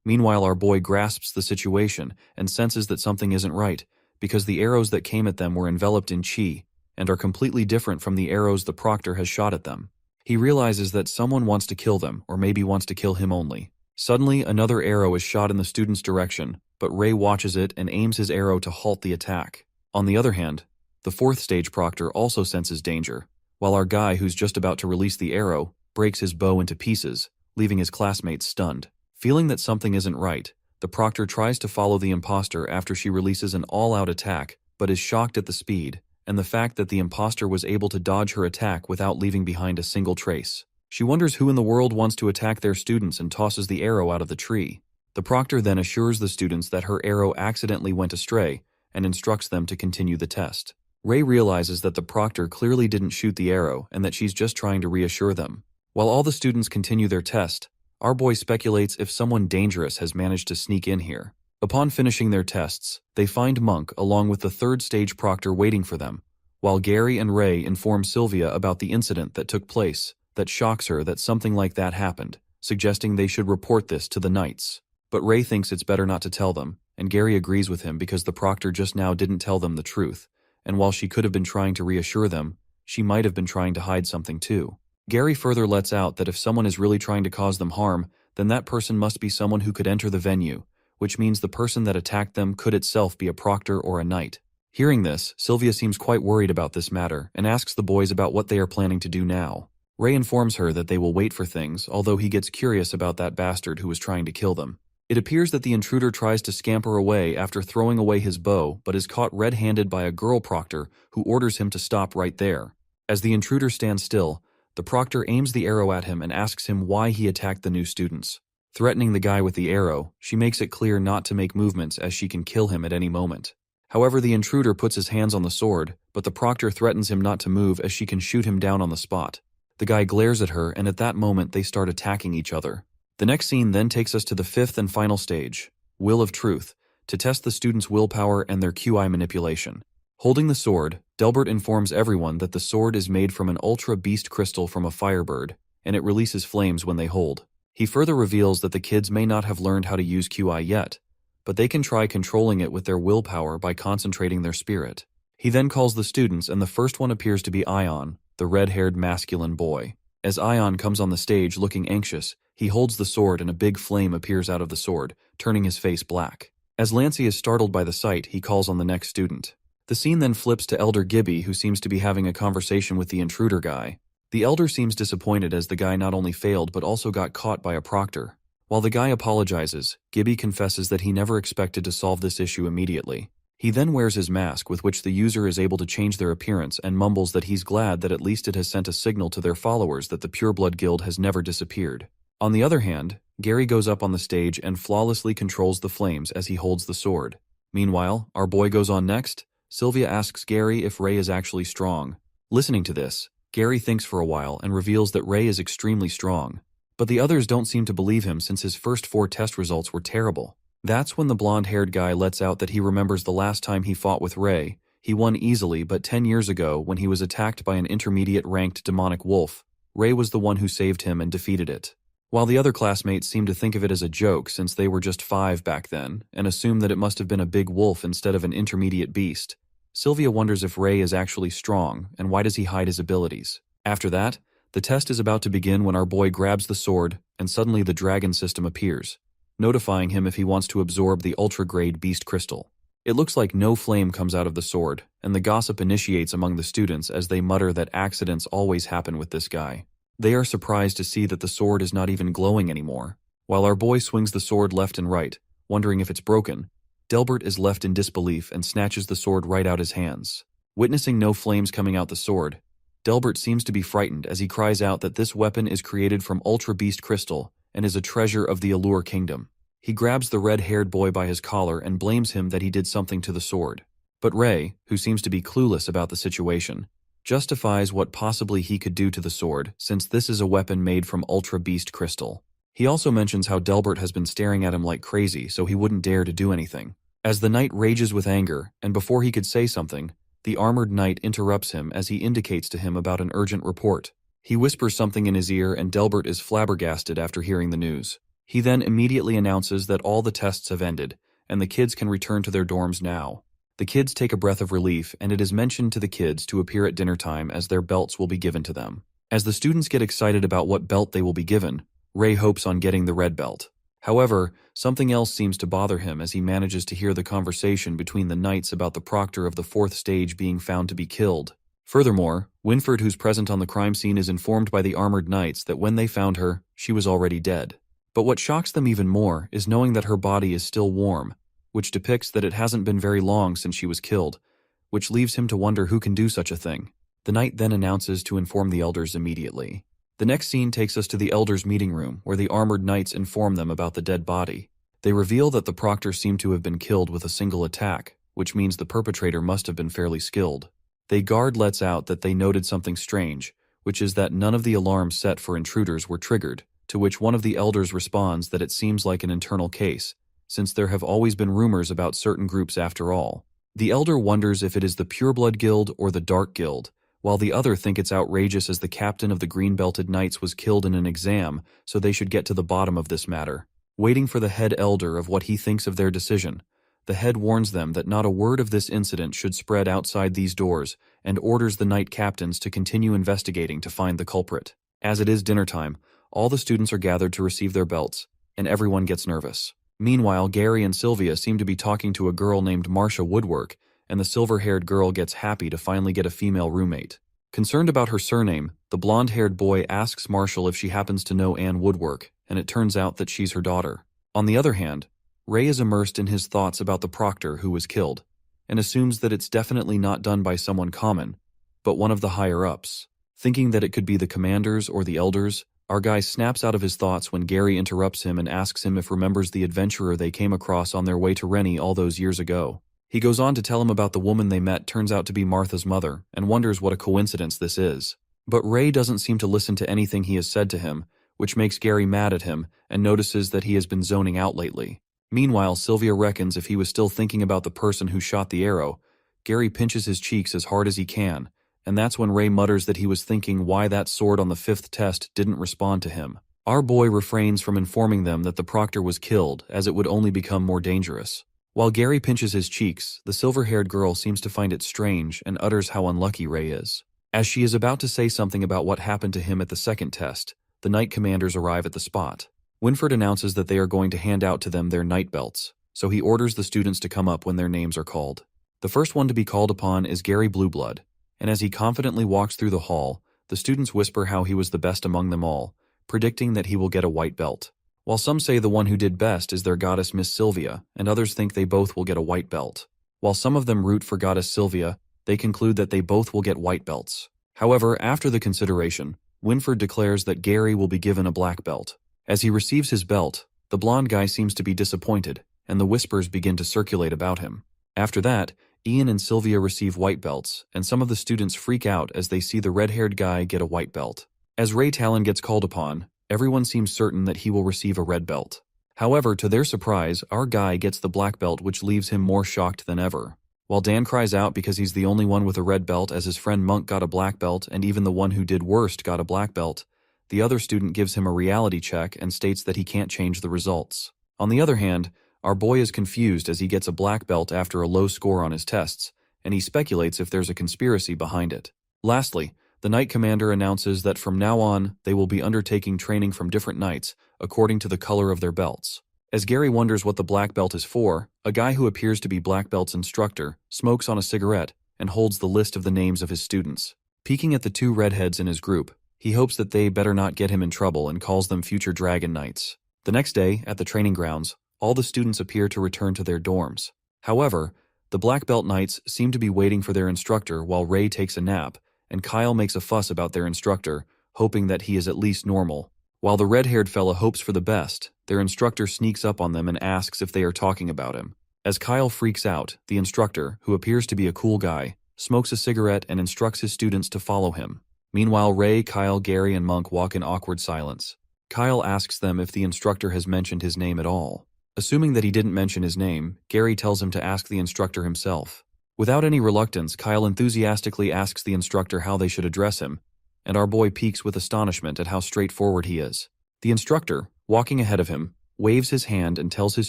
Meanwhile, our boy grasps the situation and senses that something isn't right, because the arrows that came at them were enveloped in chi and are completely different from the arrows the proctor has shot at them. He realizes that someone wants to kill them, or maybe wants to kill him only. Suddenly, another arrow is shot in the student's direction, but Ray watches it and aims his arrow to halt the attack. On the other hand, the 4th stage proctor also senses danger, while our guy, who's just about to release the arrow, breaks his bow into pieces, leaving his classmates stunned. Feeling that something isn't right, the proctor tries to follow the imposter after she releases an all-out attack, but is shocked at the speed and the fact that the imposter was able to dodge her attack without leaving behind a single trace. She wonders who in the world wants to attack their students and tosses the arrow out of the tree. The proctor then assures the students that her arrow accidentally went astray and instructs them to continue the test. Ray realizes that the proctor clearly didn't shoot the arrow and that she's just trying to reassure them. While all the students continue their test, our boy speculates if someone dangerous has managed to sneak in here. Upon finishing their tests, they find Monk along with the 3rd stage proctor waiting for them, while Gary and Ray inform Sylvia about the incident that took place that shocks her that something like that happened, suggesting they should report this to the Knights. But Ray thinks it's better not to tell them, and Gary agrees with him because the proctor just now didn't tell them the truth, and while she could have been trying to reassure them, she might have been trying to hide something too. Gary further lets out that if someone is really trying to cause them harm, then that person must be someone who could enter the venue, which means the person that attacked them could itself be a proctor or a knight. Hearing this, Sylvia seems quite worried about this matter and asks the boys about what they are planning to do now. Ray informs her that they will wait for things, although he gets curious about that bastard who was trying to kill them. It appears that the intruder tries to scamper away after throwing away his bow, but is caught red-handed by a girl proctor who orders him to stop right there. As the intruder stands still, the proctor aims the arrow at him and asks him why he attacked the new students. Threatening the guy with the arrow, she makes it clear not to make movements as she can kill him at any moment. However, the intruder puts his hands on the sword, but the proctor threatens him not to move as she can shoot him down on the spot. The guy glares at her, and at that moment they start attacking each other. The next scene then takes us to the fifth and final stage, Will of Truth, to test the students' willpower and their QI manipulation. Holding the sword, Delbert informs everyone that the sword is made from an ultra beast crystal from a firebird, and it releases flames when they hold. He further reveals that the kids may not have learned how to use QI yet, but they can try controlling it with their willpower by concentrating their spirit. He then calls the students, and the first one appears to be Ion, the red-haired masculine boy. As Ion comes on the stage looking anxious, he holds the sword and a big flame appears out of the sword, turning his face black. As Lancey is startled by the sight, he calls on the next student. The scene then flips to Elder Gibby, who seems to be having a conversation with the intruder guy. The elder seems disappointed as the guy not only failed but also got caught by a proctor. While the guy apologizes, Gibby confesses that he never expected to solve this issue immediately. He then wears his mask, with which the user is able to change their appearance, and mumbles that he's glad that at least it has sent a signal to their followers that the Pureblood Guild has never disappeared. On the other hand, Gary goes up on the stage and flawlessly controls the flames as he holds the sword. Meanwhile, our boy goes on next. Sylvia asks Gary if Ray is actually strong. Listening to this, Gary thinks for a while and reveals that Ray is extremely strong. But the others don't seem to believe him since his first 4 test results were terrible. That's when the blonde-haired guy lets out that he remembers the last time he fought with Ray. He won easily, but 10 years ago, when he was attacked by an intermediate-ranked demonic wolf, Ray was the one who saved him and defeated it. While the other classmates seem to think of it as a joke since they were just 5 back then, and assume that it must have been a big wolf instead of an intermediate beast, Sylvia wonders if Ray is actually strong, and why does he hide his abilities. After that, the test is about to begin when our boy grabs the sword, and suddenly the dragon system appears, notifying him if he wants to absorb the ultra-grade beast crystal. It looks like no flame comes out of the sword, and the gossip initiates among the students as they mutter that accidents always happen with this guy. They are surprised to see that the sword is not even glowing anymore. While our boy swings the sword left and right, wondering if it's broken, Delbert is left in disbelief and snatches the sword right out his hands. Witnessing no flames coming out the sword, Delbert seems to be frightened as he cries out that this weapon is created from Ultra Beast Crystal and is a treasure of the Allure Kingdom. He grabs the red-haired boy by his collar and blames him that he did something to the sword. But Ray, who seems to be clueless about the situation, justifies what possibly he could do to the sword since this is a weapon made from Ultra Beast Crystal. He also mentions how Delbert has been staring at him like crazy, so he wouldn't dare to do anything. As the knight rages with anger, and before he could say something, the armored knight interrupts him as he indicates to him about an urgent report. He whispers something in his ear and Delbert is flabbergasted after hearing the news. He then immediately announces that all the tests have ended, and the kids can return to their dorms now. The kids take a breath of relief, and it is mentioned to the kids to appear at dinner time as their belts will be given to them. As the students get excited about what belt they will be given, Ray hopes on getting the red belt. However, something else seems to bother him as he manages to hear the conversation between the knights about the proctor of the 4th stage being found to be killed. Furthermore, Winfred, who's present on the crime scene, is informed by the armored knights that when they found her, she was already dead. But what shocks them even more is knowing that her body is still warm, which depicts that it hasn't been very long since she was killed, which leaves him to wonder who can do such a thing. The knight then announces to inform the elders immediately. The next scene takes us to the elders' meeting room, where the armored knights inform them about the dead body. They reveal that the proctor seemed to have been killed with a single attack, which means the perpetrator must have been fairly skilled. The guard lets out that they noted something strange, which is that none of the alarms set for intruders were triggered, to which one of the elders responds that it seems like an internal case, since there have always been rumors about certain groups after all. The elder wonders if it is the Pureblood Guild or the Dark Guild, while the other think it's outrageous as the captain of the Green-Belted Knights was killed in an exam, so they should get to the bottom of this matter. Waiting for the head elder of what he thinks of their decision, the head warns them that not a word of this incident should spread outside these doors and orders the knight captains to continue investigating to find the culprit. As it is dinner time, all the students are gathered to receive their belts, and everyone gets nervous. Meanwhile, Gary and Sylvia seem to be talking to a girl named Marcia Woodwork, and the silver-haired girl gets happy to finally get a female roommate. Concerned about her surname, the blonde-haired boy asks Marshall if she happens to know Anne Woodwork, and it turns out that she's her daughter. On the other hand, Ray is immersed in his thoughts about the proctor who was killed, and assumes that it's definitely not done by someone common, but one of the higher-ups. Thinking that it could be the commanders or the elders, our guy snaps out of his thoughts when Gary interrupts him and asks him if remembers the adventurer they came across on their way to Rennie all those years ago. He goes on to tell him about the woman they met turns out to be Martha's mother, and wonders what a coincidence this is. But Ray doesn't seem to listen to anything he has said to him, which makes Gary mad at him and notices that he has been zoning out lately. Meanwhile, Sylvia reckons if he was still thinking about the person who shot the arrow, Gary pinches his cheeks as hard as he can, and that's when Ray mutters that he was thinking why that sword on the 5th test didn't respond to him. Our boy refrains from informing them that the proctor was killed, as it would only become more dangerous. While Gary pinches his cheeks, the silver-haired girl seems to find it strange and utters how unlucky Ray is. As she is about to say something about what happened to him at the 2nd test, the knight commanders arrive at the spot. Winford announces that they are going to hand out to them their knight belts, so he orders the students to come up when their names are called. The first one to be called upon is Gary Blueblood, and as he confidently walks through the hall, the students whisper how he was the best among them all, predicting that he will get a white belt. While some say the one who did best is their goddess Miss Sylvia, and others think they both will get a white belt. While some of them root for goddess Sylvia, they conclude that they both will get white belts. However, after the consideration, Winford declares that Gary will be given a black belt. As he receives his belt, the blonde guy seems to be disappointed, and the whispers begin to circulate about him. After that, Ian and Sylvia receive white belts, and some of the students freak out as they see the red-haired guy get a white belt. As Ray Talon gets called upon, everyone seems certain that he will receive a red belt. However, to their surprise, our guy gets the black belt, which leaves him more shocked than ever. While Dan cries out because he's the only one with a red belt, as his friend Monk got a black belt and even the one who did worst got a black belt, the other student gives him a reality check and states that he can't change the results. On the other hand, our boy is confused as he gets a black belt after a low score on his tests, and he speculates if there's a conspiracy behind it. Lastly, the knight commander announces that from now on, they will be undertaking training from different knights, according to the color of their belts. As Gary wonders what the black belt is for, a guy who appears to be Black Belt's instructor smokes on a cigarette and holds the list of the names of his students. Peeking at the 2 redheads in his group, he hopes that they better not get him in trouble and calls them future Dragon Knights. The next day, at the training grounds, all the students appear to return to their dorms. However, the Black Belt Knights seem to be waiting for their instructor while Ray takes a nap, and Kyle makes a fuss about their instructor, hoping that he is at least normal. While the red-haired fella hopes for the best, their instructor sneaks up on them and asks if they are talking about him. As Kyle freaks out, the instructor, who appears to be a cool guy, smokes a cigarette and instructs his students to follow him. Meanwhile, Ray, Kyle, Gary, and Monk walk in awkward silence. Kyle asks them if the instructor has mentioned his name at all. Assuming that he didn't mention his name, Gary tells him to ask the instructor himself. Without any reluctance, Kyle enthusiastically asks the instructor how they should address him, and our boy peeks with astonishment at how straightforward he is. The instructor, walking ahead of him, waves his hand and tells his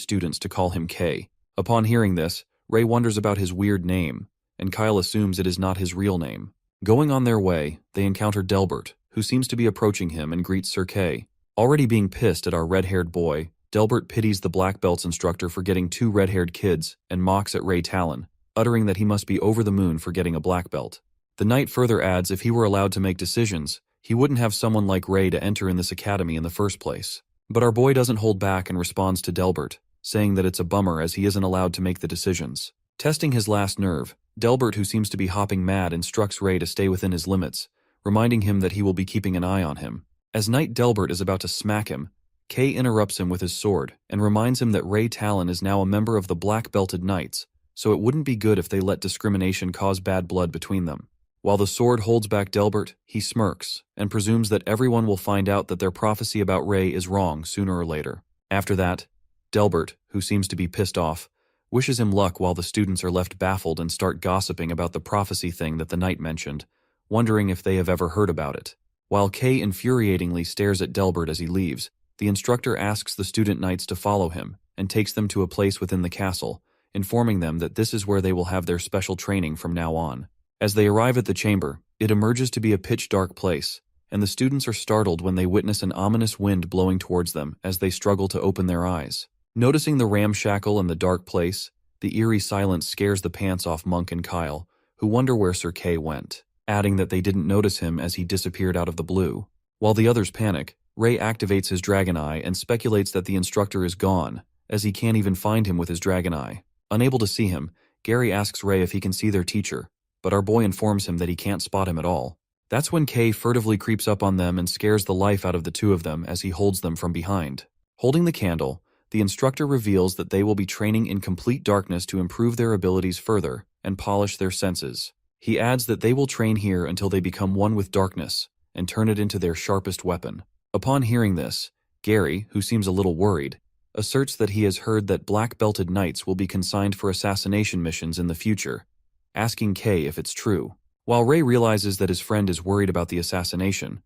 students to call him K. Upon hearing this, Ray wonders about his weird name, and Kyle assumes it is not his real name. Going on their way, they encounter Delbert, who seems to be approaching him and greets Sir K. Already being pissed at our red-haired boy, Delbert pities the Black Belt's instructor for getting 2 red-haired kids and mocks at Ray Talon, uttering that he must be over the moon for getting a black belt. The knight further adds if he were allowed to make decisions, he wouldn't have someone like Ray to enter in this academy in the first place. But our boy doesn't hold back and responds to Delbert, saying that it's a bummer as he isn't allowed to make the decisions. Testing his last nerve, Delbert, who seems to be hopping mad, instructs Ray to stay within his limits, reminding him that he will be keeping an eye on him. As Knight Delbert is about to smack him, Kay interrupts him with his sword and reminds him that Ray Talon is now a member of the Black-Belted Knights, so it wouldn't be good if they let discrimination cause bad blood between them. While the sword holds back Delbert, he smirks and presumes that everyone will find out that their prophecy about Ray is wrong sooner or later. After that, Delbert, who seems to be pissed off, wishes him luck while the students are left baffled and start gossiping about the prophecy thing that the knight mentioned, wondering if they have ever heard about it. While Kay infuriatingly stares at Delbert as he leaves, the instructor asks the student knights to follow him and takes them to a place within the castle, informing them that this is where they will have their special training from now on. As they arrive at the chamber, it emerges to be a pitch-dark place, and the students are startled when they witness an ominous wind blowing towards them as they struggle to open their eyes. Noticing the ramshackle and the dark place, the eerie silence scares the pants off Monk and Kyle, who wonder where Sir Kay went, adding that they didn't notice him as he disappeared out of the blue. While the others panic, Ray activates his Dragon Eye and speculates that the instructor is gone, as he can't even find him with his Dragon Eye. Unable to see him, Gary asks Ray if he can see their teacher, but our boy informs him that he can't spot him at all. That's when Kay furtively creeps up on them and scares the life out of the two of them as he holds them from behind. Holding the candle, the instructor reveals that they will be training in complete darkness to improve their abilities further and polish their senses. He adds that they will train here until they become one with darkness and turn it into their sharpest weapon. Upon hearing this, Gary, who seems a little worried, asserts that he has heard that black-belted knights will be consigned for assassination missions in the future, asking Kay if it's true. While Ray realizes that his friend is worried about the assassination,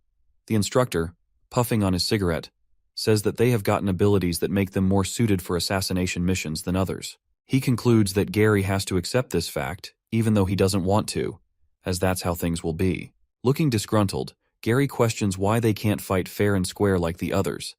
the instructor, puffing on his cigarette, says that they have gotten abilities that make them more suited for assassination missions than others. He concludes that Gary has to accept this fact, even though he doesn't want to, as that's how things will be. Looking disgruntled, Gary questions why they can't fight fair and square like the others.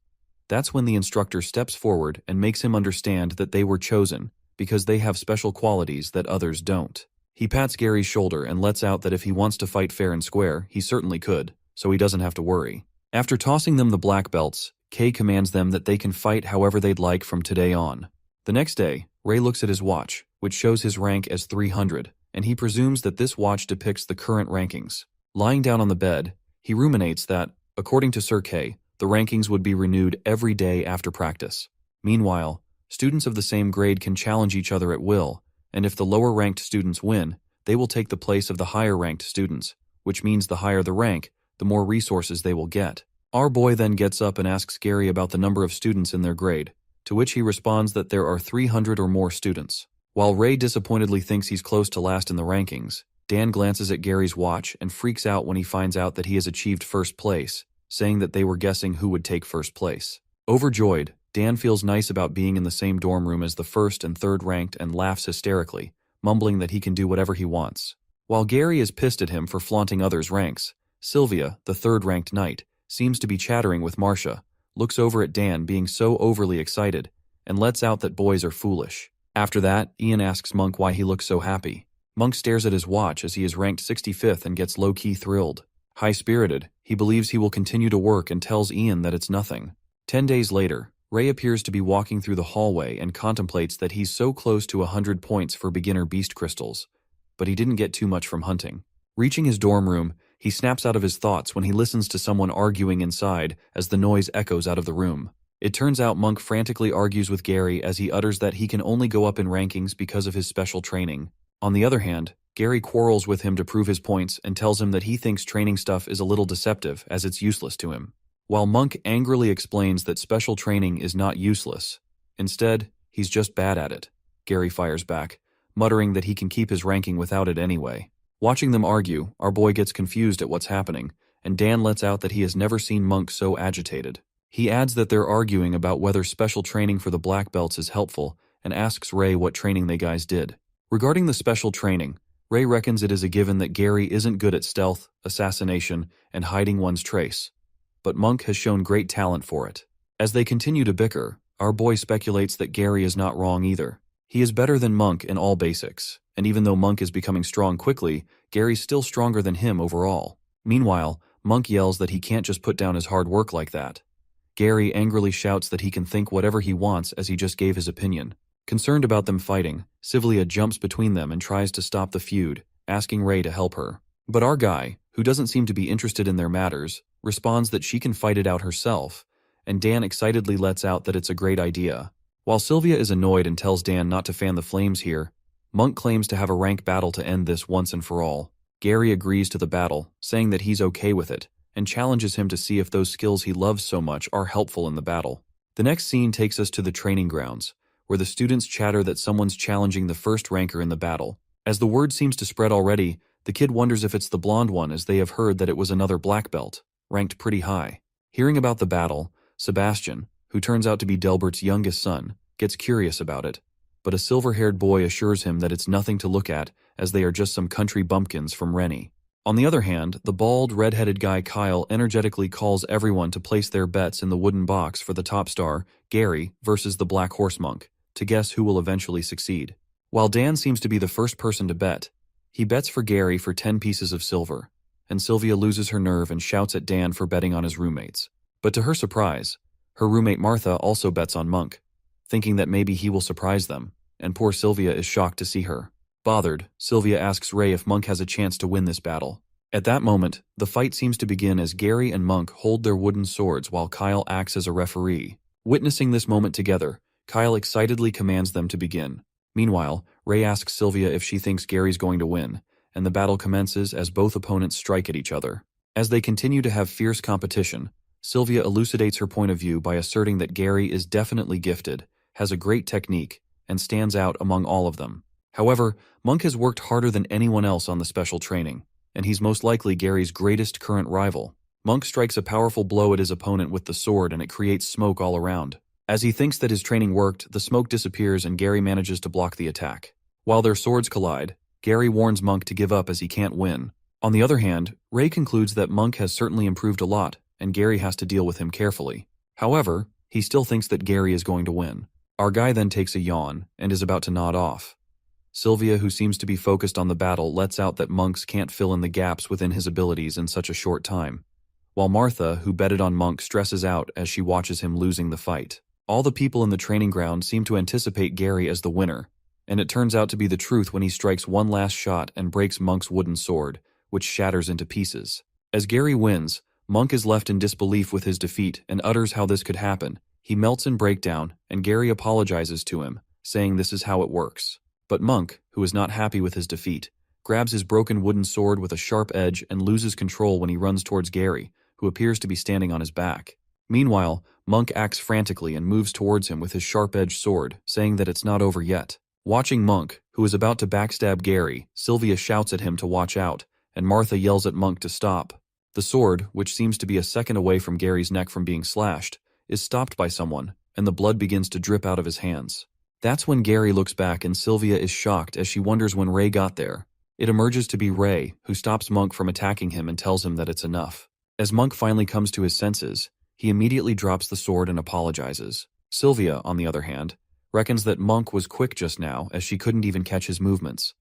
That's when the instructor steps forward and makes him understand that they were chosen because they have special qualities that others don't. He pats Gary's shoulder and lets out that if he wants to fight fair and square, he certainly could, so he doesn't have to worry. After tossing them the black belts, Kay commands them that they can fight however they'd like from today on. The next day, Ray looks at his watch, which shows his rank as 300, and he presumes that this watch depicts the current rankings. Lying down on the bed, he ruminates that, according to Sir Kay, the rankings would be renewed every day after practice. Meanwhile, students of the same grade can challenge each other at will, and if the lower-ranked students win, they will take the place of the higher-ranked students, which means the higher the rank, the more resources they will get. Our boy then gets up and asks Gary about the number of students in their grade, to which he responds that there are 300 or more students. While Ray disappointedly thinks he's close to last in the rankings, Dan glances at Gary's watch and freaks out when he finds out that he has achieved first place, saying that they were guessing who would take first place. Overjoyed, Dan feels nice about being in the same dorm room as the first and third ranked and laughs hysterically, mumbling that he can do whatever he wants. While Gary is pissed at him for flaunting others' ranks, Sylvia, the third-ranked knight, seems to be chattering with Marcia, looks over at Dan being so overly excited, and lets out that boys are foolish. After that, Ian asks Monk why he looks so happy. Monk stares at his watch as he is ranked 65th and gets low-key thrilled. High-spirited, he believes he will continue to work and tells Ian that it's nothing. 10 days later, Ray appears to be walking through the hallway and contemplates that he's so close to 100 points for beginner beast crystals, but he didn't get too much from hunting. Reaching his dorm room, he snaps out of his thoughts when he listens to someone arguing inside as the noise echoes out of the room. It turns out Monk frantically argues with Gary as he utters that he can only go up in rankings because of his special training. On the other hand, Gary quarrels with him to prove his points and tells him that he thinks training stuff is a little deceptive as it's useless to him. While Monk angrily explains that special training is not useless. Instead, he's just bad at it. Gary fires back, muttering that he can keep his ranking without it anyway. Watching them argue, our boy gets confused at what's happening, and Dan lets out that he has never seen Monk so agitated. He adds that they're arguing about whether special training for the black belts is helpful and asks Ray what training they guys did. Regarding the special training, Ray reckons it is a given that Gary isn't good at stealth, assassination, and hiding one's trace, but Monk has shown great talent for it. As they continue to bicker, our boy speculates that Gary is not wrong either. He is better than Monk in all basics, and even though Monk is becoming strong quickly, Gary's still stronger than him overall. Meanwhile, Monk yells that he can't just put down his hard work like that. Gary angrily shouts that he can think whatever he wants as he just gave his opinion. Concerned about them fighting, Sylvia jumps between them and tries to stop the feud, asking Ray to help her. But our guy, who doesn't seem to be interested in their matters, responds that she can fight it out herself, and Dan excitedly lets out that it's a great idea. While Sylvia is annoyed and tells Dan not to fan the flames here, Monk claims to have a rank battle to end this once and for all. Gary agrees to the battle, saying that he's okay with it, and challenges him to see if those skills he loves so much are helpful in the battle. The next scene takes us to the training grounds, where the students chatter that someone's challenging the first ranker in the battle. As the word seems to spread already, the kid wonders if it's the blonde one as they have heard that it was another black belt, ranked pretty high. Hearing about the battle, Sebastian, who turns out to be Delbert's youngest son, gets curious about it, but a silver-haired boy assures him that it's nothing to look at as they are just some country bumpkins from Rennie. On the other hand, the bald, red-headed guy Kyle energetically calls everyone to place their bets in the wooden box for the top star, Gary, versus the Black Horse Monk, to guess who will eventually succeed. While Dan seems to be the first person to bet, he bets for Gary for 10 pieces of silver, and Sylvia loses her nerve and shouts at Dan for betting on his roommates. But to her surprise, her roommate Martha also bets on Monk, thinking that maybe he will surprise them, and poor Sylvia is shocked to see her. Bothered, Sylvia asks Ray if Monk has a chance to win this battle. At that moment, the fight seems to begin as Gary and Monk hold their wooden swords while Kyle acts as a referee. Witnessing this moment together, Kyle excitedly commands them to begin. Meanwhile, Ray asks Sylvia if she thinks Gary's going to win, and the battle commences as both opponents strike at each other. As they continue to have fierce competition, Sylvia elucidates her point of view by asserting that Gary is definitely gifted, has a great technique, and stands out among all of them. However, Monk has worked harder than anyone else on the special training, and he's most likely Gary's greatest current rival. Monk strikes a powerful blow at his opponent with the sword and it creates smoke all around. As he thinks that his training worked, the smoke disappears and Gary manages to block the attack. While their swords collide, Gary warns Monk to give up as he can't win. On the other hand, Ray concludes that Monk has certainly improved a lot, and Gary has to deal with him carefully. However, he still thinks that Gary is going to win. Our guy then takes a yawn and is about to nod off. Sylvia, who seems to be focused on the battle, lets out that Monk can't fill in the gaps within his abilities in such a short time, while Martha, who betted on Monk, stresses out as she watches him losing the fight. All the people in the training ground seem to anticipate Gary as the winner, and it turns out to be the truth when he strikes one last shot and breaks Monk's wooden sword, which shatters into pieces. As Gary wins, Monk is left in disbelief with his defeat and utters how this could happen. He melts in breakdown, and Gary apologizes to him, saying this is how it works. But Monk, who is not happy with his defeat, grabs his broken wooden sword with a sharp edge and loses control when he runs towards Gary, who appears to be standing on his back. Meanwhile, Monk acts frantically and moves towards him with his sharp-edged sword, saying that it's not over yet. Watching Monk, who is about to backstab Gary, Sylvia shouts at him to watch out, and Martha yells at Monk to stop. The sword, which seems to be a second away from Gary's neck from being slashed, is stopped by someone, and the blood begins to drip out of his hands. That's when Gary looks back and Sylvia is shocked as she wonders when Ray got there. It emerges to be Ray, who stops Monk from attacking him and tells him that it's enough. As Monk finally comes to his senses, he immediately drops the sword and apologizes. Sylvia, on the other hand, reckons that Monk was quick just now as she couldn't even catch his movements.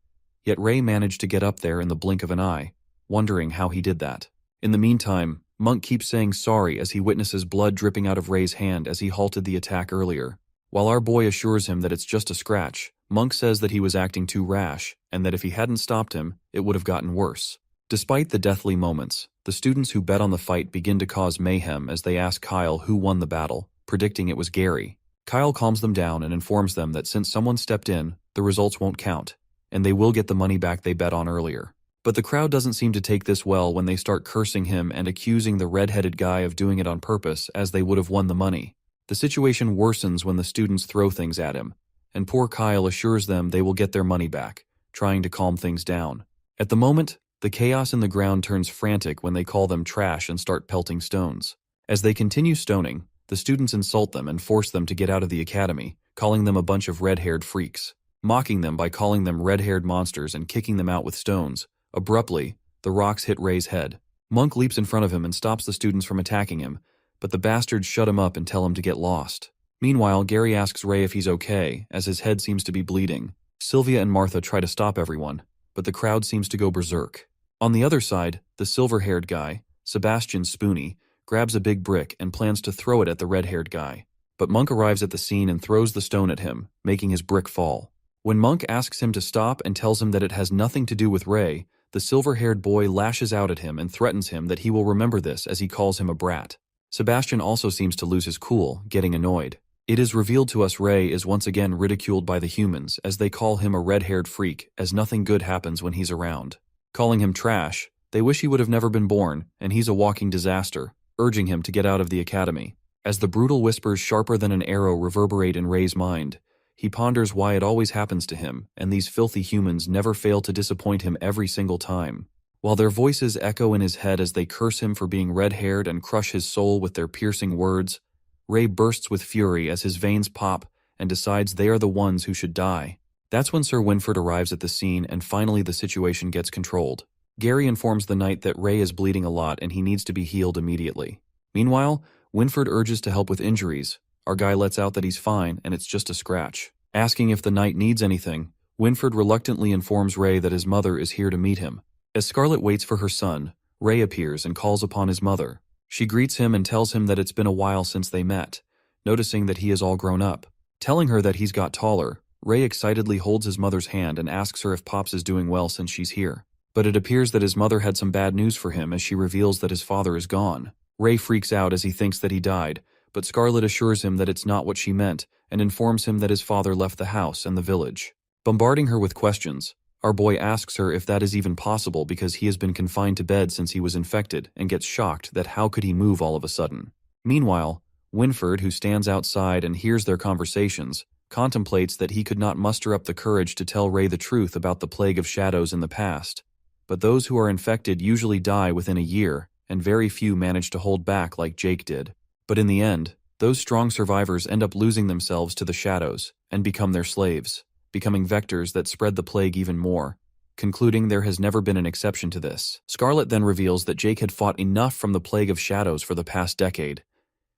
Yet Ray managed to get up there in the blink of an eye, wondering how he did that. In the meantime, Monk keeps saying sorry as he witnesses blood dripping out of Ray's hand as he halted the attack earlier. While our boy assures him that it's just a scratch, Monk says that he was acting too rash, and that if he hadn't stopped him, it would have gotten worse. Despite the deathly moments, the students who bet on the fight begin to cause mayhem as they ask Kyle who won the battle, predicting it was Gary. Kyle calms them down and informs them that since someone stepped in, the results won't count, and they will get the money back they bet on earlier. But the crowd doesn't seem to take this well when they start cursing him and accusing the red-headed guy of doing it on purpose as they would have won the money. The situation worsens when the students throw things at him, and poor Kyle assures them they will get their money back, trying to calm things down. At the moment, the chaos in the ground turns frantic when they call them trash and start pelting stones. As they continue stoning, the students insult them and force them to get out of the academy, calling them a bunch of red-haired freaks, mocking them by calling them red-haired monsters and kicking them out with stones. Abruptly, the rocks hit Ray's head. Monk leaps in front of him and stops the students from attacking him, but the bastards shut him up and tell him to get lost. Meanwhile, Gary asks Ray if he's okay, as his head seems to be bleeding. Sylvia and Martha try to stop everyone, but the crowd seems to go berserk. On the other side, the silver-haired guy, Sebastian Spoony, grabs a big brick and plans to throw it at the red-haired guy. But Monk arrives at the scene and throws the stone at him, making his brick fall. When Monk asks him to stop and tells him that it has nothing to do with Ray, the silver-haired boy lashes out at him and threatens him that he will remember this as he calls him a brat. Sebastian also seems to lose his cool, getting annoyed. It is revealed to us Ray is once again ridiculed by the humans as they call him a red-haired freak, as nothing good happens when he's around. Calling him trash, they wish he would have never been born, and he's a walking disaster, urging him to get out of the academy. As the brutal whispers sharper than an arrow reverberate in Ray's mind, he ponders why it always happens to him, and these filthy humans never fail to disappoint him every single time. While their voices echo in his head as they curse him for being red-haired and crush his soul with their piercing words, Ray bursts with fury as his veins pop and decides they are the ones who should die. That's when Sir Winford arrives at the scene and finally the situation gets controlled. Gary informs the knight that Ray is bleeding a lot and he needs to be healed immediately. Meanwhile, Winford urges to help with injuries. Our guy lets out that he's fine and it's just a scratch. Asking if the knight needs anything, Winford reluctantly informs Ray that his mother is here to meet him. As Scarlet waits for her son, Ray appears and calls upon his mother. She greets him and tells him that it's been a while since they met, noticing that he is all grown up. Telling her that he's got taller, Ray excitedly holds his mother's hand and asks her if Pops is doing well since she's here. But it appears that his mother had some bad news for him as she reveals that his father is gone. Ray freaks out as he thinks that he died, but Scarlet assures him that it's not what she meant and informs him that his father left the house and the village. Bombarding her with questions, our boy asks her if that is even possible because he has been confined to bed since he was infected and gets shocked that how could he move all of a sudden. Meanwhile, Winford, who stands outside and hears their conversations, contemplates that he could not muster up the courage to tell Ray the truth about the plague of shadows in the past. But those who are infected usually die within a year, and very few manage to hold back like Jake did. But in the end, those strong survivors end up losing themselves to the shadows and become their slaves, becoming vectors that spread the plague even more, concluding there has never been an exception to this. Scarlet then reveals that Jake had fought enough from the plague of shadows for the past decade.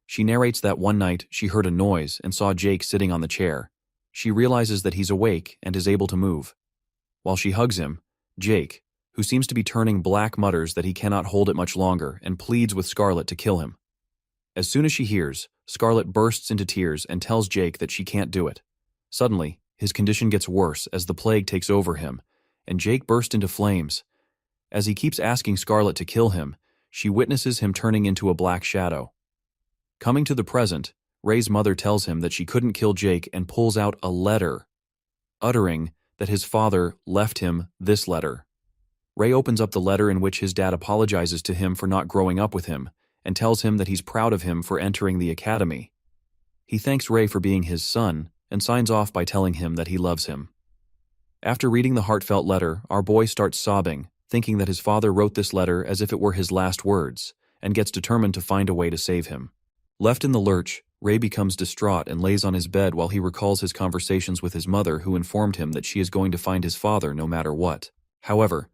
She narrates that one night she heard a noise and saw Jake sitting on the chair. She realizes that he's awake and is able to move. While she hugs him, Jake, who seems to be turning black, mutters that he cannot hold it much longer and pleads with Scarlet to kill him. As soon as she hears, Scarlet bursts into tears and tells Jake that she can't do it. Suddenly, his condition gets worse as the plague takes over him, and Jake bursts into flames. As he keeps asking Scarlet to kill him, she witnesses him turning into a black shadow. Coming to the present, Ray's mother tells him that she couldn't kill Jake and pulls out a letter, uttering that his father left him this letter. Ray opens up the letter in which his dad apologizes to him for not growing up with him and tells him that he's proud of him for entering the academy. He thanks Ray for being his son and signs off by telling him that he loves him. After reading the heartfelt letter, our boy starts sobbing, thinking that his father wrote this letter as if it were his last words, and gets determined to find a way to save him. Left in the lurch, Ray becomes distraught and lays on his bed while he recalls his conversations with his mother, who informed him that she is going to find his father no matter what. However,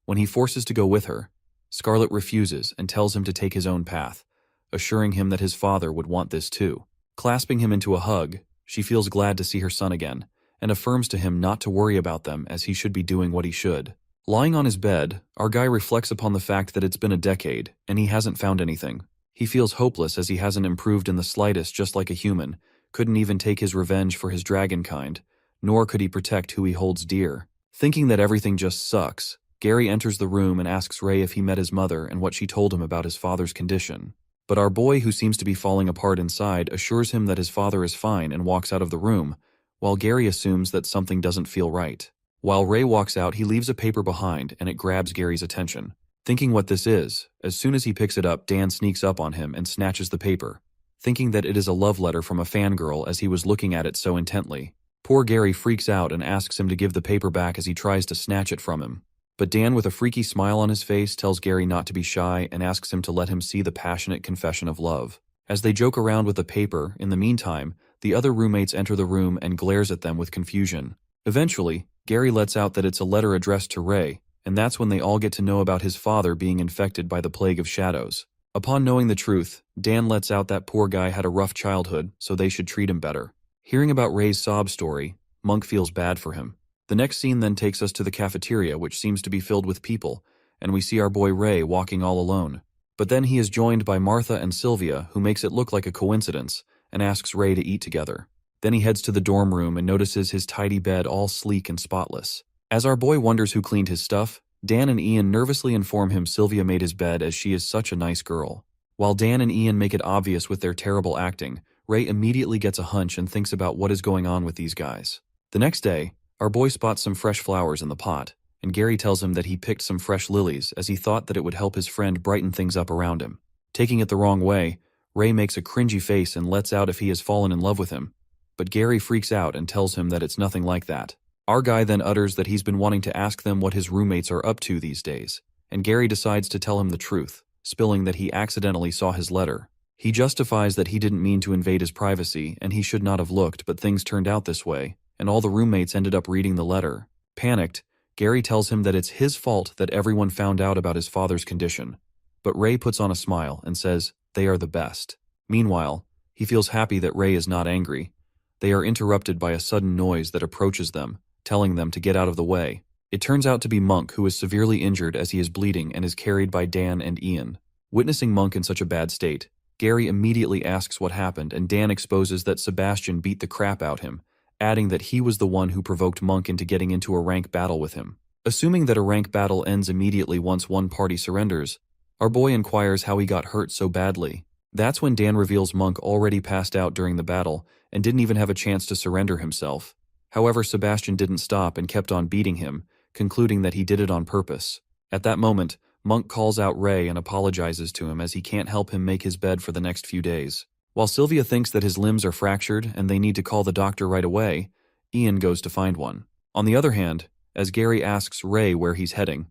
when he forces to go with her, Scarlet refuses and tells him to take his own path, assuring him that his father would want this too. Clasping him into a hug, she feels glad to see her son again, and affirms to him not to worry about them as he should be doing what he should. Lying on his bed, our guy reflects upon the fact that it's been a decade, and he hasn't found anything. He feels hopeless as he hasn't improved in the slightest, just like a human, couldn't even take his revenge for his dragon kind, nor could he protect who he holds dear. Thinking that everything just sucks, Gary enters the room and asks Ray if he met his mother and what she told him about his father's condition. But our boy, who seems to be falling apart inside, assures him that his father is fine and walks out of the room, while Gary assumes that something doesn't feel right. While Ray walks out, he leaves a paper behind and it grabs Gary's attention. Thinking what this is, as soon as he picks it up, Dan sneaks up on him and snatches the paper, thinking that it is a love letter from a fangirl as he was looking at it so intently. Poor Gary freaks out and asks him to give the paper back as he tries to snatch it from him. But Dan, with a freaky smile on his face, tells Gary not to be shy and asks him to let him see the passionate confession of love. As they joke around with the paper, in the meantime, the other roommates enter the room and glares at them with confusion. Eventually, Gary lets out that it's a letter addressed to Ray, and that's when they all get to know about his father being infected by the plague of shadows. Upon knowing the truth, Dan lets out that poor guy had a rough childhood, so they should treat him better. Hearing about Ray's sob story, Monk feels bad for him. The next scene then takes us to the cafeteria, which seems to be filled with people, and we see our boy Ray walking all alone. But then he is joined by Martha and Sylvia, who makes it look like a coincidence, and asks Ray to eat together. Then he heads to the dorm room and notices his tidy bed all sleek and spotless. As our boy wonders who cleaned his stuff, Dan and Ian nervously inform him Sylvia made his bed as she is such a nice girl. While Dan and Ian make it obvious with their terrible acting, Ray immediately gets a hunch and thinks about what is going on with these guys. The next day, our boy spots some fresh flowers in the pot, and Gary tells him that he picked some fresh lilies as he thought that it would help his friend brighten things up around him. Taking it the wrong way, Ray makes a cringy face and lets out if he has fallen in love with him, but Gary freaks out and tells him that it's nothing like that. Our guy then utters that he's been wanting to ask them what his roommates are up to these days, and Gary decides to tell him the truth, spilling that he accidentally saw his letter. He justifies that he didn't mean to invade his privacy and he should not have looked, but things turned out this way, and all the roommates ended up reading the letter. Panicked, Gary tells him that it's his fault that everyone found out about his father's condition, but Ray puts on a smile and says they are the best. Meanwhile, he feels happy that Ray is not angry. They are interrupted by a sudden noise that approaches them, telling them to get out of the way. It turns out to be Monk, who is severely injured as he is bleeding and is carried by Dan and Ian. Witnessing Monk in such a bad state, Gary immediately asks what happened, and Dan exposes that Sebastian beat the crap out him, adding that he was the one who provoked Monk into getting into a rank battle with him. Assuming that a rank battle ends immediately once one party surrenders, our boy inquires how he got hurt so badly. That's when Dan reveals Monk already passed out during the battle and didn't even have a chance to surrender himself. However, Sebastian didn't stop and kept on beating him, concluding that he did it on purpose. At that moment, Monk calls out Ray and apologizes to him as he can't help him make his bed for the next few days. While Sylvia thinks that his limbs are fractured and they need to call the doctor right away, Ian goes to find one. On the other hand, as Gary asks Ray where he's heading,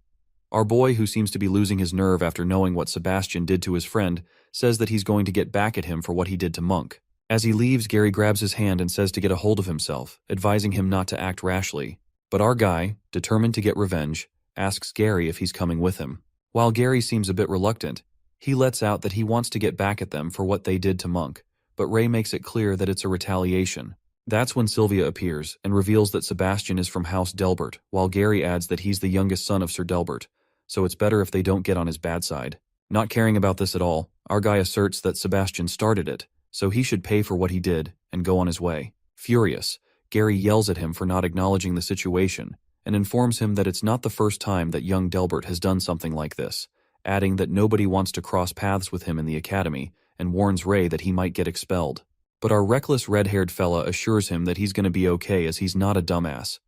our boy, who seems to be losing his nerve after knowing what Sebastian did to his friend, says that he's going to get back at him for what he did to Monk. As he leaves, Gary grabs his hand and says to get a hold of himself, advising him not to act rashly. But our guy, determined to get revenge, asks Gary if he's coming with him. While Gary seems a bit reluctant, he lets out that he wants to get back at them for what they did to Monk, but Ray makes it clear that it's a retaliation. That's when Sylvia appears and reveals that Sebastian is from House Delbert, while Gary adds that he's the youngest son of Sir Delbert, so it's better if they don't get on his bad side. Not caring about this at all, our guy asserts that Sebastian started it, so he should pay for what he did and go on his way. Furious, Gary yells at him for not acknowledging the situation and informs him that it's not the first time that young Delbert has done something like this, adding that nobody wants to cross paths with him in the academy and warns Ray that he might get expelled. But our reckless red-haired fella assures him that he's going to be okay as he's not a dumbass,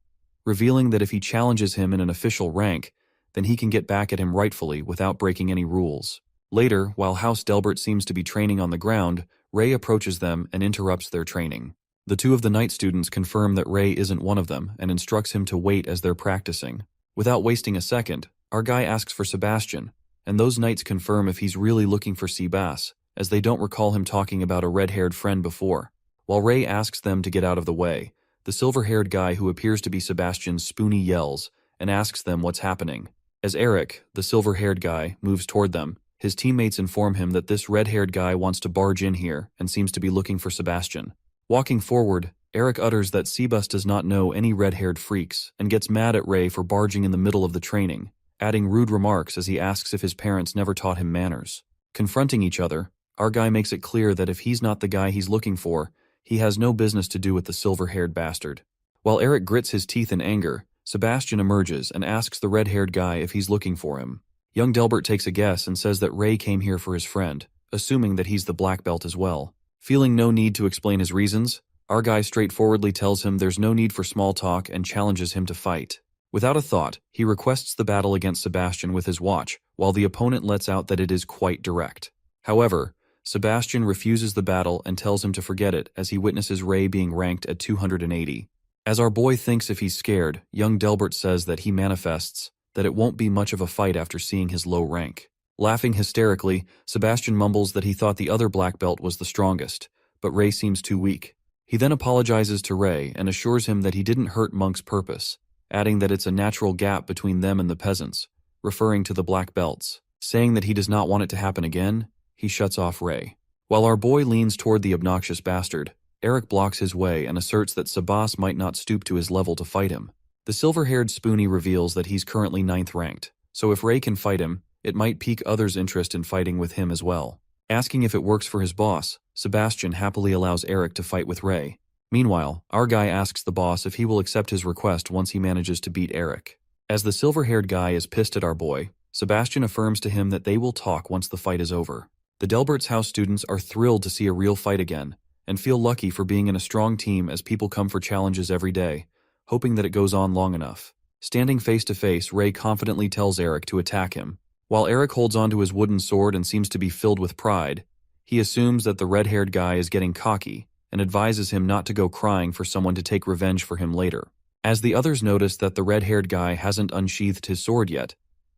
revealing that if he challenges him in an official rank, then he can get back at him rightfully without breaking any rules. Later, while House Delbert seems to be training on the ground, Ray approaches them and interrupts their training. The two of the night students confirm that Ray isn't one of them and instructs him to wait as they're practicing. Without wasting a second, our guy asks for Sebastian, and those knights confirm if he's really looking for Seabass, as they don't recall him talking about a red-haired friend before. While Ray asks them to get out of the way, the silver-haired guy who appears to be Sebastian's Spoonie yells and asks them what's happening. As Eric, the silver-haired guy, moves toward them, his teammates inform him that this red-haired guy wants to barge in here and seems to be looking for Sebastian. Walking forward, Eric utters that Seabass does not know any red-haired freaks and gets mad at Ray for barging in the middle of the training, adding rude remarks as he asks if his parents never taught him manners. Confronting each other, our guy makes it clear that if he's not the guy he's looking for, he has no business to do with the silver-haired bastard. While Eric grits his teeth in anger, Sebastian emerges and asks the red-haired guy if he's looking for him. Young Delbert takes a guess and says that Ray came here for his friend, assuming that he's the black belt as well. Feeling no need to explain his reasons, our guy straightforwardly tells him there's no need for small talk and challenges him to fight. Without a thought, he requests the battle against Sebastian with his watch, while the opponent lets out that it is quite direct. However, Sebastian refuses the battle and tells him to forget it as he witnesses Ray being ranked at 280. As our boy thinks if he's scared, young Delbert says that he manifests that it won't be much of a fight after seeing his low rank. Laughing hysterically, Sebastian mumbles that he thought the other black belt was the strongest, but Ray seems too weak. He then apologizes to Ray and assures him that he didn't hurt Monk's purpose, adding that it's a natural gap between them and the peasants, referring to the black belts. Saying that he does not want it to happen again, he shuts off Ray. While our boy leans toward the obnoxious bastard, Eric blocks his way and asserts that Sebastian might not stoop to his level to fight him. The silver-haired Spoonie reveals that he's currently 9th ranked, so if Ray can fight him, it might pique others' interest in fighting with him as well. Asking if it works for his boss, Sebastian happily allows Eric to fight with Ray. Meanwhile, our guy asks the boss if he will accept his request once he manages to beat Eric. As the silver-haired guy is pissed at our boy, Sebastian affirms to him that they will talk once the fight is over. The Delbert's house students are thrilled to see a real fight again, and feel lucky for being in a strong team as people come for challenges every day, hoping that it goes on long enough. Standing face to face, Ray confidently tells Eric to attack him. While Eric holds onto his wooden sword and seems to be filled with pride, he assumes that the red-haired guy is getting cocky and advises him not to go crying for someone to take revenge for him later. As the others notice that the red-haired guy hasn't unsheathed his sword yet,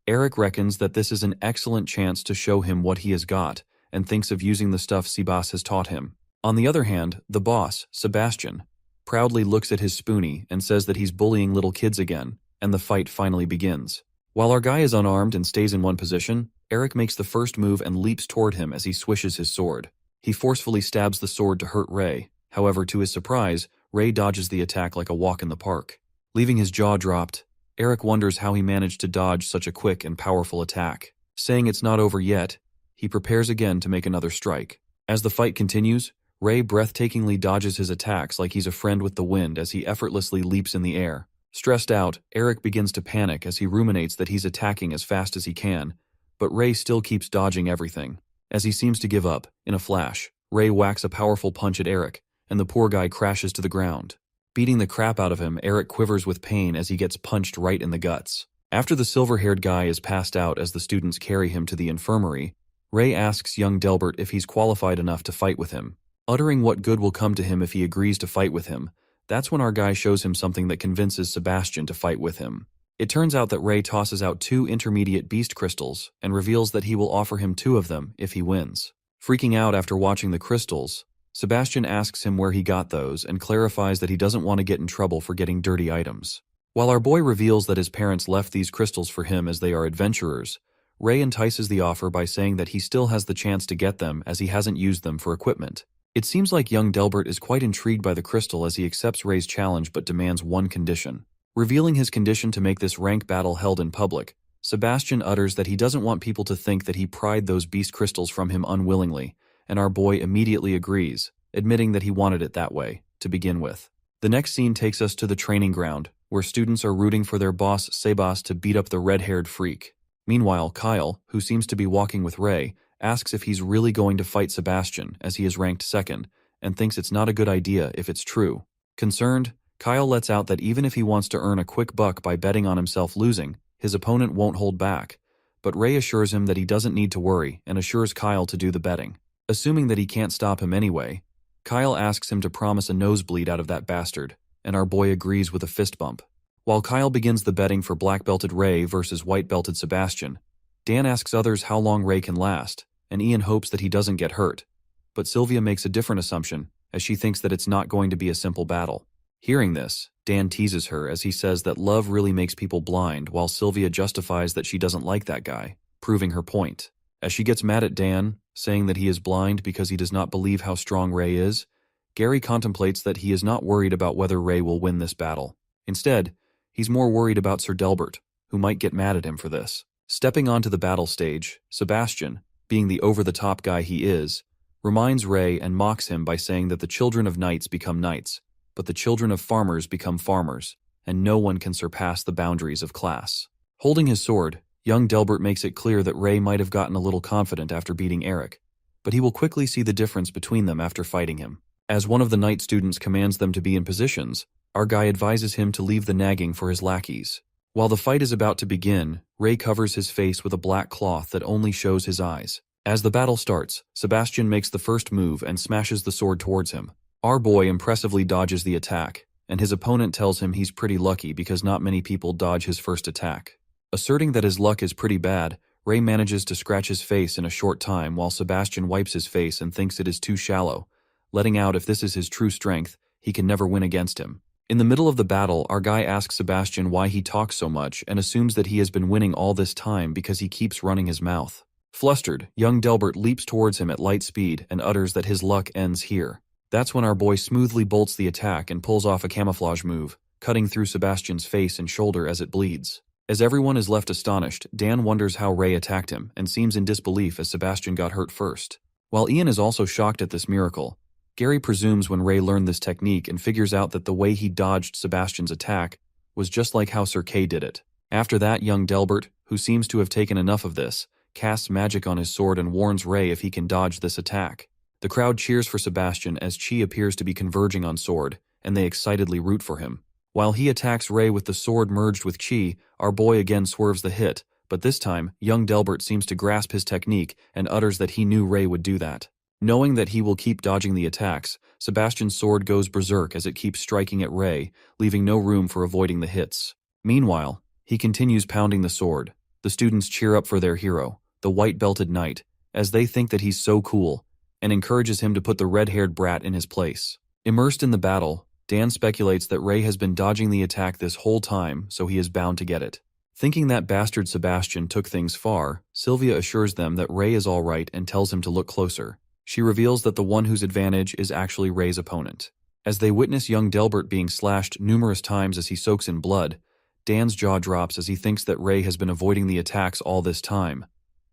Eric reckons that this is an excellent chance to show him what he has got and thinks of using the stuff Seabass has taught him. On the other hand, the boss, Sebastian, proudly looks at his Spoonie and says that he's bullying little kids again, and the fight finally begins. While our guy is unarmed and stays in one position, Eric makes the first move and leaps toward him as he swishes his sword. He forcefully stabs the sword to hurt Ray. However, to his surprise, Ray dodges the attack like a walk in the park. Leaving his jaw dropped, Eric wonders how he managed to dodge such a quick and powerful attack. Saying it's not over yet, he prepares again to make another strike. As the fight continues, Ray breathtakingly dodges his attacks like he's a friend with the wind as he effortlessly leaps in the air. Stressed out, Eric begins to panic as he ruminates that he's attacking as fast as he can, but Ray still keeps dodging everything. As he seems to give up, in a flash, Ray whacks a powerful punch at Eric, and the poor guy crashes to the ground. Beating the crap out of him, Eric quivers with pain as he gets punched right in the guts. After the silver-haired guy is passed out as the students carry him to the infirmary, Ray asks young Delbert if he's qualified enough to fight with him. Uttering what good will come to him if he agrees to fight with him, that's when our guy shows him something that convinces Sebastian to fight with him. It turns out that Ray tosses out 2 intermediate beast crystals and reveals that he will offer him 2 of them if he wins. Freaking out after watching the crystals, Sebastian asks him where he got those and clarifies that he doesn't want to get in trouble for getting dirty items. While our boy reveals that his parents left these crystals for him as they are adventurers, Ray entices the offer by saying that he still has the chance to get them as he hasn't used them for equipment. It seems like young Delbert is quite intrigued by the crystal as he accepts Ray's challenge but demands one condition. Revealing his condition to make this rank battle held in public, Sebastian utters that he doesn't want people to think that he pried those beast crystals from him unwillingly, and our boy immediately agrees, admitting that he wanted it that way, to begin with. The next scene takes us to the training ground, where students are rooting for their boss Sebas to beat up the red-haired freak. Meanwhile, Kyle, who seems to be walking with Ray, asks if he's really going to fight Sebastian, as he is ranked second, and thinks it's not a good idea if it's true. Concerned, Kyle lets out that even if he wants to earn a quick buck by betting on himself losing, his opponent won't hold back, but Ray assures him that he doesn't need to worry and assures Kyle to do the betting. Assuming that he can't stop him anyway, Kyle asks him to promise a nosebleed out of that bastard, and our boy agrees with a fist bump. While Kyle begins the betting for black-belted Ray versus white-belted Sebastian, Dan asks others how long Ray can last, and Ian hopes that he doesn't get hurt. But Sylvia makes a different assumption, as she thinks that it's not going to be a simple battle. Hearing this, Dan teases her as he says that love really makes people blind, while Sylvia justifies that she doesn't like that guy, proving her point. As she gets mad at Dan, saying that he is blind because he does not believe how strong Ray is, Gary contemplates that he is not worried about whether Ray will win this battle. Instead, he's more worried about Sir Delbert, who might get mad at him for this. Stepping onto the battle stage, Sebastian, being the over-the-top guy he is, reminds Ray and mocks him by saying that the children of knights become knights, but the children of farmers become farmers, and no one can surpass the boundaries of class. Holding his sword, young Delbert makes it clear that Ray might have gotten a little confident after beating Eric, but he will quickly see the difference between them after fighting him. As one of the knight students commands them to be in positions, our guy advises him to leave the nagging for his lackeys. While the fight is about to begin, Ray covers his face with a black cloth that only shows his eyes. As the battle starts, Sebastian makes the first move and smashes the sword towards him. Our boy impressively dodges the attack, and his opponent tells him he's pretty lucky because not many people dodge his first attack. Asserting that his luck is pretty bad, Ray manages to scratch his face in a short time while Sebastian wipes his face and thinks it is too shallow, letting out if this is his true strength, he can never win against him. In the middle of the battle, our guy asks Sebastian why he talks so much and assumes that he has been winning all this time because he keeps running his mouth. Flustered, young Delbert leaps towards him at light speed and utters that his luck ends here. That's when our boy smoothly bolts the attack and pulls off a camouflage move, cutting through Sebastian's face and shoulder as it bleeds. As everyone is left astonished, Dan wonders how Ray attacked him and seems in disbelief as Sebastian got hurt first. While Ian is also shocked at this miracle, Gary presumes when Ray learned this technique and figures out that the way he dodged Sebastian's attack was just like how Sir Kay did it. After that, young Delbert, who seems to have taken enough of this, casts magic on his sword and warns Ray if he can dodge this attack. The crowd cheers for Sebastian as Chi appears to be converging on sword, and they excitedly root for him. While he attacks Ray with the sword merged with Chi, our boy again swerves the hit, but this time, young Delbert seems to grasp his technique and utters that he knew Ray would do that. Knowing that he will keep dodging the attacks, Sebastian's sword goes berserk as it keeps striking at Ray, leaving no room for avoiding the hits. Meanwhile, he continues pounding the sword. The students cheer up for their hero, the white-belted knight, as they think that he's so cool, and encourages him to put the red-haired brat in his place. Immersed in the battle, Dan speculates that Ray has been dodging the attack this whole time, so he is bound to get it. Thinking that bastard Sebastian took things far, Sylvia assures them that Ray is all right and tells him to look closer. She reveals that the one whose advantage is actually Ray's opponent. As they witness young Delbert being slashed numerous times as he soaks in blood, Dan's jaw drops as he thinks that Ray has been avoiding the attacks all this time.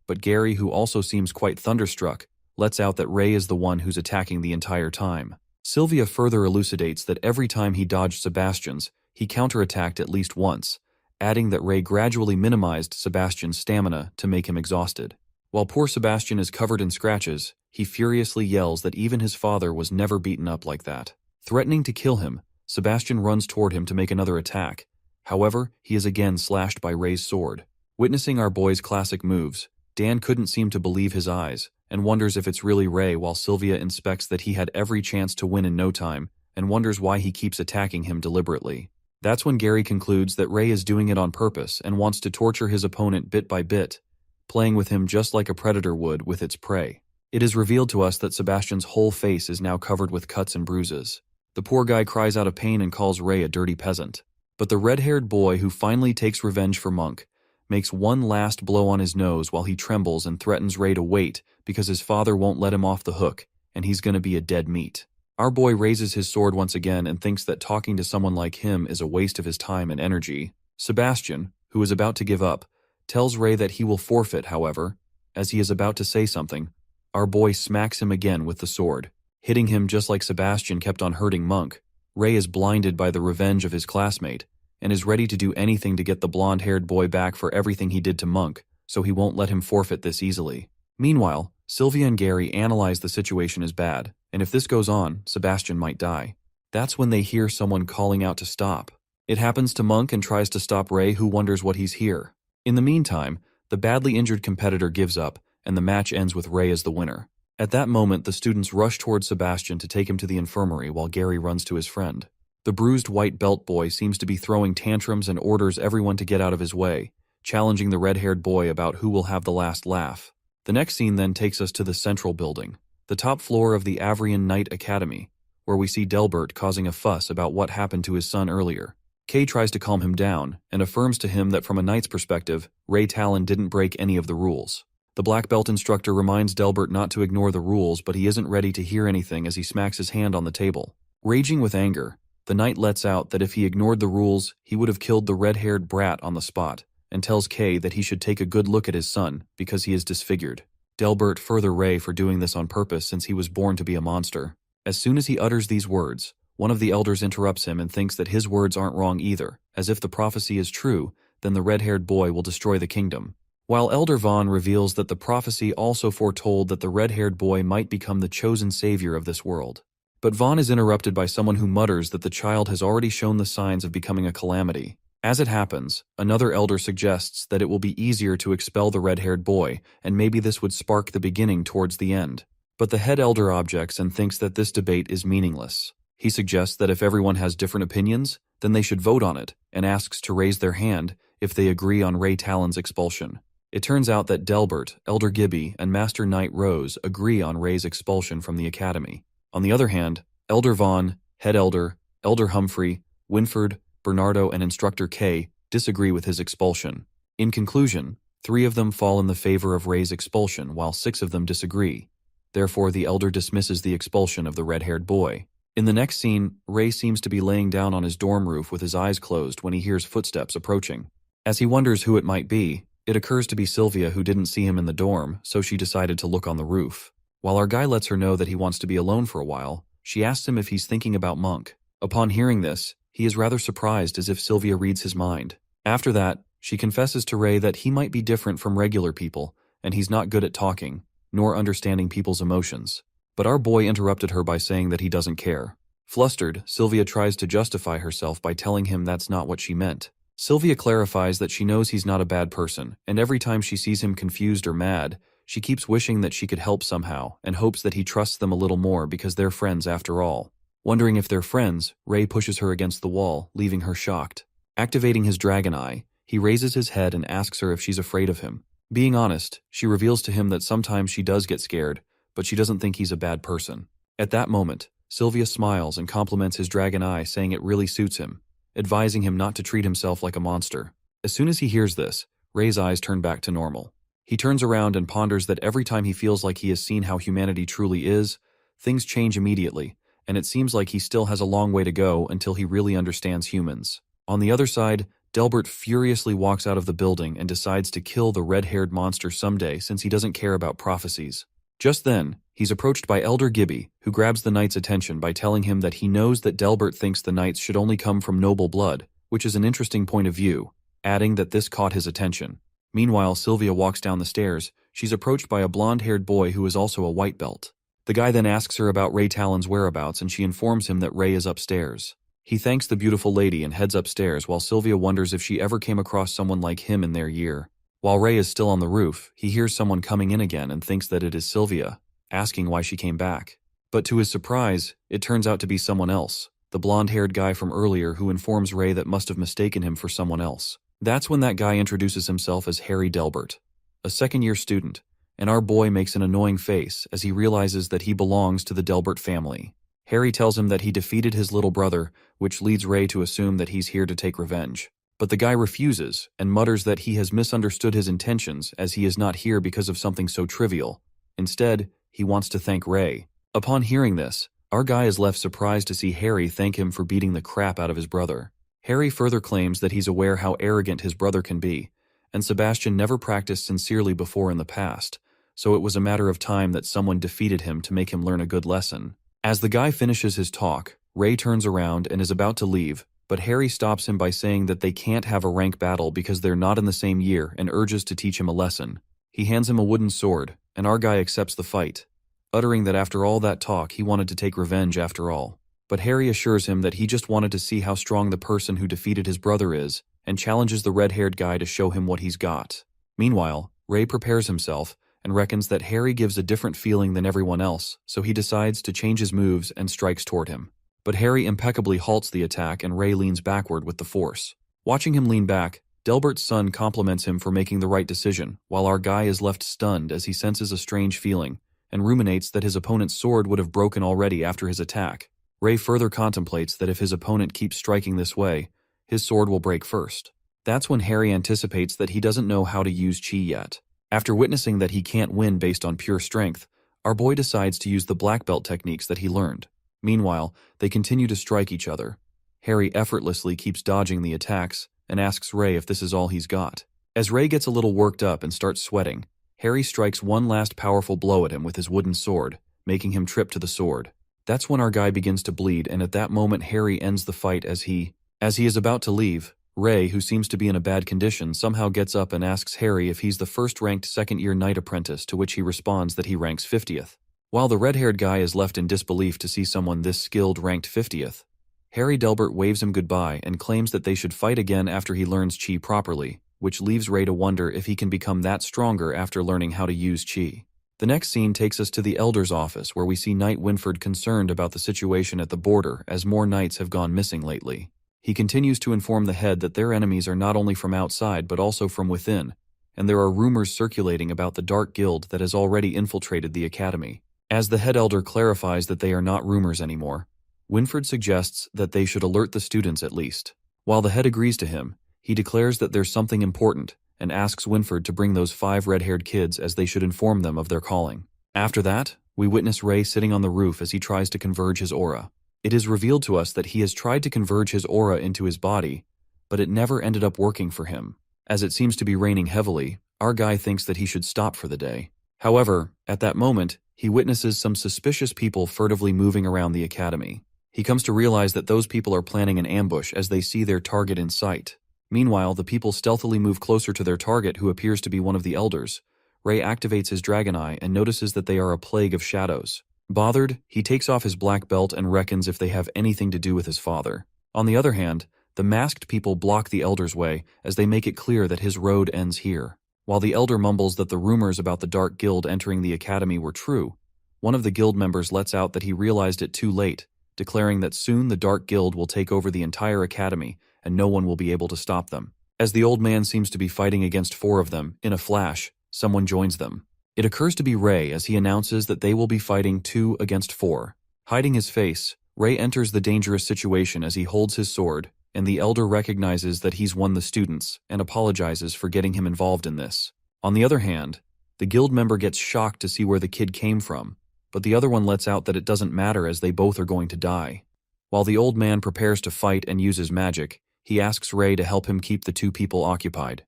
But Gary, who also seems quite thunderstruck, lets out that Ray is the one who's attacking the entire time. Sylvia further elucidates that every time he dodged Sebastian's, he counterattacked at least once, adding that Ray gradually minimized Sebastian's stamina to make him exhausted. While poor Sebastian is covered in scratches, he furiously yells that even his father was never beaten up like that. Threatening to kill him, Sebastian runs toward him to make another attack. However, he is again slashed by Ray's sword. Witnessing our boy's classic moves, Dan couldn't seem to believe his eyes, and wonders if it's really Ray, while Sylvia inspects that he had every chance to win in no time, and wonders why he keeps attacking him deliberately. That's when Gary concludes that Ray is doing it on purpose and wants to torture his opponent bit by bit, playing with him just like a predator would with its prey. It is revealed to us that Sebastian's whole face is now covered with cuts and bruises. The poor guy cries out of pain and calls Ray a dirty peasant. But the red-haired boy who finally takes revenge for Monk makes one last blow on his nose while he trembles and threatens Ray to wait because his father won't let him off the hook and he's gonna be a dead meat. Our boy raises his sword once again and thinks that talking to someone like him is a waste of his time and energy. Sebastian, who is about to give up, tells Ray that he will forfeit, however. As he is about to say something, our boy smacks him again with the sword, hitting him just like Sebastian kept on hurting Monk. Ray is blinded by the revenge of his classmate, and is ready to do anything to get the blonde-haired boy back for everything he did to Monk, so he won't let him forfeit this easily. Meanwhile, Sylvia and Gary analyze the situation as bad, and if this goes on, Sebastian might die. That's when they hear someone calling out to stop. It happens to Monk and tries to stop Ray, who wonders what he's here. In the meantime, the badly injured competitor gives up, and the match ends with Ray as the winner. At that moment, the students rush towards Sebastian to take him to the infirmary while Gary runs to his friend. The bruised white belt boy seems to be throwing tantrums and orders everyone to get out of his way, challenging the red-haired boy about who will have the last laugh. The next scene then takes us to the central building, the top floor of the Avrian Knight Academy, where we see Delbert causing a fuss about what happened to his son earlier. Kay tries to calm him down and affirms to him that from a knight's perspective, Ray Talon didn't break any of the rules. The black belt instructor reminds Delbert not to ignore the rules, but he isn't ready to hear anything as he smacks his hand on the table. Raging with anger, the knight lets out that if he ignored the rules, he would have killed the red-haired brat on the spot, and tells Kay that he should take a good look at his son because he is disfigured. Delbert further Ray for doing this on purpose since he was born to be a monster. As soon as he utters these words, one of the elders interrupts him and thinks that his words aren't wrong either, as if the prophecy is true, then the red-haired boy will destroy the kingdom. While Elder Vaughn reveals that the prophecy also foretold that the red-haired boy might become the chosen savior of this world. But Vaughn is interrupted by someone who mutters that the child has already shown the signs of becoming a calamity. As it happens, another elder suggests that it will be easier to expel the red-haired boy, and maybe this would spark the beginning towards the end. But the head elder objects and thinks that this debate is meaningless. He suggests that if everyone has different opinions, then they should vote on it, and asks to raise their hand if they agree on Ray Talon's expulsion. It turns out that Delbert, Elder Gibby, and Master Knight Rose agree on Ray's expulsion from the academy. On the other hand, Elder Vaughn, Head Elder, Elder Humphrey, Winford, Bernardo, and Instructor Kay disagree with his expulsion. In conclusion, 3 of them fall in the favor of Ray's expulsion, while 6 of them disagree. Therefore, the elder dismisses the expulsion of the red-haired boy. In the next scene, Ray seems to be laying down on his dorm roof with his eyes closed when he hears footsteps approaching. As he wonders who it might be, it occurs to be Sylvia, who didn't see him in the dorm, so she decided to look on the roof. While our guy lets her know that he wants to be alone for a while, she asks him if he's thinking about Monk. Upon hearing this, he is rather surprised, as if Sylvia reads his mind. After that, she confesses to Ray that he might be different from regular people, and he's not good at talking, nor understanding people's emotions. But our boy interrupted her by saying that he doesn't care. Flustered, Sylvia tries to justify herself by telling him that's not what she meant. Sylvia clarifies that she knows he's not a bad person, and every time she sees him confused or mad, she keeps wishing that she could help somehow, and hopes that he trusts them a little more because they're friends after all. Wondering if they're friends, Ray pushes her against the wall, leaving her shocked. Activating his dragon eye, he raises his head and asks her if she's afraid of him. Being honest, she reveals to him that sometimes she does get scared, but she doesn't think he's a bad person. At that moment, Sylvia smiles and compliments his dragon eye, saying it really suits him, advising him not to treat himself like a monster. As soon as he hears this, Ray's eyes turn back to normal. He turns around and ponders that every time he feels like he has seen how humanity truly is, things change immediately, and it seems like he still has a long way to go until he really understands humans. On the other side, Delbert furiously walks out of the building and decides to kill the red-haired monster someday since he doesn't care about prophecies. Just then, he's approached by Elder Gibby, who grabs the knight's attention by telling him that he knows that Delbert thinks the knights should only come from noble blood, which is an interesting point of view, adding that this caught his attention. Meanwhile, Sylvia walks down the stairs. She's approached by a blonde-haired boy who is also a white belt. The guy then asks her about Ray Talon's whereabouts, and she informs him that Ray is upstairs. He thanks the beautiful lady and heads upstairs, while Sylvia wonders if she ever came across someone like him in their year. While Ray is still on the roof, he hears someone coming in again and thinks that it is Sylvia, asking why she came back. But to his surprise, it turns out to be someone else, the blonde-haired guy from earlier, who informs Ray that must have mistaken him for someone else. That's when that guy introduces himself as Harry Delbert, a second-year student, and our boy makes an annoying face as he realizes that he belongs to the Delbert family. Harry tells him that he defeated his little brother, which leads Ray to assume that he's here to take revenge. But the guy refuses and mutters that he has misunderstood his intentions, as he is not here because of something so trivial. Instead, he wants to thank Ray. Upon hearing this, our guy is left surprised to see Harry thank him for beating the crap out of his brother. Harry further claims that he's aware how arrogant his brother can be, and Sebastian never practiced sincerely before in the past, so it was a matter of time that someone defeated him to make him learn a good lesson. As the guy finishes his talk, Ray turns around and is about to leave, but Harry stops him by saying that they can't have a rank battle because they're not in the same year, and urges to teach him a lesson. He hands him a wooden sword, and our guy accepts the fight, uttering that after all that talk he wanted to take revenge after all. But Harry assures him that he just wanted to see how strong the person who defeated his brother is, and challenges the red-haired guy to show him what he's got. Meanwhile, Ray prepares himself, and reckons that Harry gives a different feeling than everyone else, so he decides to change his moves and strikes toward him. But Harry impeccably halts the attack, and Ray leans backward with the force. Watching him lean back, Delbert's son compliments him for making the right decision, while our guy is left stunned as he senses a strange feeling, and ruminates that his opponent's sword would have broken already after his attack. Ray further contemplates that if his opponent keeps striking this way, his sword will break first. That's when Harry anticipates that he doesn't know how to use chi yet. After witnessing that he can't win based on pure strength, our boy decides to use the black belt techniques that he learned. Meanwhile, they continue to strike each other. Harry effortlessly keeps dodging the attacks and asks Ray if this is all he's got. As Ray gets a little worked up and starts sweating, Harry strikes one last powerful blow at him with his wooden sword, making him trip to the sword. That's when our guy begins to bleed, and at that moment Harry ends the fight as he is about to leave. Ray, who seems to be in a bad condition, somehow gets up and asks Harry if he's the first-ranked second-year knight apprentice, to which he responds that he ranks 50th. While the red-haired guy is left in disbelief to see someone this skilled ranked 50th, Harry Delbert waves him goodbye and claims that they should fight again after he learns chi properly, which leaves Ray to wonder if he can become that stronger after learning how to use chi. The next scene takes us to the Elder's office, where we see Knight Winford concerned about the situation at the border, as more knights have gone missing lately. He continues to inform the head that their enemies are not only from outside but also from within, and there are rumors circulating about the Dark Guild that has already infiltrated the academy. As the head elder clarifies that they are not rumors anymore, Winford suggests that they should alert the students at least. While the head agrees to him, he declares that there's something important and asks Winford to bring those 5 red-haired kids, as they should inform them of their calling. After that, we witness Ray sitting on the roof as he tries to converge his aura. It is revealed to us that he has tried to converge his aura into his body, but it never ended up working for him. As it seems to be raining heavily, our guy thinks that he should stop for the day. However, at that moment, he witnesses some suspicious people furtively moving around the academy. He comes to realize that those people are planning an ambush as they see their target in sight. Meanwhile, the people stealthily move closer to their target, who appears to be one of the elders. Ray activates his dragon eye and notices that they are a plague of shadows. Bothered, he takes off his black belt and reckons if they have anything to do with his father. On the other hand, the masked people block the elder's way as they make it clear that his road ends here. While the elder mumbles that the rumors about the Dark Guild entering the academy were true, one of the guild members lets out that he realized it too late, declaring that soon the Dark Guild will take over the entire academy and no one will be able to stop them. As the old man seems to be fighting against 4 of them, in a flash, someone joins them. It occurs to be Ray, as he announces that they will be fighting 2 against 4. Hiding his face, Ray enters the dangerous situation as he holds his sword, and the elder recognizes that he's won the students and apologizes for getting him involved in this. On the other hand, the guild member gets shocked to see where the kid came from, but the other one lets out that it doesn't matter as they both are going to die. While the old man prepares to fight and uses magic, he asks Ray to help him keep the 2 people occupied.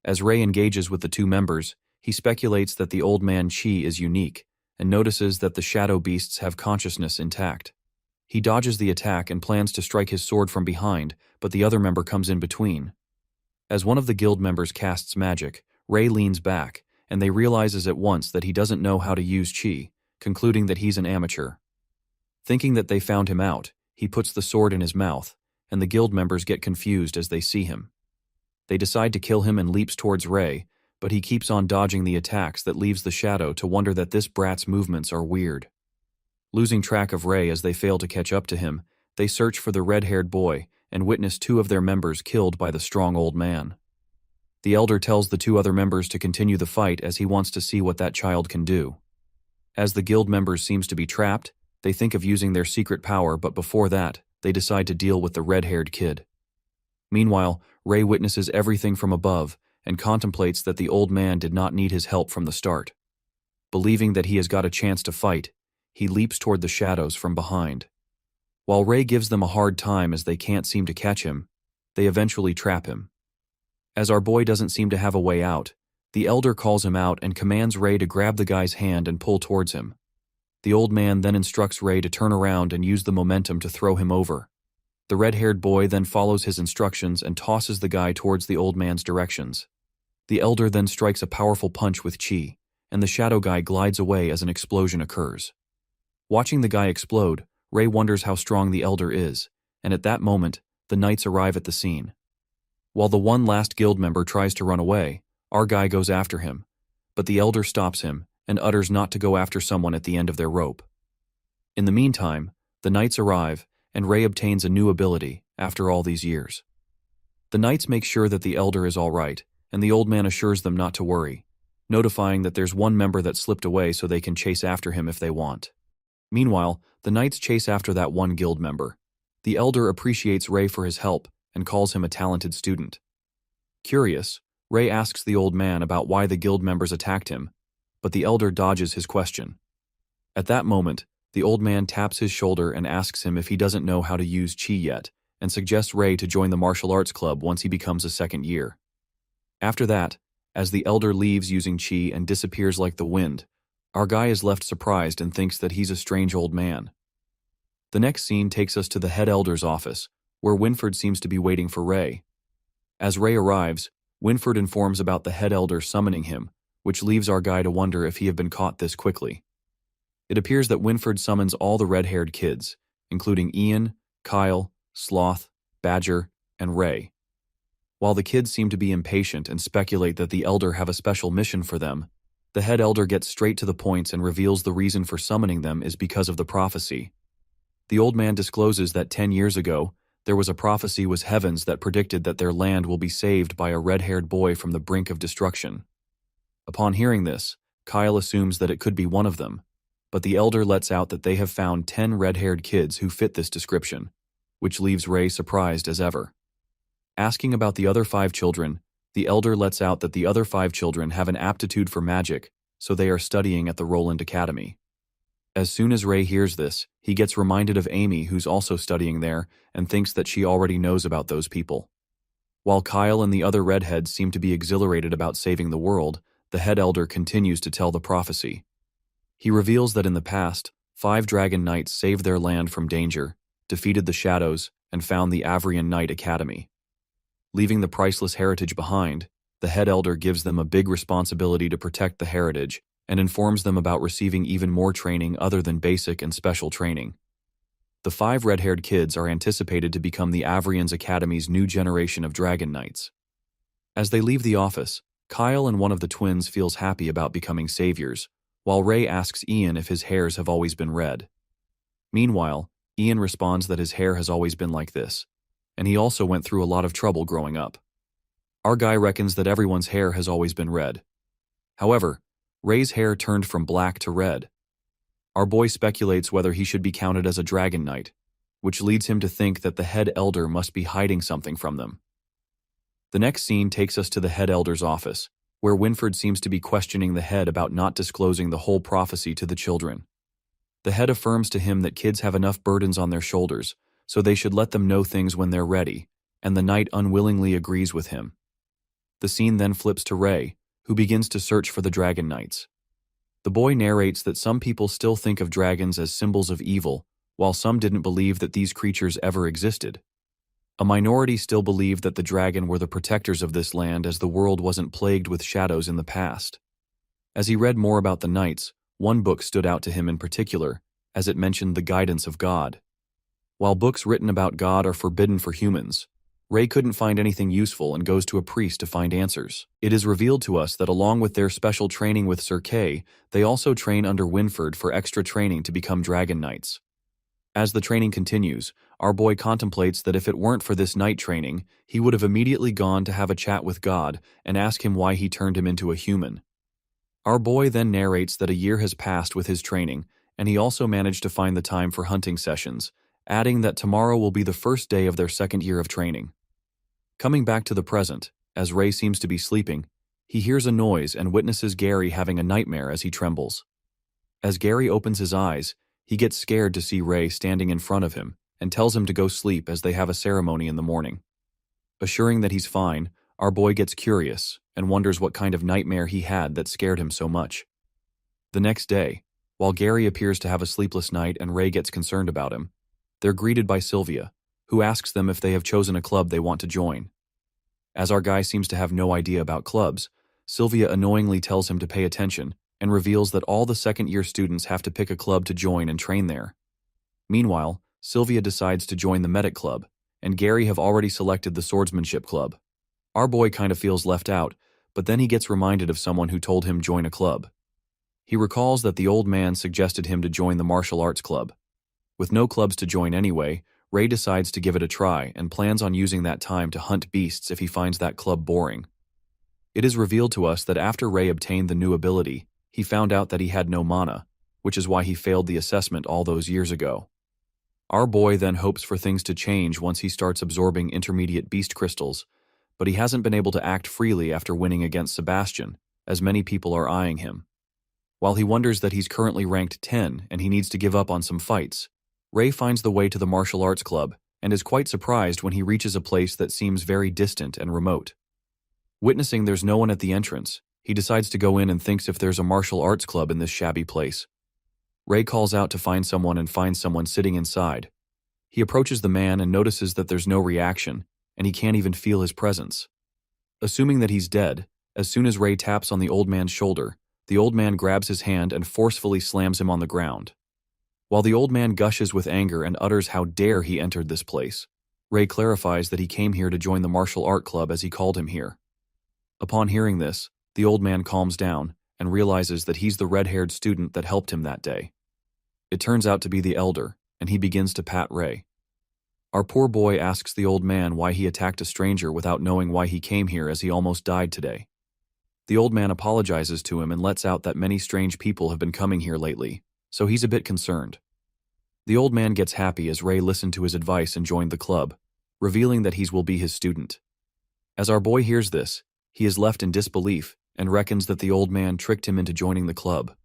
As Ray engages with the 2 members, he speculates that the old man chi is unique, and notices that the shadow beasts have consciousness intact. He dodges the attack and plans to strike his sword from behind, but the other member comes in between. As one of the guild members casts magic, Ray leans back, and they realizes at once that he doesn't know how to use chi, concluding that he's an amateur. Thinking that they found him out, he puts the sword in his mouth, and the guild members get confused as they see him. They decide to kill him and leaps towards Ray, but he keeps on dodging the attacks that leaves the shadow to wonder that this brat's movements are weird. Losing track of Ray as they fail to catch up to him, they search for the red-haired boy and witness two of their members killed by the strong old man. The elder tells the two other members to continue the fight as he wants to see what that child can do. As the guild members seems to be trapped, they think of using their secret power, but before that, they decide to deal with the red-haired kid. Meanwhile, Ray witnesses everything from above and contemplates that the old man did not need his help from the start. Believing that he has got a chance to fight, he leaps toward the shadows from behind. While Ray gives them a hard time as they can't seem to catch him, they eventually trap him. As our boy doesn't seem to have a way out, the elder calls him out and commands Ray to grab the guy's hand and pull towards him. The old man then instructs Ray to turn around and use the momentum to throw him over. The red-haired boy then follows his instructions and tosses the guy towards the old man's directions. The elder then strikes a powerful punch with chi, and the shadow guy glides away as an explosion occurs. Watching the guy explode, Ray wonders how strong the elder is, and at that moment, the knights arrive at the scene. While the one last guild member tries to run away, our guy goes after him, but the elder stops him and utters not to go after someone at the end of their rope. In the meantime, the knights arrive, and Ray obtains a new ability after all these years. The knights make sure that the elder is all right, and the old man assures them not to worry, notifying that there's one member that slipped away so they can chase after him if they want. Meanwhile, the knights chase after that one guild member. The elder appreciates Ray for his help and calls him a talented student. Curious, Ray asks the old man about why the guild members attacked him, but the elder dodges his question. At that moment, the old man taps his shoulder and asks him if he doesn't know how to use chi yet, and suggests Ray to join the martial arts club once he becomes a second year. After that, as the elder leaves using chi and disappears like the wind, our guy is left surprised and thinks that he's a strange old man. The next scene takes us to the head elder's office, where Winford seems to be waiting for Ray. As Ray arrives, Winford informs about the head elder summoning him, which leaves our guy to wonder if he had been caught this quickly. It appears that Winford summons all the red-haired kids, including Ian, Kyle, Sloth, Badger, and Ray. While the kids seem to be impatient and speculate that the elder have a special mission for them, the head elder gets straight to the point and reveals the reason for summoning them is because of the prophecy. The old man discloses that 10 years ago, there was a prophecy was heavens that predicted that their land will be saved by a red-haired boy from the brink of destruction. Upon hearing this, Kyle assumes that it could be one of them, but the elder lets out that they have found 10 red-haired kids who fit this description, which leaves Ray surprised as ever. Asking about the other 5 children, the elder lets out that the other 5 children have an aptitude for magic, so they are studying at the Roland Academy. As soon as Ray hears this, he gets reminded of Amy, who's also studying there, and thinks that she already knows about those people. While Kyle and the other redheads seem to be exhilarated about saving the world, the head elder continues to tell the prophecy. He reveals that in the past, 5 dragon knights saved their land from danger, defeated the shadows, and found the Avrian Knight Academy. Leaving the priceless heritage behind, the head elder gives them a big responsibility to protect the heritage and informs them about receiving even more training other than basic and special training. The 5 red-haired kids are anticipated to become the Avrian's Academy's new generation of dragon knights. As they leave the office, Kyle and one of the twins feels happy about becoming saviors, while Ray asks Ian if his hairs have always been red. Meanwhile, Ian responds that his hair has always been like this, and he also went through a lot of trouble growing up. Our guy reckons that everyone's hair has always been red. However, Ray's hair turned from black to red. Our boy speculates whether he should be counted as a dragon knight, which leads him to think that the head elder must be hiding something from them. The next scene takes us to the head elder's office, where Winford seems to be questioning the head about not disclosing the whole prophecy to the children. The head affirms to him that kids have enough burdens on their shoulders, so they should let them know things when they're ready, and the knight unwillingly agrees with him. The scene then flips to Ray, who begins to search for the dragon knights. The The boy narrates that some people still think of dragons as symbols of evil, while some didn't believe that these creatures ever existed. A minority still believed that the dragon were the protectors of this land as the world wasn't plagued with shadows in the past. As he read more about the knights, one book stood out to him in particular, as it mentioned the guidance of God. While books written about God are forbidden for humans, Ray couldn't find anything useful and goes to a priest to find answers. It is revealed to us that along with their special training with Sir Kay, they also train under Winford for extra training to become dragon knights. As the training continues, our boy contemplates that if it weren't for this knight training, he would have immediately gone to have a chat with God and ask him why he turned him into a human. Our boy then narrates that a year has passed with his training, and he also managed to find the time for hunting sessions, adding that tomorrow will be the first day of their second year of training. Coming back to the present, as Ray seems to be sleeping, he hears a noise and witnesses Gary having a nightmare as he trembles. As Gary opens his eyes, he gets scared to see Ray standing in front of him and tells him to go sleep as they have a ceremony in the morning. Assuring that he's fine, our boy gets curious and wonders what kind of nightmare he had that scared him so much. The next day, while Gary appears to have a sleepless night and Ray gets concerned about him, they're greeted by Sylvia, who asks them if they have chosen a club they want to join. As our guy seems to have no idea about clubs, Sylvia annoyingly tells him to pay attention and reveals that all the second-year students have to pick a club to join and train there. Meanwhile, Sylvia decides to join the medic club, and Gary have already selected the swordsmanship club. Our boy kind of feels left out, but then he gets reminded of someone who told him join a club. He recalls that the old man suggested him to join the martial arts club. With no clubs to join anyway, Ray decides to give it a try and plans on using that time to hunt beasts if he finds that club boring. It is revealed to us that after Ray obtained the new ability, he found out that he had no mana, which is why he failed the assessment all those years ago. Our boy then hopes for things to change once he starts absorbing intermediate beast crystals, but he hasn't been able to act freely after winning against Sebastian, as many people are eyeing him. While he wonders that he's currently ranked 10 and he needs to give up on some fights, Ray finds the way to the martial arts club and is quite surprised when he reaches a place that seems very distant and remote. Witnessing there's no one at the entrance, he decides to go in and thinks if there's a martial arts club in this shabby place. Ray calls out to find someone and finds someone sitting inside. He approaches the man and notices that there's no reaction, and he can't even feel his presence. Assuming that he's dead, as soon as Ray taps on the old man's shoulder, the old man grabs his hand and forcefully slams him on the ground. While the old man gushes with anger and utters how dare he entered this place, Ray clarifies that he came here to join the martial art club as he called him here. Upon hearing this, the old man calms down and realizes that he's the red-haired student that helped him that day. It turns out to be the elder, and he begins to pat Ray. Our poor boy asks the old man why he attacked a stranger without knowing why he came here as he almost died today. The old man apologizes to him and lets out that many strange people have been coming here lately, so he's a bit concerned. The old man gets happy as Ray listened to his advice and joined the club, revealing that he will be his student. As our boy hears this, he is left in disbelief and reckons that the old man tricked him into joining the club.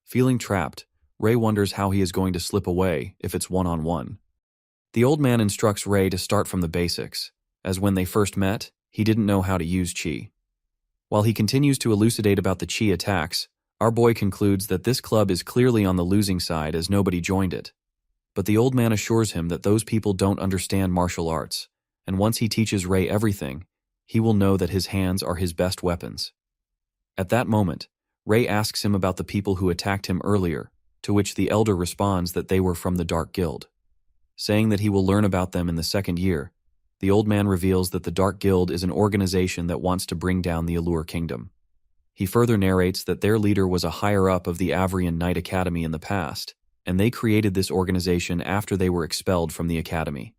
Feeling trapped, Ray wonders how he is going to slip away if it's one-on-one. The old man instructs Ray to start from the basics, as when they first met, he didn't know how to use chi. While he continues to elucidate about the chi attacks, our boy concludes that this club is clearly on the losing side as nobody joined it. But the old man assures him that those people don't understand martial arts, and once he teaches Ray everything, he will know that his hands are his best weapons. At that moment, Ray asks him about the people who attacked him earlier, to which the elder responds that they were from the Dark Guild. Saying that he will learn about them in the second year, the old man reveals that the Dark Guild is an organization that wants to bring down the Allure Kingdom. He further narrates that their leader was a higher-up of the Avrian Knight Academy in the past, and they created this organization after they were expelled from the academy.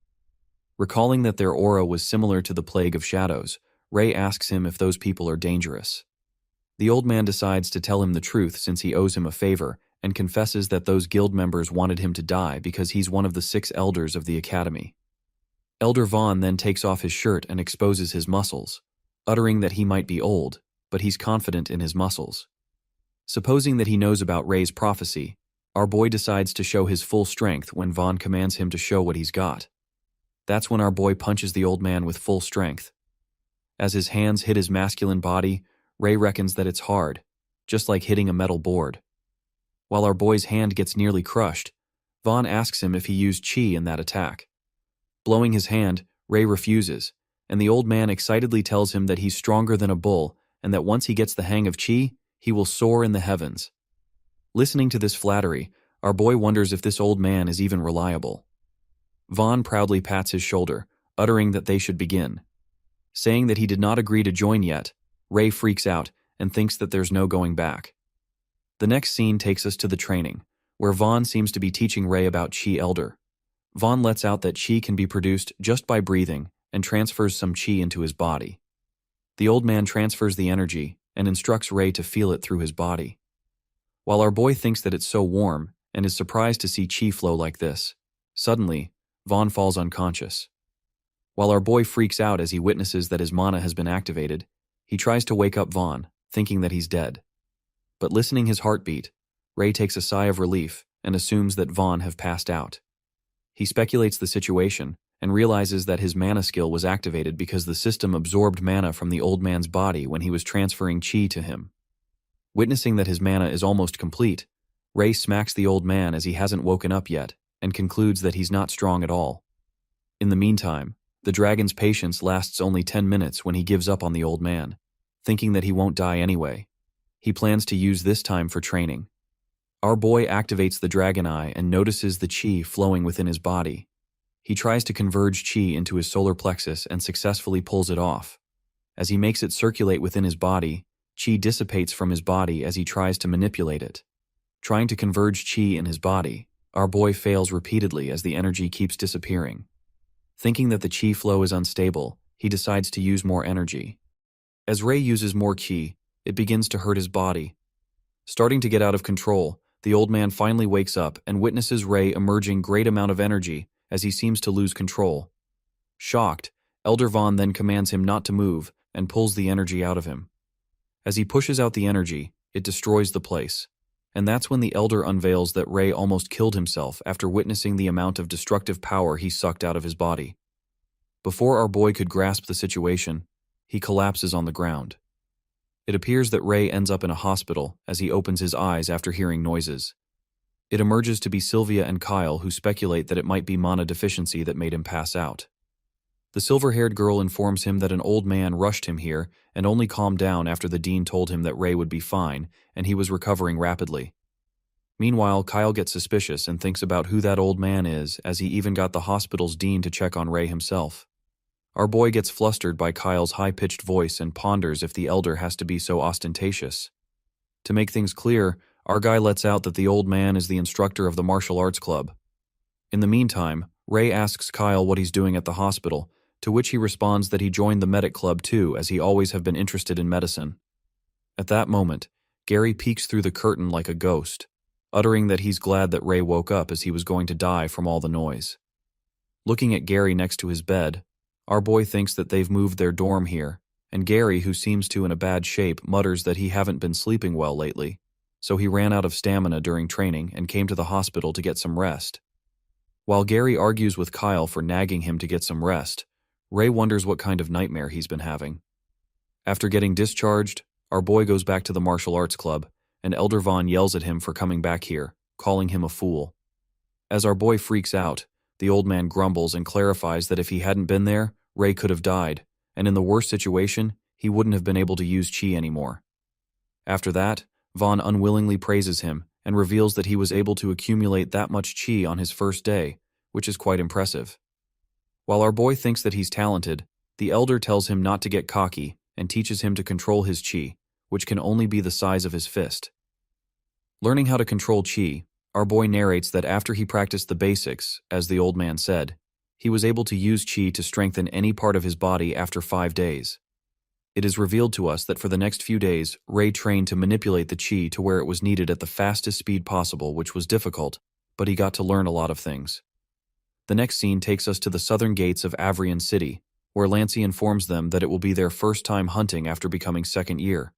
Recalling that their aura was similar to the Plague of Shadows, Ray asks him if those people are dangerous. The old man decides to tell him the truth since he owes him a favor, and confesses that those guild members wanted him to die because he's one of the 6 elders of the academy. Elder Vaughn then takes off his shirt and exposes his muscles, uttering that he might be old, but he's confident in his muscles. Supposing that he knows about Ray's prophecy, our boy decides to show his full strength when Vaughn commands him to show what he's got. That's when our boy punches the old man with full strength. As his hands hit his masculine body, Ray reckons that it's hard, just like hitting a metal board. While our boy's hand gets nearly crushed, Vaughn asks him if he used chi in that attack. Blowing his hand, Ray refuses, and the old man excitedly tells him that he's stronger than a bull and that once he gets the hang of chi, he will soar in the heavens. Listening to this flattery, our boy wonders if this old man is even reliable. Vaughn proudly pats his shoulder, uttering that they should begin. Saying that he did not agree to join yet, Ray freaks out and thinks that there's no going back. The next scene takes us to the training, where Vaughn seems to be teaching Ray about Chi Elder. Vaughn lets out that Chi can be produced just by breathing and transfers some Chi into his body. The old man transfers the energy and instructs Ray to feel it through his body. While our boy thinks that it's so warm and is surprised to see Chi flow like this, suddenly, Vaughn falls unconscious. While our boy freaks out as he witnesses that his mana has been activated, he tries to wake up Vaughn, thinking that he's dead. But listening his heartbeat, Ray takes a sigh of relief and assumes that Vaughn have passed out. He speculates the situation and realizes that his mana skill was activated because the system absorbed mana from the old man's body when he was transferring chi to him. Witnessing that his mana is almost complete, Ray smacks the old man as he hasn't woken up yet and concludes that he's not strong at all. In the meantime, the dragon's patience lasts only 10 minutes when he gives up on the old man, thinking that he won't die anyway. He plans to use this time for training. Our boy activates the dragon eye and notices the chi flowing within his body. He tries to converge chi into his solar plexus and successfully pulls it off. As he makes it circulate within his body, chi dissipates from his body as he tries to manipulate it. Trying to converge chi in his body, our boy fails repeatedly as the energy keeps disappearing. Thinking that the chi flow is unstable, he decides to use more energy. As Ray uses more chi, it begins to hurt his body. Starting to get out of control, the old man finally wakes up and witnesses Ray emerging great amount of energy as he seems to lose control. Shocked, Elder Vaughn then commands him not to move and pulls the energy out of him. As he pushes out the energy, it destroys the place. And that's when the Elder unveils that Ray almost killed himself after witnessing the amount of destructive power he sucked out of his body. Before our boy could grasp the situation, he collapses on the ground. It appears that Ray ends up in a hospital as he opens his eyes after hearing noises. It emerges to be Sylvia and Kyle who speculate that it might be mana deficiency that made him pass out. The silver-haired girl informs him that an old man rushed him here and only calmed down after the dean told him that Ray would be fine and he was recovering rapidly. Meanwhile, Kyle gets suspicious and thinks about who that old man is as he even got the hospital's dean to check on Ray himself. Our boy gets flustered by Kyle's high-pitched voice and ponders if the elder has to be so ostentatious. To make things clear, our guy lets out that the old man is the instructor of the martial arts club. In the meantime, Ray asks Kyle what he's doing at the hospital, to which he responds that he joined the medic club too, as he always have been interested in medicine. At that moment, Gary peeks through the curtain like a ghost, uttering that he's glad that Ray woke up as he was going to die from all the noise. Looking at Gary next to his bed, our boy thinks that they've moved their dorm here, and Gary, who seems to in a bad shape, mutters that he haven't been sleeping well lately, so he ran out of stamina during training and came to the hospital to get some rest. While Gary argues with Kyle for nagging him to get some rest, Ray wonders what kind of nightmare he's been having. After getting discharged, our boy goes back to the martial arts club, and Elder Vaughn yells at him for coming back here, calling him a fool. As our boy freaks out, the old man grumbles and clarifies that if he hadn't been there, Ray could have died, and in the worst situation, he wouldn't have been able to use chi anymore. After that, Vaughn unwillingly praises him and reveals that he was able to accumulate that much chi on his first day, which is quite impressive. While our boy thinks that he's talented, the elder tells him not to get cocky and teaches him to control his chi, which can only be the size of his fist. Learning how to control chi, our boy narrates that after he practiced the basics, as the old man said, he was able to use chi to strengthen any part of his body after 5 days. It is revealed to us that for the next few days, Ray trained to manipulate the chi to where it was needed at the fastest speed possible, which was difficult, but he got to learn a lot of things. The next scene takes us to the southern gates of Avrian City, where Lancey informs them that it will be their first time hunting after becoming second year.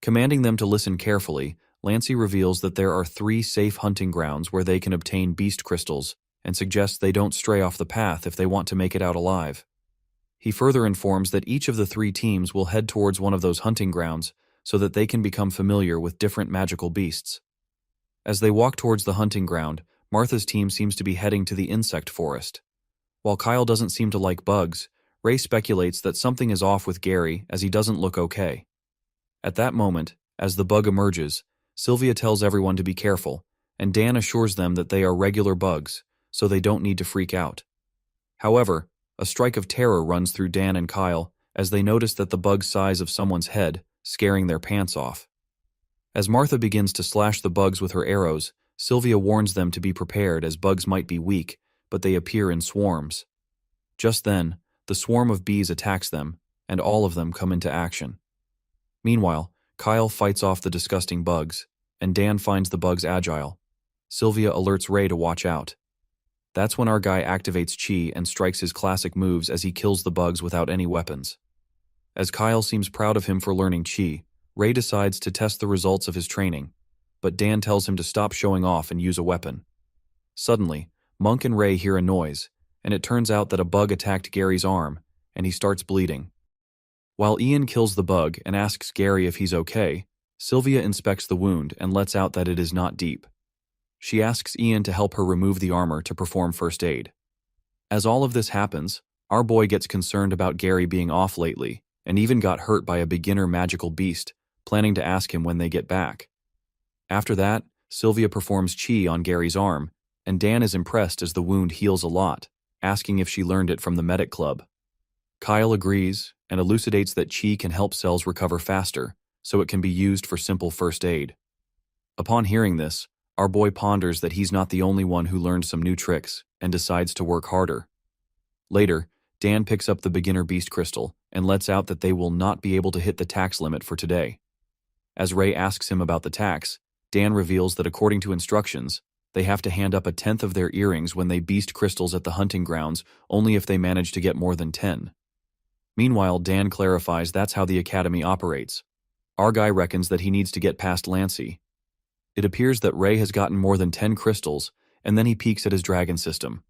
Commanding them to listen carefully, Lancey reveals that there are 3 safe hunting grounds where they can obtain beast crystals, and suggests they don't stray off the path if they want to make it out alive. He further informs that each of the 3 teams will head towards one of those hunting grounds so that they can become familiar with different magical beasts. As they walk towards the hunting ground, Martha's team seems to be heading to the insect forest. While Kyle doesn't seem to like bugs, Ray speculates that something is off with Gary as he doesn't look okay. At that moment, as the bug emerges, Sylvia tells everyone to be careful, and Dan assures them that they are regular bugs, so they don't need to freak out. However, a strike of terror runs through Dan and Kyle as they notice that the bug's size of someone's head, scaring their pants off. As Martha begins to slash the bugs with her arrows, Sylvia warns them to be prepared as bugs might be weak, but they appear in swarms. Just then, the swarm of bees attacks them, and all of them come into action. Meanwhile, Kyle fights off the disgusting bugs, and Dan finds the bugs agile. Sylvia alerts Ray to watch out. That's when our guy activates Chi and strikes his classic moves as he kills the bugs without any weapons. As Kyle seems proud of him for learning Chi, Ray decides to test the results of his training, but Dan tells him to stop showing off and use a weapon. Suddenly, Monk and Ray hear a noise, and it turns out that a bug attacked Gary's arm, and he starts bleeding. While Ian kills the bug and asks Gary if he's okay, Sylvia inspects the wound and lets out that it is not deep. She asks Ian to help her remove the armor to perform first aid. As all of this happens, our boy gets concerned about Gary being off lately, and even got hurt by a beginner magical beast, planning to ask him when they get back. After that, Sylvia performs Chi on Gary's arm, and Dan is impressed as the wound heals a lot, asking if she learned it from the medic club. Kyle agrees and elucidates that Chi can help cells recover faster, so it can be used for simple first aid. Upon hearing this, our boy ponders that he's not the only one who learned some new tricks and decides to work harder. Later, Dan picks up the beginner beast crystal and lets out that they will not be able to hit the tax limit for today. As Ray asks him about the tax, Dan reveals that according to instructions, they have to hand up 1/10 of their earrings when they beast crystals at the hunting grounds only if they manage to get more than 10. Meanwhile, Dan clarifies that's how the academy operates. Our guy reckons that he needs to get past Lancey. It appears that Ray has gotten more than 10 crystals, and then he peeks at his dragon system.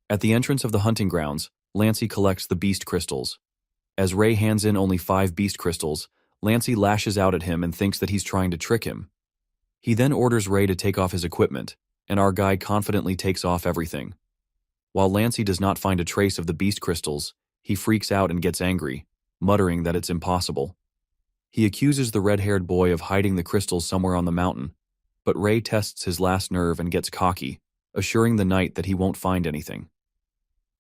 At the entrance of the hunting grounds, Lancey collects the beast crystals. As Ray hands in only 5 beast crystals, Lancey lashes out at him and thinks that he's trying to trick him. He then orders Ray to take off his equipment, and our guy confidently takes off everything. While Lancey does not find a trace of the beast crystals, he freaks out and gets angry, muttering that it's impossible. He accuses the red-haired boy of hiding the crystals somewhere on the mountain, but Ray tests his last nerve and gets cocky, assuring the knight that he won't find anything.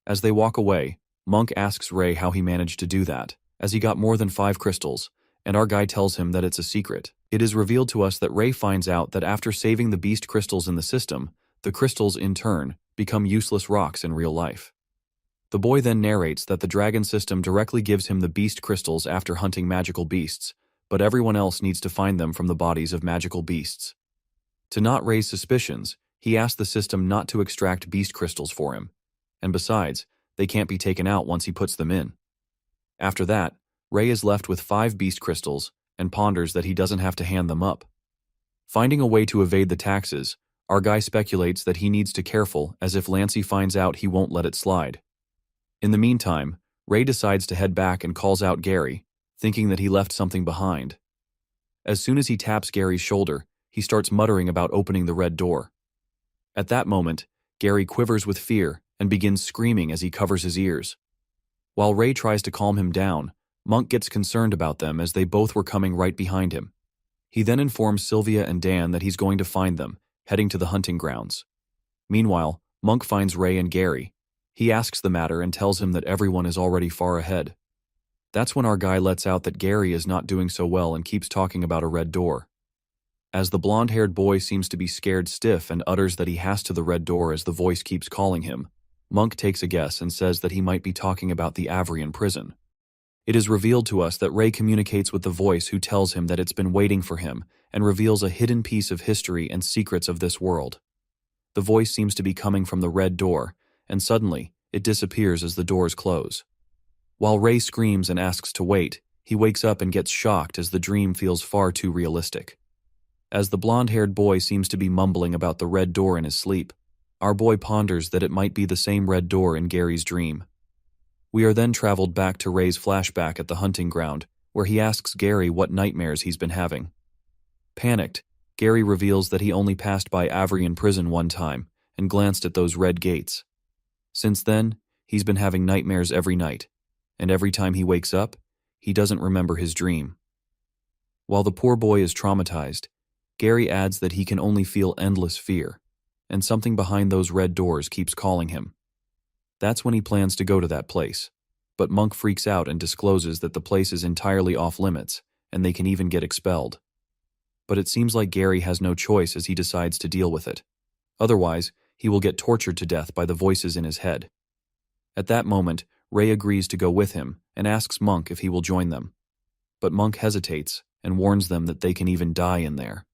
As they walk away, Monk asks Ray how he managed to do that, as he got more than 5 crystals, and our guy tells him that it's a secret. It is revealed to us that Ray finds out that after saving the beast crystals in the system, the crystals, in turn, become useless rocks in real life. The boy then narrates that the dragon system directly gives him the beast crystals after hunting magical beasts, but everyone else needs to find them from the bodies of magical beasts. To not raise suspicions, he asked the system not to extract beast crystals for him, and besides, they can't be taken out once he puts them in. After that, Ray is left with 5 beast crystals and ponders that he doesn't have to hand them up. Finding a way to evade the taxes, our guy speculates that he needs to careful as if Lancey finds out he won't let it slide. In the meantime, Ray decides to head back and calls out Gary, thinking that he left something behind. As soon as he taps Gary's shoulder, he starts muttering about opening the red door. At that moment, Gary quivers with fear and begins screaming as he covers his ears. While Ray tries to calm him down, Monk gets concerned about them as they both were coming right behind him. He then informs Sylvia and Dan that he's going to find them, heading to the hunting grounds. Meanwhile, Monk finds Ray and Gary. He asks the matter and tells him that everyone is already far ahead. That's when our guy lets out that Gary is not doing so well and keeps talking about a red door. As the blonde-haired boy seems to be scared stiff and utters that he has to the red door as the voice keeps calling him, Monk takes a guess and says that he might be talking about the Avrian prison. It is revealed to us that Ray communicates with the voice who tells him that it's been waiting for him and reveals a hidden piece of history and secrets of this world. The voice seems to be coming from the red door, and suddenly, it disappears as the doors close. While Ray screams and asks to wait, he wakes up and gets shocked as the dream feels far too realistic. As the blonde-haired boy seems to be mumbling about the red door in his sleep, our boy ponders that it might be the same red door in Gary's dream. We are then traveled back to Ray's flashback at the hunting ground, where he asks Gary what nightmares he's been having. Panicked, Gary reveals that he only passed by Avrian prison one time and glanced at those red gates. Since then, he's been having nightmares every night, and every time he wakes up, he doesn't remember his dream. While the poor boy is traumatized, Gary adds that he can only feel endless fear, and something behind those red doors keeps calling him. That's when he plans to go to that place, but Monk freaks out and discloses that the place is entirely off limits, and they can even get expelled. But it seems like Gary has no choice as he decides to deal with it. Otherwise, he will get tortured to death by the voices in his head. At that moment, Ray agrees to go with him and asks Monk if he will join them. But Monk hesitates and warns them that they can even die in there.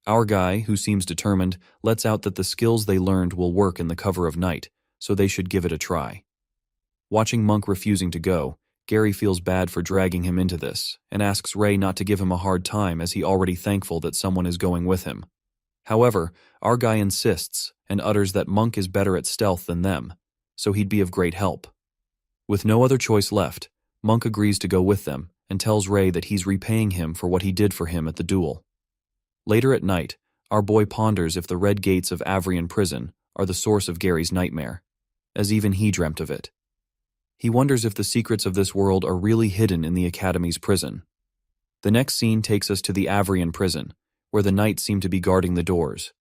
Our guy, who seems determined, lets out that the skills they learned will work in the cover of night, so they should give it a try. Watching Monk refusing to go, Gary feels bad for dragging him into this and asks Ray not to give him a hard time as he already thankful that someone is going with him. However, our guy insists and utters that Monk is better at stealth than them, so he'd be of great help. With no other choice left, Monk agrees to go with them and tells Ray that he's repaying him for what he did for him at the duel. Later at night, our boy ponders if the red gates of Avrian prison are the source of Gary's nightmare, as even he dreamt of it. He wonders if the secrets of this world are really hidden in the Academy's prison. The next scene takes us to the Avrian prison, where the knights seem to be guarding the doors.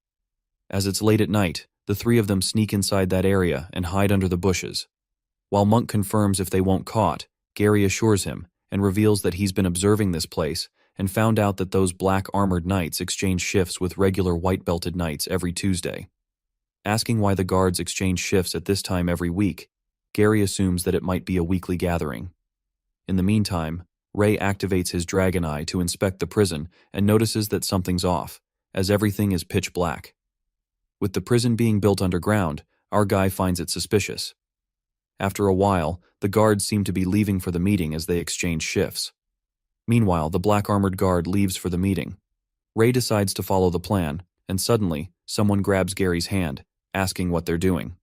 As it's late at night, the three of them sneak inside that area and hide under the bushes. While Monk confirms if they won't caught, Gary assures him and reveals that he's been observing this place and found out that those black armored knights exchange shifts with regular white-belted knights every Tuesday. Asking why the guards exchange shifts at this time every week, Gary assumes that it might be a weekly gathering. In the meantime, Ray activates his dragon eye to inspect the prison and notices that something's off, as everything is pitch black. With the prison being built underground, our guy finds it suspicious. After a while, the guards seem to be leaving for the meeting as they exchange shifts. Meanwhile, the black armored guard leaves for the meeting. Ray decides to follow the plan, and suddenly, someone grabs Gary's hand, asking what they're doing.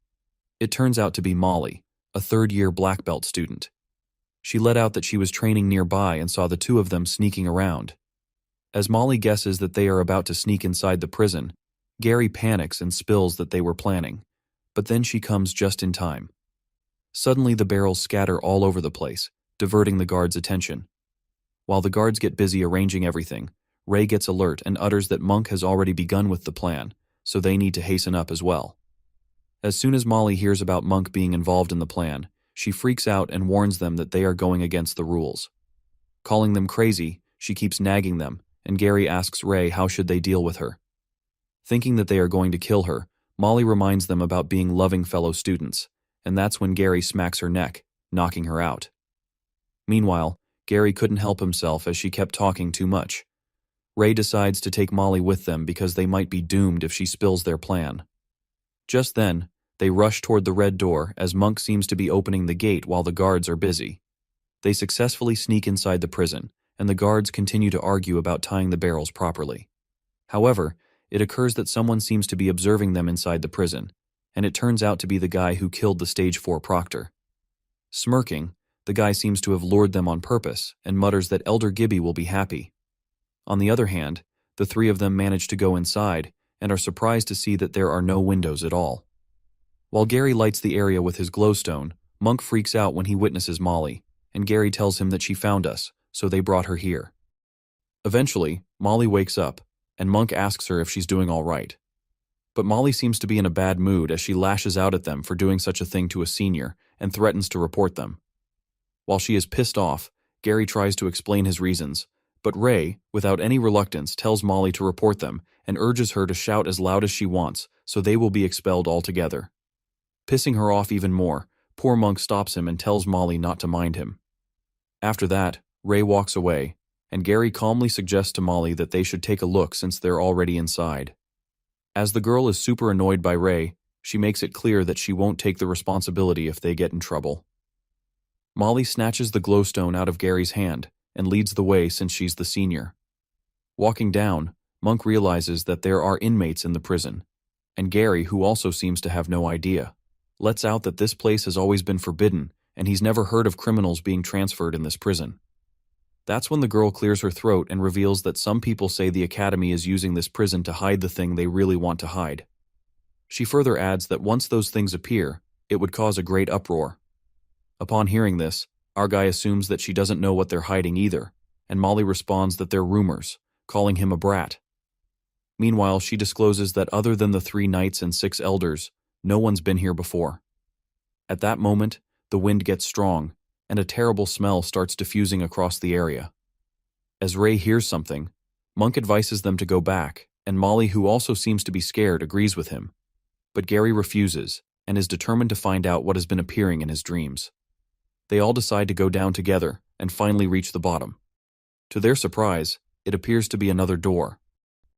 It turns out to be Molly, a third-year black belt student. She let out that she was training nearby and saw the two of them sneaking around. As Molly guesses that they are about to sneak inside the prison, Gary panics and spills that they were planning, but then she comes just in time. Suddenly the barrels scatter all over the place, diverting the guards' attention. While the guards get busy arranging everything, Ray gets alert and utters that Monk has already begun with the plan, so they need to hasten up as well. As soon as Molly hears about Monk being involved in the plan, she freaks out and warns them that they are going against the rules. Calling them crazy, she keeps nagging them, and Gary asks Ray how should they deal with her. Thinking that they are going to kill her, Molly reminds them about being loving fellow students, and that's when Gary smacks her neck, knocking her out. Meanwhile, Gary couldn't help himself as she kept talking too much. Ray decides to take Molly with them because they might be doomed if she spills their plan. Just then, they rush toward the red door as Monk seems to be opening the gate while the guards are busy. They successfully sneak inside the prison, and the guards continue to argue about tying the barrels properly. However, it occurs that someone seems to be observing them inside the prison, and it turns out to be the guy who killed the Stage 4 proctor. Smirking, the guy seems to have lured them on purpose and mutters that Elder Gibby will be happy. On the other hand, the three of them manage to go inside and are surprised to see that there are no windows at all. While Gary lights the area with his glowstone, Monk freaks out when he witnesses Molly, and Gary tells him that she found us, so they brought her here. Eventually, Molly wakes up, and Monk asks her if she's doing all right. But Molly seems to be in a bad mood as she lashes out at them for doing such a thing to a senior and threatens to report them. While she is pissed off, Gary tries to explain his reasons, but Ray, without any reluctance, tells Molly to report them and urges her to shout as loud as she wants so they will be expelled altogether. Pissing her off even more, poor Monk stops him and tells Molly not to mind him. After that, Ray walks away, and Gary calmly suggests to Molly that they should take a look since they're already inside. As the girl is super annoyed by Ray, she makes it clear that she won't take the responsibility if they get in trouble. Molly snatches the glowstone out of Gary's hand and leads the way since she's the senior. Walking down, Monk realizes that there are inmates in the prison, and Gary, who also seems to have no idea, lets out that this place has always been forbidden and he's never heard of criminals being transferred in this prison. That's when the girl clears her throat and reveals that some people say the Academy is using this prison to hide the thing they really want to hide. She further adds that once those things appear, it would cause a great uproar. Upon hearing this, our guy assumes that she doesn't know what they're hiding either, and Molly responds that they're rumors, calling him a brat. Meanwhile, she discloses that other than the 3 knights and 6 elders, no one's been here before. At that moment, the wind gets strong, and a terrible smell starts diffusing across the area. As Ray hears something, Monk advises them to go back, and Molly, who also seems to be scared, agrees with him. But Gary refuses, and is determined to find out what has been appearing in his dreams. They all decide to go down together, and finally reach the bottom. To their surprise, it appears to be another door.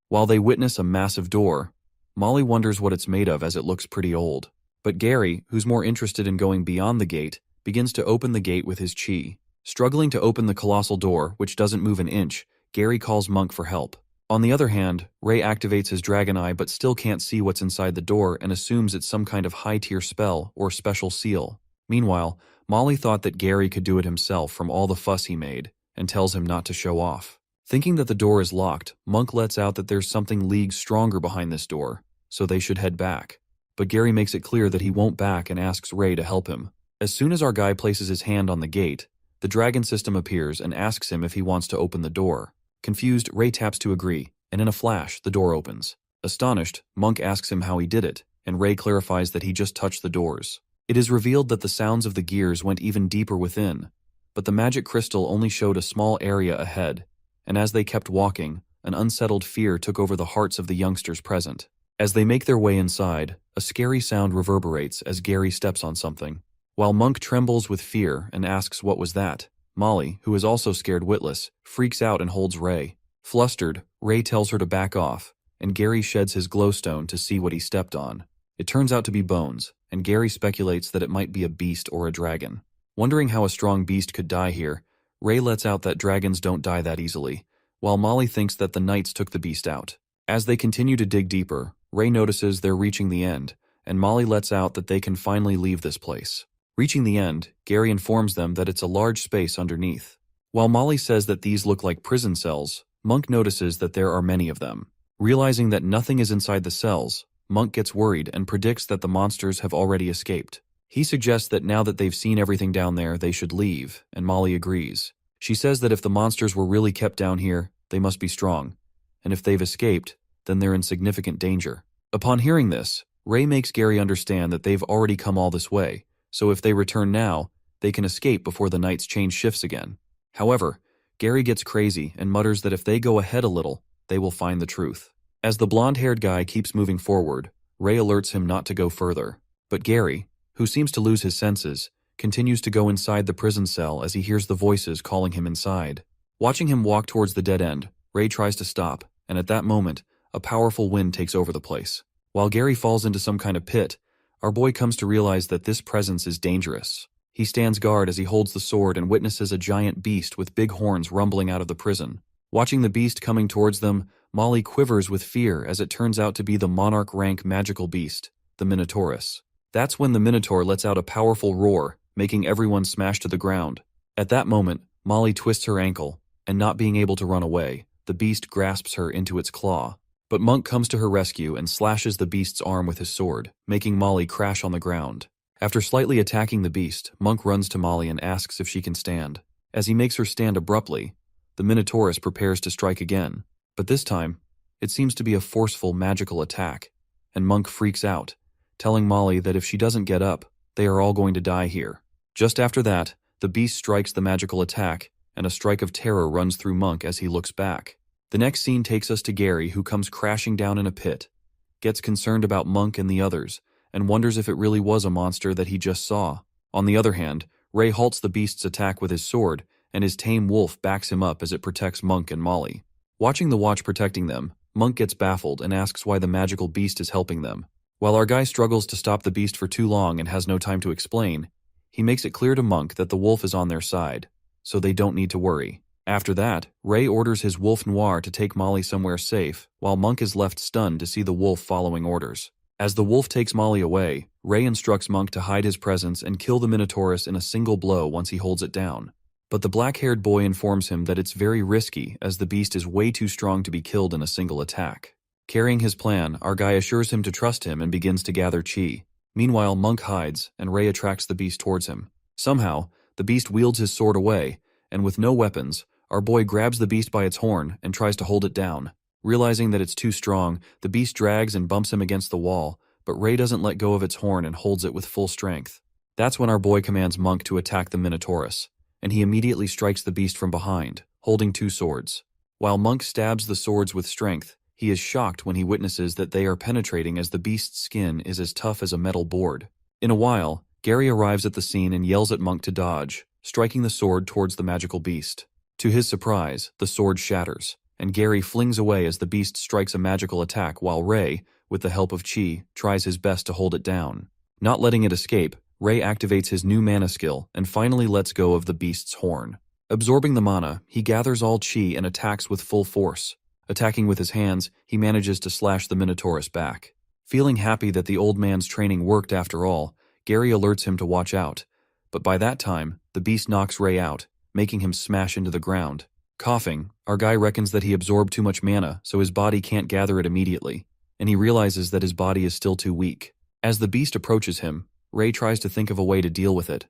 While they witness a massive door, Molly wonders what it's made of as it looks pretty old. But Gary, who's more interested in going beyond the gate, begins to open the gate with his chi. Struggling to open the colossal door, which doesn't move an inch, Gary calls Monk for help. On the other hand, Ray activates his dragon eye but still can't see what's inside the door and assumes it's some kind of high-tier spell or special seal. Meanwhile, Molly thought that Gary could do it himself from all the fuss he made, and tells him not to show off. Thinking that the door is locked, Monk lets out that there's something leagues stronger behind this door, so they should head back. But Gary makes it clear that he won't back and asks Ray to help him. As soon as our guy places his hand on the gate, the dragon system appears and asks him if he wants to open the door. Confused, Ray taps to agree, and in a flash, the door opens. Astonished, Monk asks him how he did it, and Ray clarifies that he just touched the doors. It is revealed that the sounds of the gears went even deeper within, but the magic crystal only showed a small area ahead, and as they kept walking, an unsettled fear took over the hearts of the youngsters present. As they make their way inside, a scary sound reverberates as Gary steps on something. While Monk trembles with fear and asks what was that, Molly, who is also scared witless, freaks out and holds Ray. Flustered, Ray tells her to back off, and Gary sheds his glowstone to see what he stepped on. It turns out to be bones, and Gary speculates that it might be a beast or a dragon. Wondering how a strong beast could die here, Ray lets out that dragons don't die that easily, while Molly thinks that the knights took the beast out. As they continue to dig deeper, Ray notices they're reaching the end, and Molly lets out that they can finally leave this place. Reaching the end, Gary informs them that it's a large space underneath. While Molly says that these look like prison cells, Monk notices that there are many of them. Realizing that nothing is inside the cells, Monk gets worried and predicts that the monsters have already escaped. He suggests that now that they've seen everything down there, they should leave, and Molly agrees. She says that if the monsters were really kept down here, they must be strong, and if they've escaped, then they're in significant danger. Upon hearing this, Ray makes Gary understand that they've already come all this way, so if they return now, they can escape before the knights change shifts again. However, Gary gets crazy and mutters that if they go ahead a little, they will find the truth. As the blonde-haired guy keeps moving forward, Ray alerts him not to go further. But Gary, who seems to lose his senses, continues to go inside the prison cell as he hears the voices calling him inside. Watching him walk towards the dead end, Ray tries to stop, and at that moment, a powerful wind takes over the place. While Gary falls into some kind of pit, our boy comes to realize that this presence is dangerous. He stands guard as he holds the sword and witnesses a giant beast with big horns rumbling out of the prison. Watching the beast coming towards them, Molly quivers with fear as it turns out to be the monarch-rank magical beast, the Minotaurus. That's when the Minotaur lets out a powerful roar, making everyone smash to the ground. At that moment, Molly twists her ankle, and not being able to run away, the beast grasps her into its claw. But Monk comes to her rescue and slashes the beast's arm with his sword, making Molly crash on the ground. After slightly attacking the beast, Monk runs to Molly and asks if she can stand. As he makes her stand abruptly, the Minotaurus prepares to strike again. But this time, it seems to be a forceful magical attack, and Monk freaks out, telling Molly that if she doesn't get up, they are all going to die here. Just after that, the beast strikes the magical attack, and a strike of terror runs through Monk as he looks back. The next scene takes us to Gary, who comes crashing down in a pit, gets concerned about Monk and the others, and wonders if it really was a monster that he just saw. On the other hand, Ray halts the beast's attack with his sword, and his tame wolf backs him up as it protects Monk and Molly. Watching the watch protecting them, Monk gets baffled and asks why the magical beast is helping them. While our guy struggles to stop the beast for too long and has no time to explain, he makes it clear to Monk that the wolf is on their side, so they don't need to worry. After that, Ray orders his wolf Noir to take Molly somewhere safe, while Monk is left stunned to see the wolf following orders. As the wolf takes Molly away, Ray instructs Monk to hide his presence and kill the Minotaurus in a single blow once he holds it down. But the black-haired boy informs him that it's very risky as the beast is way too strong to be killed in a single attack. Carrying his plan, our guy assures him to trust him and begins to gather chi. Meanwhile, Monk hides, and Ray attracts the beast towards him. Somehow, the beast wields his sword away, and with no weapons, our boy grabs the beast by its horn and tries to hold it down. Realizing that it's too strong, the beast drags and bumps him against the wall, but Ray doesn't let go of its horn and holds it with full strength. That's when our boy commands Monk to attack the Minotaurus, and he immediately strikes the beast from behind, holding two swords. While Monk stabs the swords with strength, he is shocked when he witnesses that they are penetrating as the beast's skin is as tough as a metal board. In a while, Gary arrives at the scene and yells at Monk to dodge, striking the sword towards the magical beast. To his surprise, the sword shatters, and Gary flings away as the beast strikes a magical attack while Ray, with the help of Chi, tries his best to hold it down. Not letting it escape, Ray activates his new mana skill and finally lets go of the beast's horn. Absorbing the mana, he gathers all Chi and attacks with full force. Attacking with his hands, he manages to slash the Minotaurus back. Feeling happy that the old man's training worked after all, Gary alerts him to watch out. But by that time, the beast knocks Ray out, making him smash into the ground. Coughing, our guy reckons that he absorbed too much mana, so his body can't gather it immediately, and he realizes that his body is still too weak. As the beast approaches him, Ray tries to think of a way to deal with it,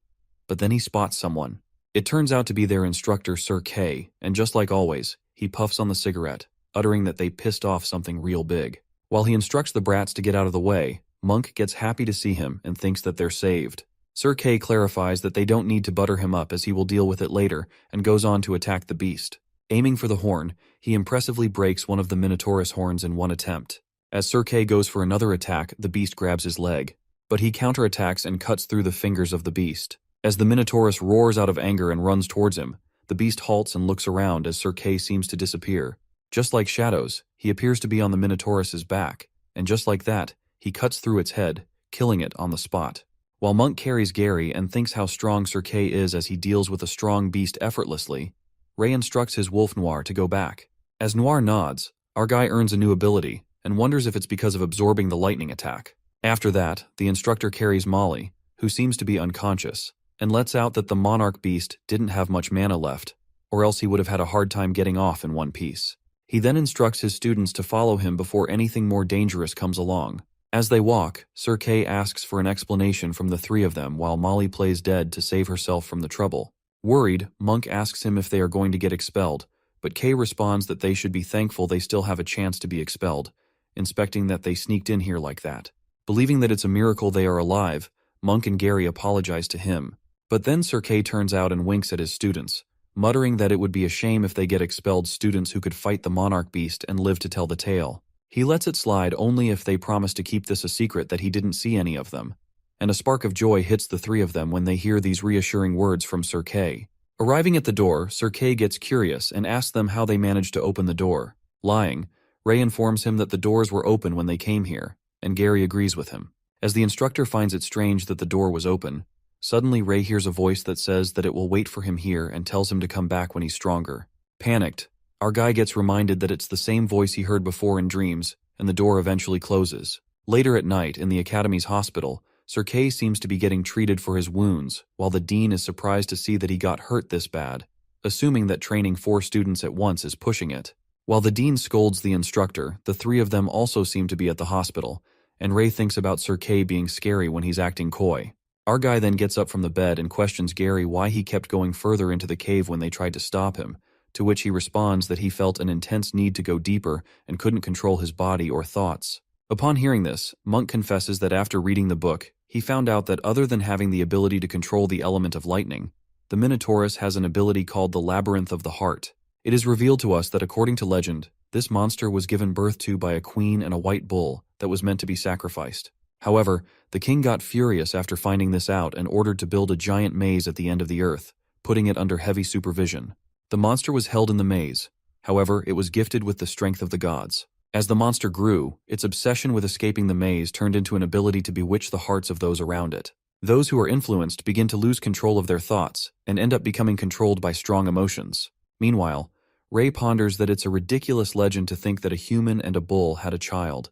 but then he spots someone. It turns out to be their instructor, Sir K, and just like always, he puffs on the cigarette, uttering that they pissed off something real big. While he instructs the brats to get out of the way, Monk gets happy to see him and thinks that they're saved. Sir K clarifies that they don't need to butter him up as he will deal with it later and goes on to attack the beast. Aiming for the horn, he impressively breaks one of the Minotaurus horns in one attempt. As Sir K goes for another attack, the beast grabs his leg, but he counterattacks and cuts through the fingers of the beast. As the Minotaurus roars out of anger and runs towards him, the beast halts and looks around as Sir K seems to disappear. Just like shadows, he appears to be on the Minotaurus's back, and just like that, he cuts through its head, killing it on the spot. While Monk carries Gary and thinks how strong Sir K is as he deals with a strong beast effortlessly, Ray instructs his wolf Noir to go back. As Noir nods, our guy earns a new ability and wonders if it's because of absorbing the lightning attack. After that, the instructor carries Molly, who seems to be unconscious, and lets out that the monarch beast didn't have much mana left, or else he would have had a hard time getting off in one piece. He then instructs his students to follow him before anything more dangerous comes along. As they walk, Sir K asks for an explanation from the three of them while Molly plays dead to save herself from the trouble. Worried, Monk asks him if they are going to get expelled, but K responds that they should be thankful they still have a chance to be expelled, inspecting that they sneaked in here like that. Believing that it's a miracle they are alive, Monk and Gary apologize to him. But then Sir K turns out and winks at his students, muttering that it would be a shame if they get expelled students who could fight the monarch beast and live to tell the tale. He lets it slide only if they promise to keep this a secret that he didn't see any of them. And a spark of joy hits the three of them when they hear these reassuring words from Sir K. Arriving at the door, Sir K gets curious and asks them how they managed to open the door. Lying, Ray informs him that the doors were open when they came here, and Gary agrees with him. As the instructor finds it strange that the door was open, suddenly Ray hears a voice that says that it will wait for him here and tells him to come back when he's stronger. Panicked, our guy gets reminded that it's the same voice he heard before in dreams, and the door eventually closes. Later at night, in the Academy's hospital, Sir K seems to be getting treated for his wounds, while the dean is surprised to see that he got hurt this bad, assuming that training 4 students at once is pushing it. While the dean scolds the instructor, the three of them also seem to be at the hospital, and Ray thinks about Sir K being scary when he's acting coy. Our guy then gets up from the bed and questions Gary why he kept going further into the cave when they tried to stop him, to which he responds that he felt an intense need to go deeper and couldn't control his body or thoughts. Upon hearing this, Monk confesses that after reading the book, he found out that other than having the ability to control the element of lightning, the Minotaurus has an ability called the Labyrinth of the Heart. It is revealed to us that according to legend, this monster was given birth to by a queen and a white bull that was meant to be sacrificed. However, the king got furious after finding this out and ordered to build a giant maze at the end of the earth, putting it under heavy supervision. The monster was held in the maze. However, it was gifted with the strength of the gods. As the monster grew, its obsession with escaping the maze turned into an ability to bewitch the hearts of those around it. Those who are influenced begin to lose control of their thoughts and end up becoming controlled by strong emotions. Meanwhile, Ray ponders that it's a ridiculous legend to think that a human and a bull had a child.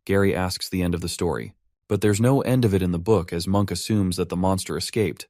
Gary asks the end of the story, but there's no end of it in the book as Monk assumes that the monster escaped.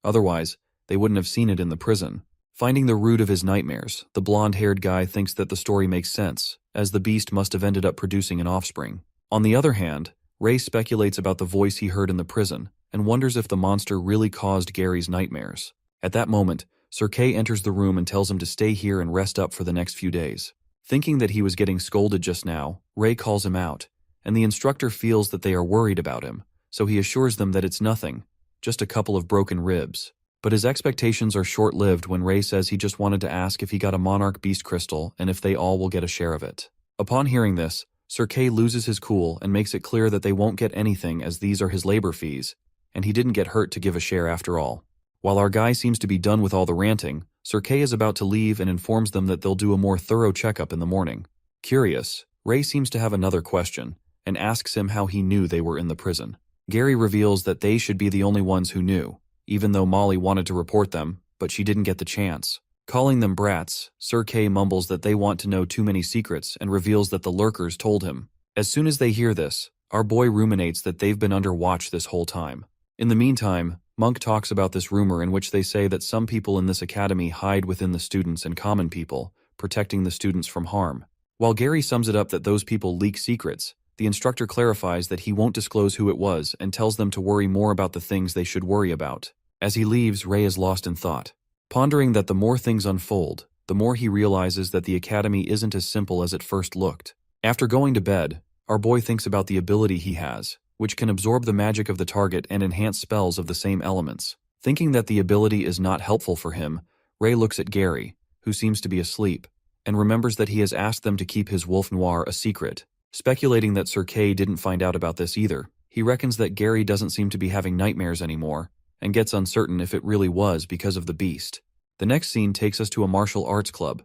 Otherwise, they wouldn't have seen it in the prison. Finding the root of his nightmares, the blonde-haired guy thinks that the story makes sense, as the beast must have ended up producing an offspring. On the other hand, Ray speculates about the voice he heard in the prison, and wonders if the monster really caused Gary's nightmares. At that moment, Sir Kay enters the room and tells him to stay here and rest up for the next few days. Thinking that he was getting scolded just now, Ray calls him out, and the instructor feels that they are worried about him, so he assures them that it's nothing, just a couple of broken ribs. But his expectations are short-lived when Ray says he just wanted to ask if he got a Monarch Beast Crystal and if they all will get a share of it. Upon hearing this, Sir Kay loses his cool and makes it clear that they won't get anything as these are his labor fees, and he didn't get hurt to give a share after all. While our guy seems to be done with all the ranting, Sir Kay is about to leave and informs them that they'll do a more thorough checkup in the morning. Curious, Ray seems to have another question, and asks him how he knew they were in the prison. Gary reveals that they should be the only ones who knew, even though Molly wanted to report them, but she didn't get the chance. Calling them brats, Sir Kay mumbles that they want to know too many secrets and reveals that the lurkers told him. As soon as they hear this, our boy ruminates that they've been under watch this whole time. In the meantime, Monk talks about this rumor in which they say that some people in this academy hide within the students and common people, protecting the students from harm. While Gary sums it up that those people leak secrets, the instructor clarifies that he won't disclose who it was and tells them to worry more about the things they should worry about. As he leaves, Ray is lost in thought, pondering that the more things unfold, the more he realizes that the academy isn't as simple as it first looked. After going to bed, our boy thinks about the ability he has, which can absorb the magic of the target and enhance spells of the same elements. Thinking that the ability is not helpful for him, Ray looks at Gary, who seems to be asleep, and remembers that he has asked them to keep his Wolf Noir a secret. Speculating that Sir Kay didn't find out about this either, he reckons that Gary doesn't seem to be having nightmares anymore, and gets uncertain if it really was because of the beast. The next scene takes us to a martial arts club.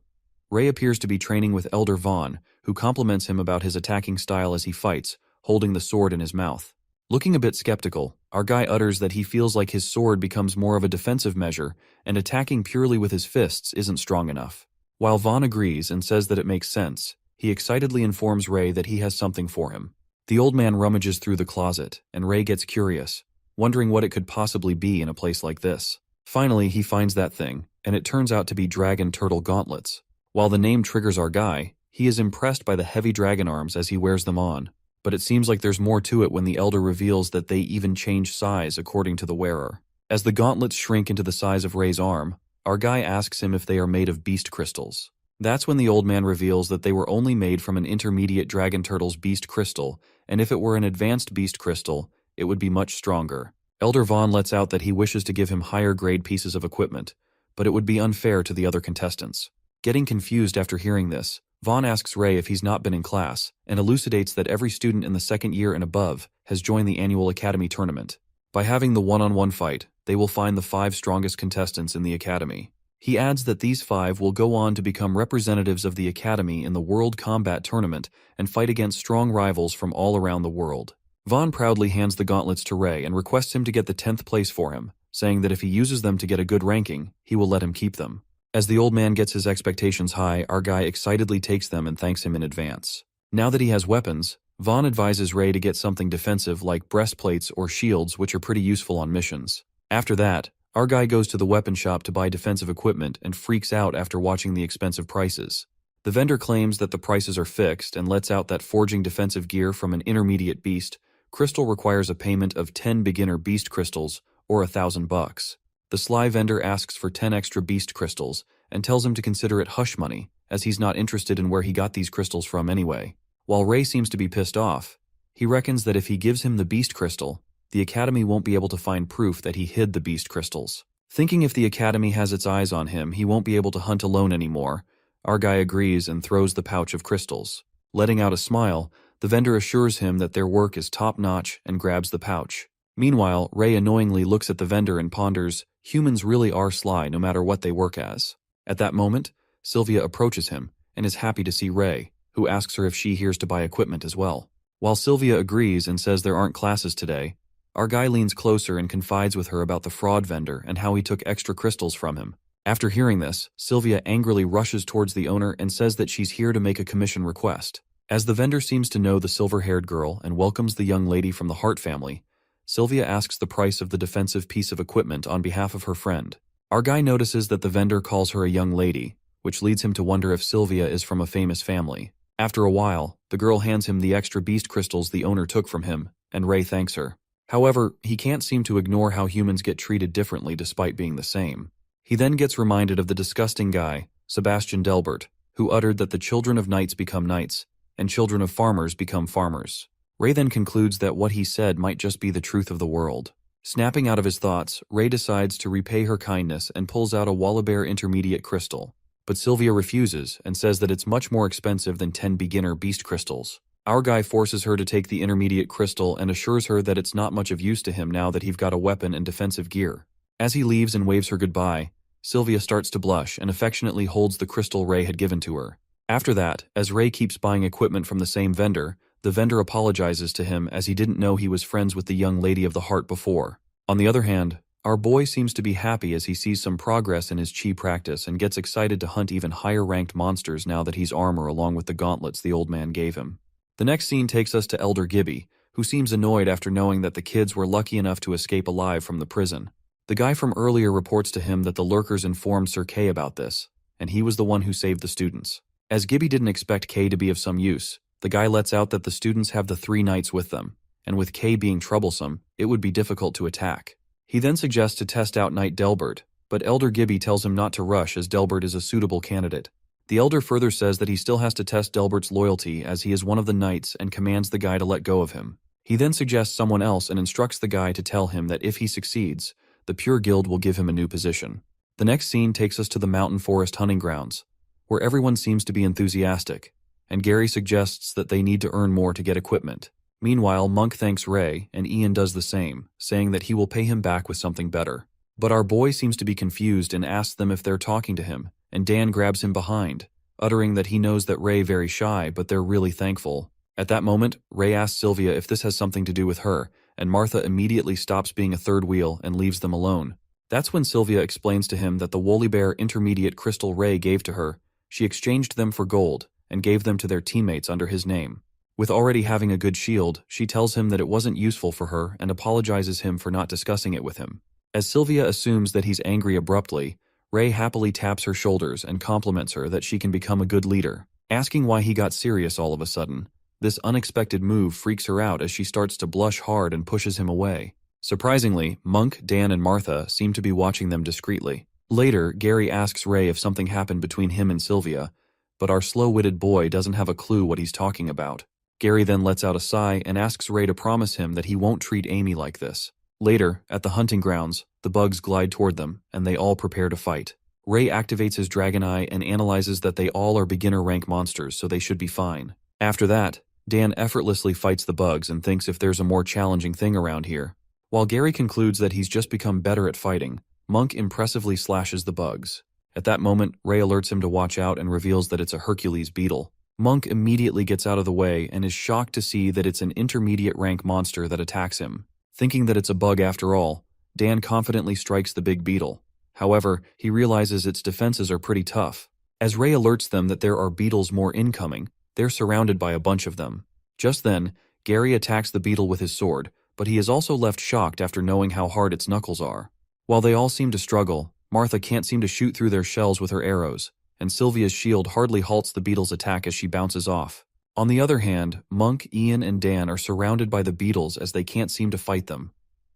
Ray appears to be training with Elder Vaughn, who compliments him about his attacking style as he fights, holding the sword in his mouth. Looking a bit skeptical, our guy utters that he feels like his sword becomes more of a defensive measure, and attacking purely with his fists isn't strong enough. While Vaughn agrees and says that it makes sense, he excitedly informs Ray that he has something for him. The old man rummages through the closet, and Ray gets curious, wondering what it could possibly be in a place like this. Finally, he finds that thing, and it turns out to be dragon turtle gauntlets. While the name triggers our guy, he is impressed by the heavy dragon arms as he wears them on, but it seems like there's more to it when the elder reveals that they even change size according to the wearer. As the gauntlets shrink into the size of Ray's arm, our guy asks him if they are made of beast crystals. That's when the old man reveals that they were only made from an intermediate dragon turtle's beast crystal, and if it were an advanced beast crystal, it would be much stronger. Elder Vaughn lets out that he wishes to give him higher grade pieces of equipment, but it would be unfair to the other contestants. Getting confused after hearing this, Vaughn asks Ray if he's not been in class, and elucidates that every student in the second year and above has joined the annual academy tournament. By having the one-on-one fight, they will find the 5 strongest contestants in the academy. He adds that these 5 will go on to become representatives of the academy in the World Combat Tournament and fight against strong rivals from all around the world. Vaughn proudly hands the gauntlets to Ray and requests him to get the 10th place for him, saying that if he uses them to get a good ranking, he will let him keep them. As the old man gets his expectations high, our guy excitedly takes them and thanks him in advance. Now that he has weapons, Vaughn advises Ray to get something defensive like breastplates or shields, which are pretty useful on missions. After that, our guy goes to the weapon shop to buy defensive equipment and freaks out after watching the expensive prices. The vendor claims that the prices are fixed and lets out that forging defensive gear from an intermediate beast crystal requires a payment of 10 beginner beast crystals or $1,000. The sly vendor asks for 10 extra beast crystals and tells him to consider it hush money, as he's not interested in where he got these crystals from anyway. While Ray seems to be pissed off, he reckons that if he gives him the beast crystal, the academy won't be able to find proof that he hid the beast crystals. Thinking if the academy has its eyes on him, he won't be able to hunt alone anymore, our guy agrees and throws the pouch of crystals. Letting out a smile, the vendor assures him that their work is top-notch and grabs the pouch. Meanwhile, Ray annoyingly looks at the vendor and ponders, humans really are sly no matter what they work as. At that moment, Sylvia approaches him and is happy to see Ray, who asks her if she here's to buy equipment as well. While Sylvia agrees and says there aren't classes today, our guy leans closer and confides with her about the fraud vendor and how he took extra crystals from him. After hearing this, Sylvia angrily rushes towards the owner and says that she's here to make a commission request. As the vendor seems to know the silver-haired girl and welcomes the young lady from the Hart family, Sylvia asks the price of the defensive piece of equipment on behalf of her friend. Our guy notices that the vendor calls her a young lady, which leads him to wonder if Sylvia is from a famous family. After a while, the girl hands him the extra beast crystals the owner took from him, and Ray thanks her. However, he can't seem to ignore how humans get treated differently despite being the same. He then gets reminded of the disgusting guy, Sebastian Delbert, who uttered that the children of knights become knights, and children of farmers become farmers. Ray then concludes that what he said might just be the truth of the world. Snapping out of his thoughts, Ray decides to repay her kindness and pulls out a Wallabear Intermediate crystal. But Sylvia refuses and says that it's much more expensive than 10 beginner beast crystals. Our guy forces her to take the intermediate crystal and assures her that it's not much of use to him now that he's got a weapon and defensive gear. As he leaves and waves her goodbye, Sylvia starts to blush and affectionately holds the crystal Ray had given to her. After that, as Ray keeps buying equipment from the same vendor, the vendor apologizes to him as he didn't know he was friends with the young lady of the heart before. On the other hand, our boy seems to be happy as he sees some progress in his chi practice and gets excited to hunt even higher ranked monsters now that he's armor along with the gauntlets the old man gave him. The next scene takes us to Elder Gibby, who seems annoyed after knowing that the kids were lucky enough to escape alive from the prison. The guy from earlier reports to him that the lurkers informed Sir Kay about this, and he was the one who saved the students. As Gibby didn't expect Kay to be of some use, the guy lets out that the students have the 3 knights with them, and with Kay being troublesome, it would be difficult to attack. He then suggests to test out Knight Delbert, but Elder Gibby tells him not to rush as Delbert is a suitable candidate. The Elder further says that he still has to test Delbert's loyalty as he is one of the knights and commands the guy to let go of him. He then suggests someone else and instructs the guy to tell him that if he succeeds, the Pure Guild will give him a new position. The next scene takes us to the mountain forest hunting grounds, where everyone seems to be enthusiastic, and Gary suggests that they need to earn more to get equipment. Meanwhile, Monk thanks Ray, and Ian does the same, saying that he will pay him back with something better. But our boy seems to be confused and asks them if they're talking to him, and Dan grabs him behind, uttering that he knows that Ray very shy, but they're really thankful. At that moment, Ray asks Sylvia if this has something to do with her, and Martha immediately stops being a third wheel and leaves them alone. That's when Sylvia explains to him that the Wallabear Intermediate crystal Ray gave to her, she exchanged them for gold, and gave them to their teammates under his name. With already having a good shield, she tells him that it wasn't useful for her and apologizes him for not discussing it with him. As Sylvia assumes that he's angry abruptly, Ray happily taps her shoulders and compliments her that she can become a good leader. Asking why he got serious all of a sudden, this unexpected move freaks her out as she starts to blush hard and pushes him away. Surprisingly, Monk, Dan, and Martha seem to be watching them discreetly. Later, Gary asks Ray if something happened between him and Sylvia, but our slow-witted boy doesn't have a clue what he's talking about. Gary then lets out a sigh and asks Ray to promise him that he won't treat Amy like this. Later, at the hunting grounds, the bugs glide toward them, and they all prepare to fight. Ray activates his dragon eye and analyzes that they all are beginner rank monsters, so they should be fine. After that, Dan effortlessly fights the bugs and thinks if there's a more challenging thing around here. While Gary concludes that he's just become better at fighting, Monk impressively slashes the bugs. At that moment, Ray alerts him to watch out and reveals that it's a Hercules beetle. Monk immediately gets out of the way and is shocked to see that it's an intermediate rank monster that attacks him. Thinking that it's a bug after all, Dan confidently strikes the big beetle. However, he realizes its defenses are pretty tough. As Ray alerts them that there are beetles more incoming, they're surrounded by a bunch of them. Just then, Gary attacks the beetle with his sword, but he is also left shocked after knowing how hard its knuckles are. While they all seem to struggle, Martha can't seem to shoot through their shells with her arrows, and Sylvia's shield hardly halts the beetle's attack as she bounces off. On the other hand, Monk, Ian, and Dan are surrounded by the beetles as they can't seem to fight them.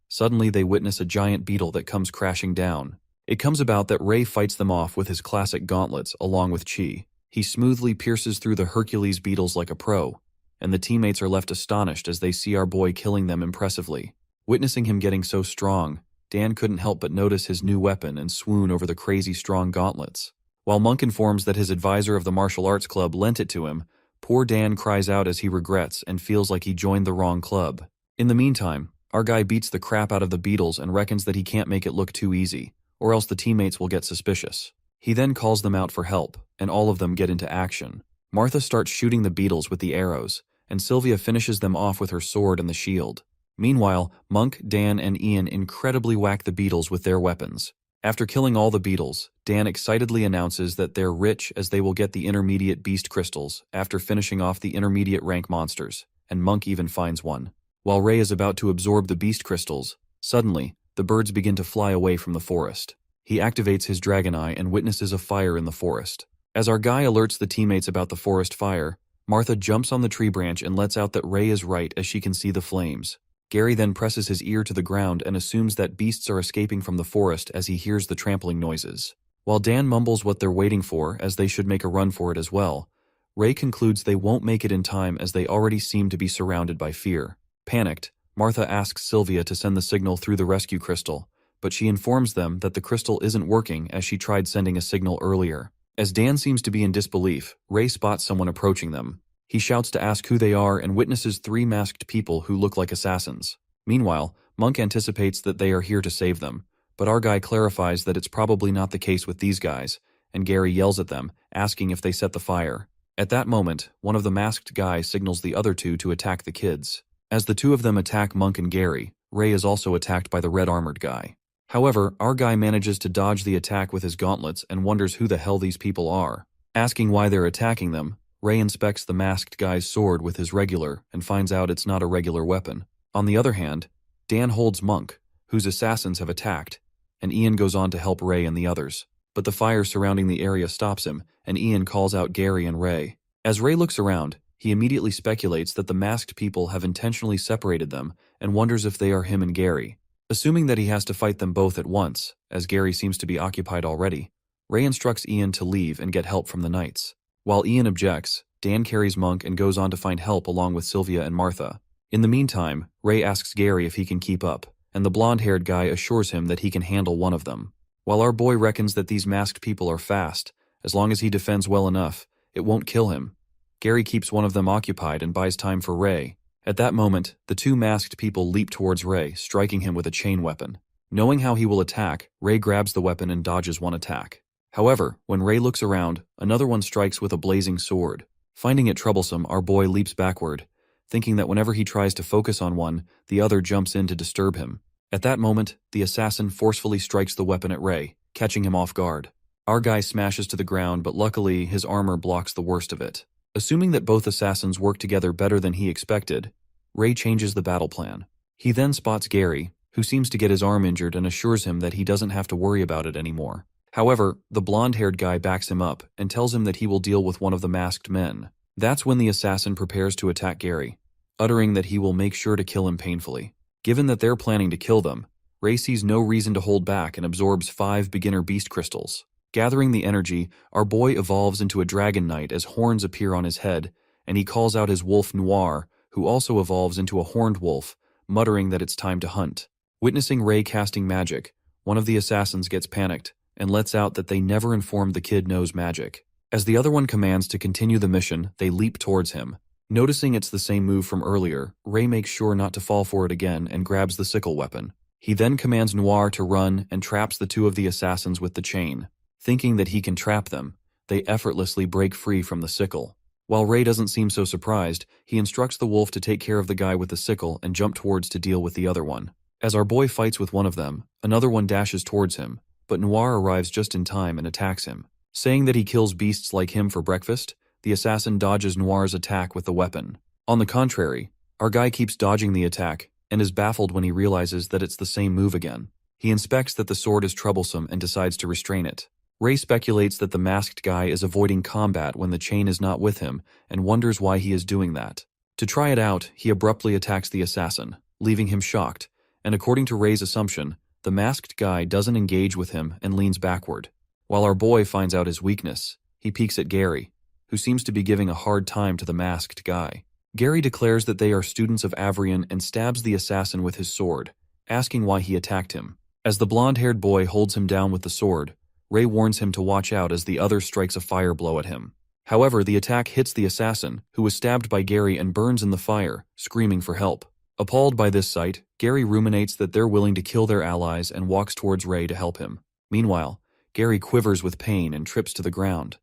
Suddenly they witness a giant beetle that comes crashing down. It comes about that Ray fights them off with his classic gauntlets along with Chi. He smoothly pierces through the Hercules beetles like a pro, and the teammates are left astonished as they see our boy killing them impressively. Witnessing him getting so strong, Dan couldn't help but notice his new weapon and swoon over the crazy strong gauntlets. While Monk informs that his advisor of the martial arts club lent it to him, poor Dan cries out as he regrets and feels like he joined the wrong club. In the meantime, our guy beats the crap out of the beetles and reckons that he can't make it look too easy, or else the teammates will get suspicious. He then calls them out for help, and all of them get into action. Martha starts shooting the beetles with the arrows, and Sylvia finishes them off with her sword and the shield. Meanwhile, Monk, Dan, and Ian incredibly whack the beetles with their weapons. After killing all the beetles, Dan excitedly announces that they're rich as they will get the intermediate beast crystals after finishing off the intermediate rank monsters, and Monk even finds one. While Ray is about to absorb the beast crystals, suddenly, the birds begin to fly away from the forest. He activates his dragon eye and witnesses a fire in the forest. As our guy alerts the teammates about the forest fire, Martha jumps on the tree branch and lets out that Ray is right as she can see the flames. Gary then presses his ear to the ground and assumes that beasts are escaping from the forest as he hears the trampling noises. While Dan mumbles what they're waiting for, as they should make a run for it as well, Ray concludes they won't make it in time as they already seem to be surrounded by fear. Panicked, Martha asks Sylvia to send the signal through the rescue crystal, but she informs them that the crystal isn't working as she tried sending a signal earlier. As Dan seems to be in disbelief, Ray spots someone approaching them. He shouts to ask who they are and witnesses 3 masked people who look like assassins. Meanwhile, Monk anticipates that they are here to save them, but our guy clarifies that it's probably not the case with these guys, and Gary yells at them, asking if they set the fire. At that moment, one of the masked guys signals the other 2 to attack the kids. As the 2 of them attack Monk and Gary, Ray is also attacked by the red-armored guy. However, our guy manages to dodge the attack with his gauntlets and wonders who the hell these people are. Asking why they're attacking them, Ray inspects the masked guy's sword with his regular and finds out it's not a regular weapon. On the other hand, Dan holds Monk, whose assassins have attacked, and Ian goes on to help Ray and the others. But the fire surrounding the area stops him, and Ian calls out Gary and Ray. As Ray looks around, he immediately speculates that the masked people have intentionally separated them and wonders if they are him and Gary. Assuming that he has to fight them both at once, as Gary seems to be occupied already, Ray instructs Ian to leave and get help from the knights. While Ian objects, Dan carries Monk and goes on to find help along with Sylvia and Martha. In the meantime, Ray asks Gary if he can keep up, and the blonde-haired guy assures him that he can handle one of them. While our boy reckons that these masked people are fast, as long as he defends well enough, it won't kill him. Gary keeps one of them occupied and buys time for Ray. At that moment, the 2 masked people leap towards Ray, striking him with a chain weapon. Knowing how he will attack, Ray grabs the weapon and dodges one attack. However, when Ray looks around, another one strikes with a blazing sword. Finding it troublesome, our boy leaps backward, thinking that whenever he tries to focus on one, the other jumps in to disturb him. At that moment, the assassin forcefully strikes the weapon at Ray, catching him off guard. Our guy smashes to the ground, but luckily his armor blocks the worst of it. Assuming that both assassins work together better than he expected, Ray changes the battle plan. He then spots Gary, who seems to get his arm injured and assures him that he doesn't have to worry about it anymore. However, the blonde-haired guy backs him up and tells him that he will deal with one of the masked men. That's when the assassin prepares to attack Gary, uttering that he will make sure to kill him painfully. Given that they're planning to kill them, Ray sees no reason to hold back and absorbs 5 beginner beast crystals. Gathering the energy, our boy evolves into a dragon knight as horns appear on his head, and he calls out his wolf Noir, who also evolves into a horned wolf, muttering that it's time to hunt. Witnessing Ray casting magic, one of the assassins gets panicked and lets out that they never informed the kid knows magic. As the other one commands to continue the mission, they leap towards him. Noticing it's the same move from earlier, Ray makes sure not to fall for it again and grabs the sickle weapon. He then commands Noir to run and traps the 2 of the assassins with the chain. Thinking that he can trap them, they effortlessly break free from the sickle. While Ray doesn't seem so surprised, he instructs the wolf to take care of the guy with the sickle and jump towards to deal with the other one. As our boy fights with one of them, another one dashes towards him, but Noir arrives just in time and attacks him. Saying that he kills beasts like him for breakfast, the assassin dodges Noir's attack with the weapon. On the contrary, our guy keeps dodging the attack and is baffled when he realizes that it's the same move again. He inspects that the sword is troublesome and decides to restrain it. Ray speculates that the masked guy is avoiding combat when the chain is not with him and wonders why he is doing that. To try it out, he abruptly attacks the assassin, leaving him shocked, and according to Ray's assumption, the masked guy doesn't engage with him and leans backward. While our boy finds out his weakness, he peeks at Gary, who seems to be giving a hard time to the masked guy. Gary declares that they are students of Avrion and stabs the assassin with his sword, asking why he attacked him. As the blonde-haired boy holds him down with the sword, Ray warns him to watch out as the other strikes a fire blow at him. However, the attack hits the assassin, who was stabbed by Gary and burns in the fire, screaming for help. Appalled by this sight, Gary ruminates that they're willing to kill their allies and walks towards Ray to help him. Meanwhile, Gary quivers with pain and trips to the ground.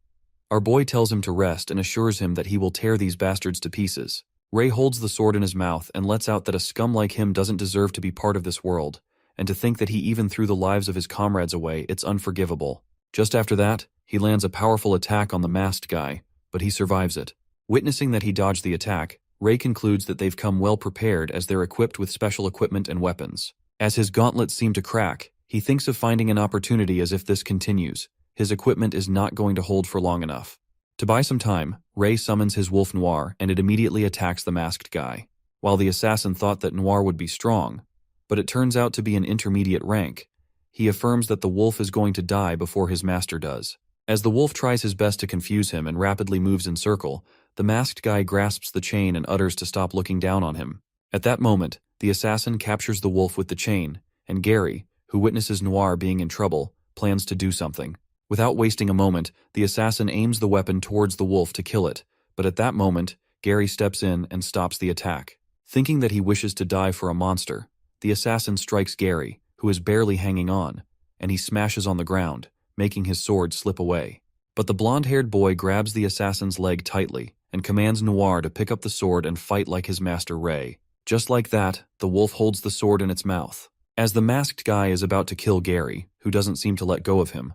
Our boy tells him to rest and assures him that he will tear these bastards to pieces. Ray holds the sword in his mouth and lets out that a scum like him doesn't deserve to be part of this world, and to think that he even threw the lives of his comrades away, it's unforgivable. Just after that, he lands a powerful attack on the masked guy, but he survives it. Witnessing that he dodged the attack, Ray concludes that they've come well prepared as they're equipped with special equipment and weapons. As his gauntlets seem to crack, He thinks of finding an opportunity as if this continues. His equipment is not going to hold for long enough. To buy some time, Ray summons his wolf Noir and it immediately attacks the masked guy. While the assassin thought that Noir would be strong, but it turns out to be an intermediate rank, he affirms that the wolf is going to die before his master does. As the wolf tries his best to confuse him and rapidly moves in circle, the masked guy grasps the chain and utters to stop looking down on him. At that moment, the assassin captures the wolf with the chain, and Gary, who witnesses Noir being in trouble, plans to do something. Without wasting a moment, the assassin aims the weapon towards the wolf to kill it, but at that moment, Gary steps in and stops the attack. Thinking that he wishes to die for a monster, the assassin strikes Gary, who is barely hanging on, and he smashes on the ground, making his sword slip away. But the blonde-haired boy grabs the assassin's leg tightly and commands Noir to pick up the sword and fight like his master Ray. Just like that, the wolf holds the sword in its mouth. As the masked guy is about to kill Gary, who doesn't seem to let go of him,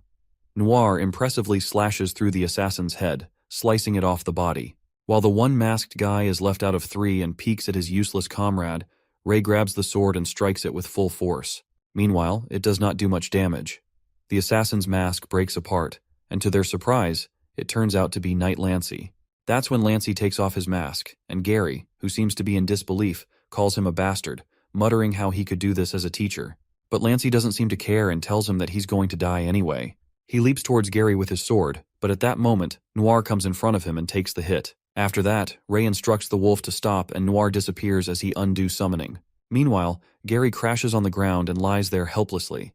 Noir impressively slashes through the assassin's head, slicing it off the body. While the one masked guy is left out of 3 and peeks at his useless comrade, Ray grabs the sword and strikes it with full force. Meanwhile, it does not do much damage. The assassin's mask breaks apart, and to their surprise, it turns out to be Knight Lancey. That's when Lancey takes off his mask, and Gary, who seems to be in disbelief, calls him a bastard, muttering how he could do this as a teacher. But Lancey doesn't seem to care and tells him that he's going to die anyway. He leaps towards Gary with his sword, but at that moment, Noir comes in front of him and takes the hit. After that, Ray instructs the wolf to stop and Noir disappears as he undoes summoning. Meanwhile, Gary crashes on the ground and lies there helplessly.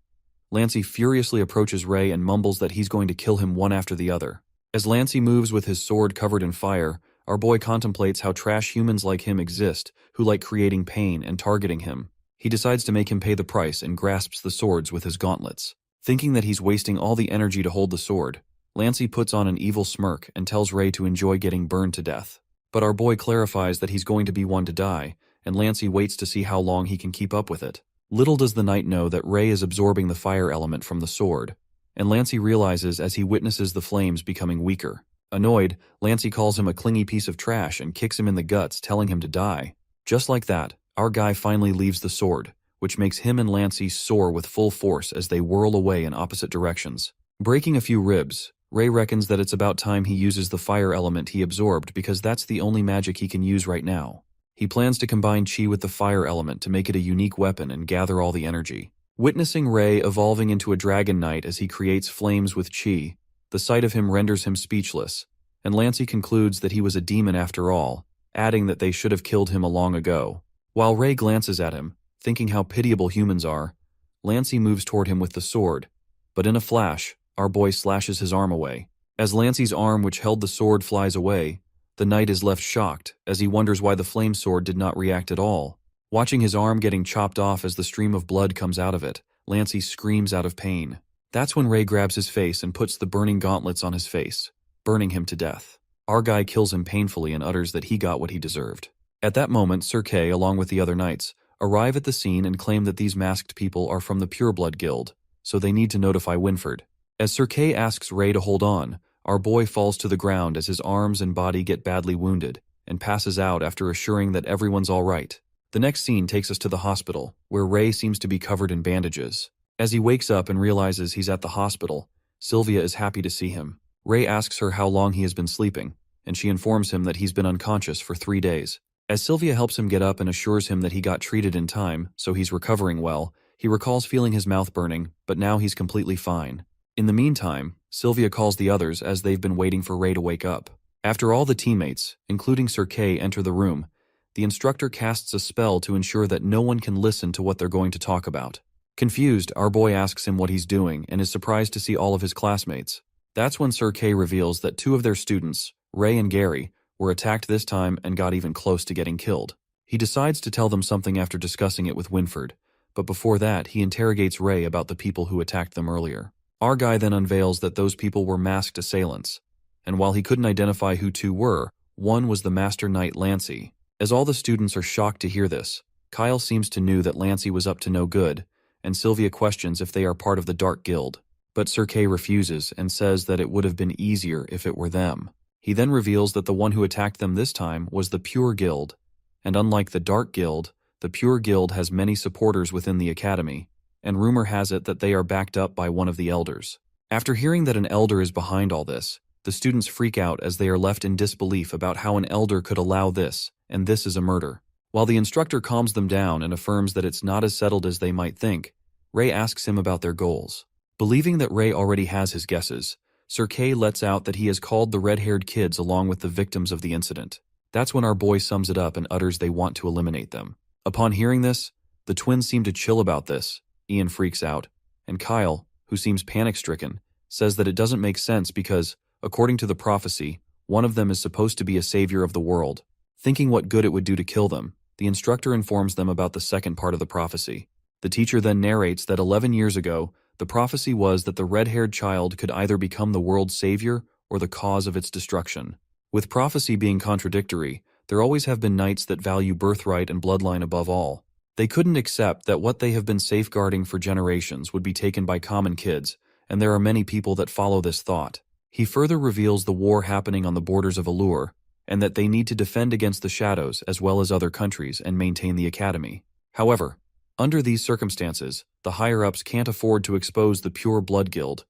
Lancey furiously approaches Ray and mumbles that he's going to kill him one after the other. As Lancey moves with his sword covered in fire, our boy contemplates how trash humans like him exist, who like creating pain and targeting him. He decides to make him pay the price and grasps the swords with his gauntlets. Thinking that he's wasting all the energy to hold the sword, Lancey puts on an evil smirk and tells Ray to enjoy getting burned to death. But our boy clarifies that he's going to be one to die, and Lancey waits to see how long he can keep up with it. Little does the knight know that Ray is absorbing the fire element from the sword, and Lancey realizes as he witnesses the flames becoming weaker. Annoyed, Lancey calls him a clingy piece of trash and kicks him in the guts, telling him to die. Just like that, our guy finally leaves the sword, which makes him and Lancey soar with full force as they whirl away in opposite directions. Breaking a few ribs, Ray reckons that it's about time he uses the fire element he absorbed because that's the only magic he can use right now. He plans to combine Chi with the fire element to make it a unique weapon and gather all the energy. Witnessing Ray evolving into a dragon knight as he creates flames with Chi, the sight of him renders him speechless, and Lancey concludes that he was a demon after all, adding that they should have killed him long ago. While Ray glances at him, thinking how pitiable humans are, Lancey moves toward him with the sword, but in a flash, our boy slashes his arm away. As Lancey's arm which held the sword flies away, the knight is left shocked as he wonders why the flame sword did not react at all. Watching his arm getting chopped off as the stream of blood comes out of it, Lancey screams out of pain. That's when Ray grabs his face and puts the burning gauntlets on his face, burning him to death. Our guy kills him painfully and utters that he got what he deserved. At that moment, Sir Kay, along with the other knights, arrive at the scene and claim that these masked people are from the Pureblood Guild, so they need to notify Winford. As Sir Kay asks Ray to hold on, our boy falls to the ground as his arms and body get badly wounded, and passes out after assuring that everyone's all right. The next scene takes us to the hospital, where Ray seems to be covered in bandages. As he wakes up and realizes he's at the hospital, Sylvia is happy to see him. Ray asks her how long he has been sleeping, and she informs him that he's been unconscious for 3 days. As Sylvia helps him get up and assures him that he got treated in time, so he's recovering well, he recalls feeling his mouth burning, but now he's completely fine. In the meantime, Sylvia calls the others as they've been waiting for Ray to wake up. After all the teammates, including Sir Kay, enter the room, the instructor casts a spell to ensure that no one can listen to what they're going to talk about. Confused, our boy asks him what he's doing and is surprised to see all of his classmates. That's when Sir Kay reveals that 2 of their students, Ray and Gary, were attacked this time and got even close to getting killed. He decides to tell them something after discussing it with Winford, but before that he interrogates Ray about the people who attacked them earlier. Our guy then unveils that those people were masked assailants, and while he couldn't identify who 2 were, one was the Master Knight Lancey. As all the students are shocked to hear this, Kyle seems to know that Lancey was up to no good, and Sylvia questions if they are part of the Dark Guild, but Sir Kay refuses and says that it would have been easier if it were them. He then reveals that the one who attacked them this time was the Pure Guild, and unlike the Dark Guild, the Pure Guild has many supporters within the academy, and rumor has it that they are backed up by one of the elders. After hearing that an elder is behind all this, the students freak out as they are left in disbelief about how an elder could allow this, and this is a murder. While the instructor calms them down and affirms that it's not as settled as they might think, Ray asks him about their goals. Believing that Ray already has his guesses, Sir Kay lets out that he has called the red-haired kids along with the victims of the incident. That's when our boy sums it up and utters they want to eliminate them. Upon hearing this, the twins seem to chill about this. Ian freaks out, and Kyle, who seems panic-stricken, says that it doesn't make sense because, according to the prophecy, one of them is supposed to be a savior of the world. Thinking what good it would do to kill them, the instructor informs them about the second part of the prophecy. The teacher then narrates that 11 years ago, the prophecy was that the red-haired child could either become the world's savior or the cause of its destruction. With prophecy being contradictory, there always have been knights that value birthright and bloodline above all. They couldn't accept that what they have been safeguarding for generations would be taken by common kids, and there are many people that follow this thought. He further reveals the war happening on the borders of Allure, and that they need to defend against the Shadows as well as other countries and maintain the academy. However, under these circumstances, the higher-ups can't afford to expose the Pure Blood Guild,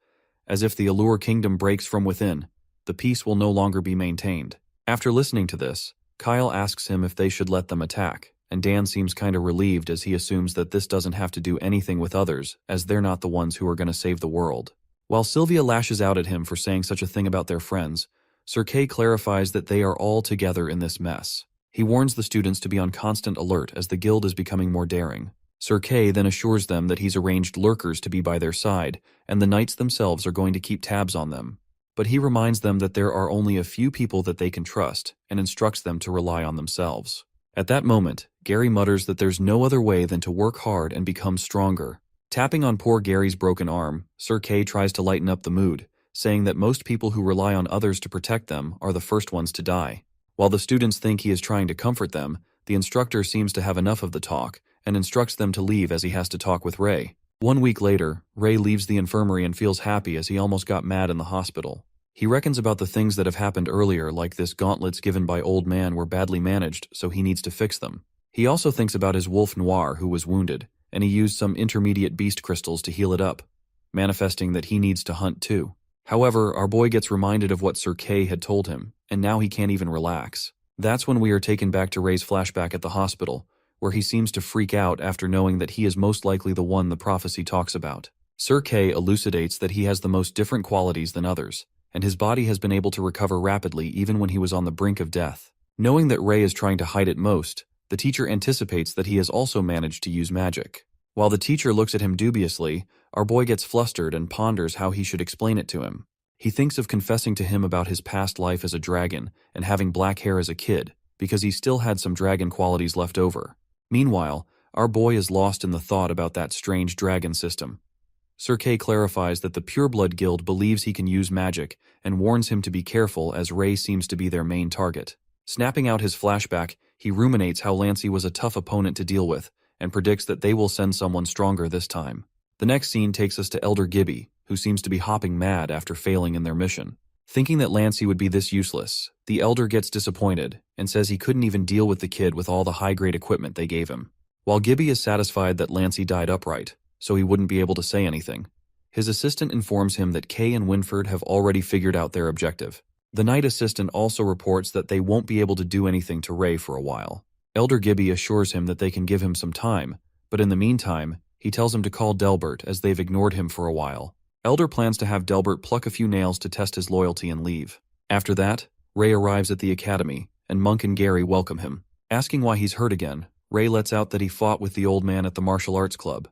as if the Allure Kingdom breaks from within, the peace will no longer be maintained. After listening to this, Kyle asks him if they should let them attack, and Dan seems kinda relieved as he assumes that this doesn't have to do anything with others, as they're not the ones who are gonna save the world. While Sylvia lashes out at him for saying such a thing about their friends, Sir Kay clarifies that they are all together in this mess. He warns the students to be on constant alert as the guild is becoming more daring. Sir Kay then assures them that he's arranged lurkers to be by their side, and the knights themselves are going to keep tabs on them. But he reminds them that there are only a few people that they can trust, and instructs them to rely on themselves. At that moment, Gary mutters that there's no other way than to work hard and become stronger. Tapping on poor Gary's broken arm, Sir Kay tries to lighten up the mood, saying that most people who rely on others to protect them are the first ones to die. While the students think he is trying to comfort them, the instructor seems to have enough of the talk, and instructs them to leave as he has to talk with Ray. 1 week later, Ray leaves the infirmary and feels happy as he almost got mad in the hospital. He reckons about the things that have happened earlier, like this gauntlets given by Old Man were badly managed, so he needs to fix them. He also thinks about his wolf Noir who was wounded, and he used some intermediate beast crystals to heal it up, manifesting that he needs to hunt too. However, our boy gets reminded of what Sir Kay had told him, and now he can't even relax. That's when we are taken back to Ray's flashback at the hospital, where he seems to freak out after knowing that he is most likely the one the prophecy talks about. Sir Kay elucidates that he has the most different qualities than others, and his body has been able to recover rapidly even when he was on the brink of death. Knowing that Ray is trying to hide it most, the teacher anticipates that he has also managed to use magic. While the teacher looks at him dubiously, our boy gets flustered and ponders how he should explain it to him. He thinks of confessing to him about his past life as a dragon and having black hair as a kid, because he still had some dragon qualities left over. Meanwhile, our boy is lost in the thought about that strange dragon system. Sir Kay clarifies that the Pure Blood Guild believes he can use magic and warns him to be careful as Ray seems to be their main target. Snapping out his flashback, he ruminates how Lancey was a tough opponent to deal with and predicts that they will send someone stronger this time. The next scene takes us to Elder Gibby, who seems to be hopping mad after failing in their mission. Thinking that Lancey would be this useless, the Elder gets disappointed and says he couldn't even deal with the kid with all the high-grade equipment they gave him. While Gibby is satisfied that Lancey died upright, so he wouldn't be able to say anything, his assistant informs him that Kay and Winford have already figured out their objective. The night assistant also reports that they won't be able to do anything to Ray for a while. Elder Gibby assures him that they can give him some time, but in the meantime, he tells him to call Delbert as they've ignored him for a while. Elder plans to have Delbert pluck a few nails to test his loyalty and leave. After that, Ray arrives at the academy, and Monk and Gary welcome him. Asking why he's hurt again, Ray lets out that he fought with the old man at the martial arts club.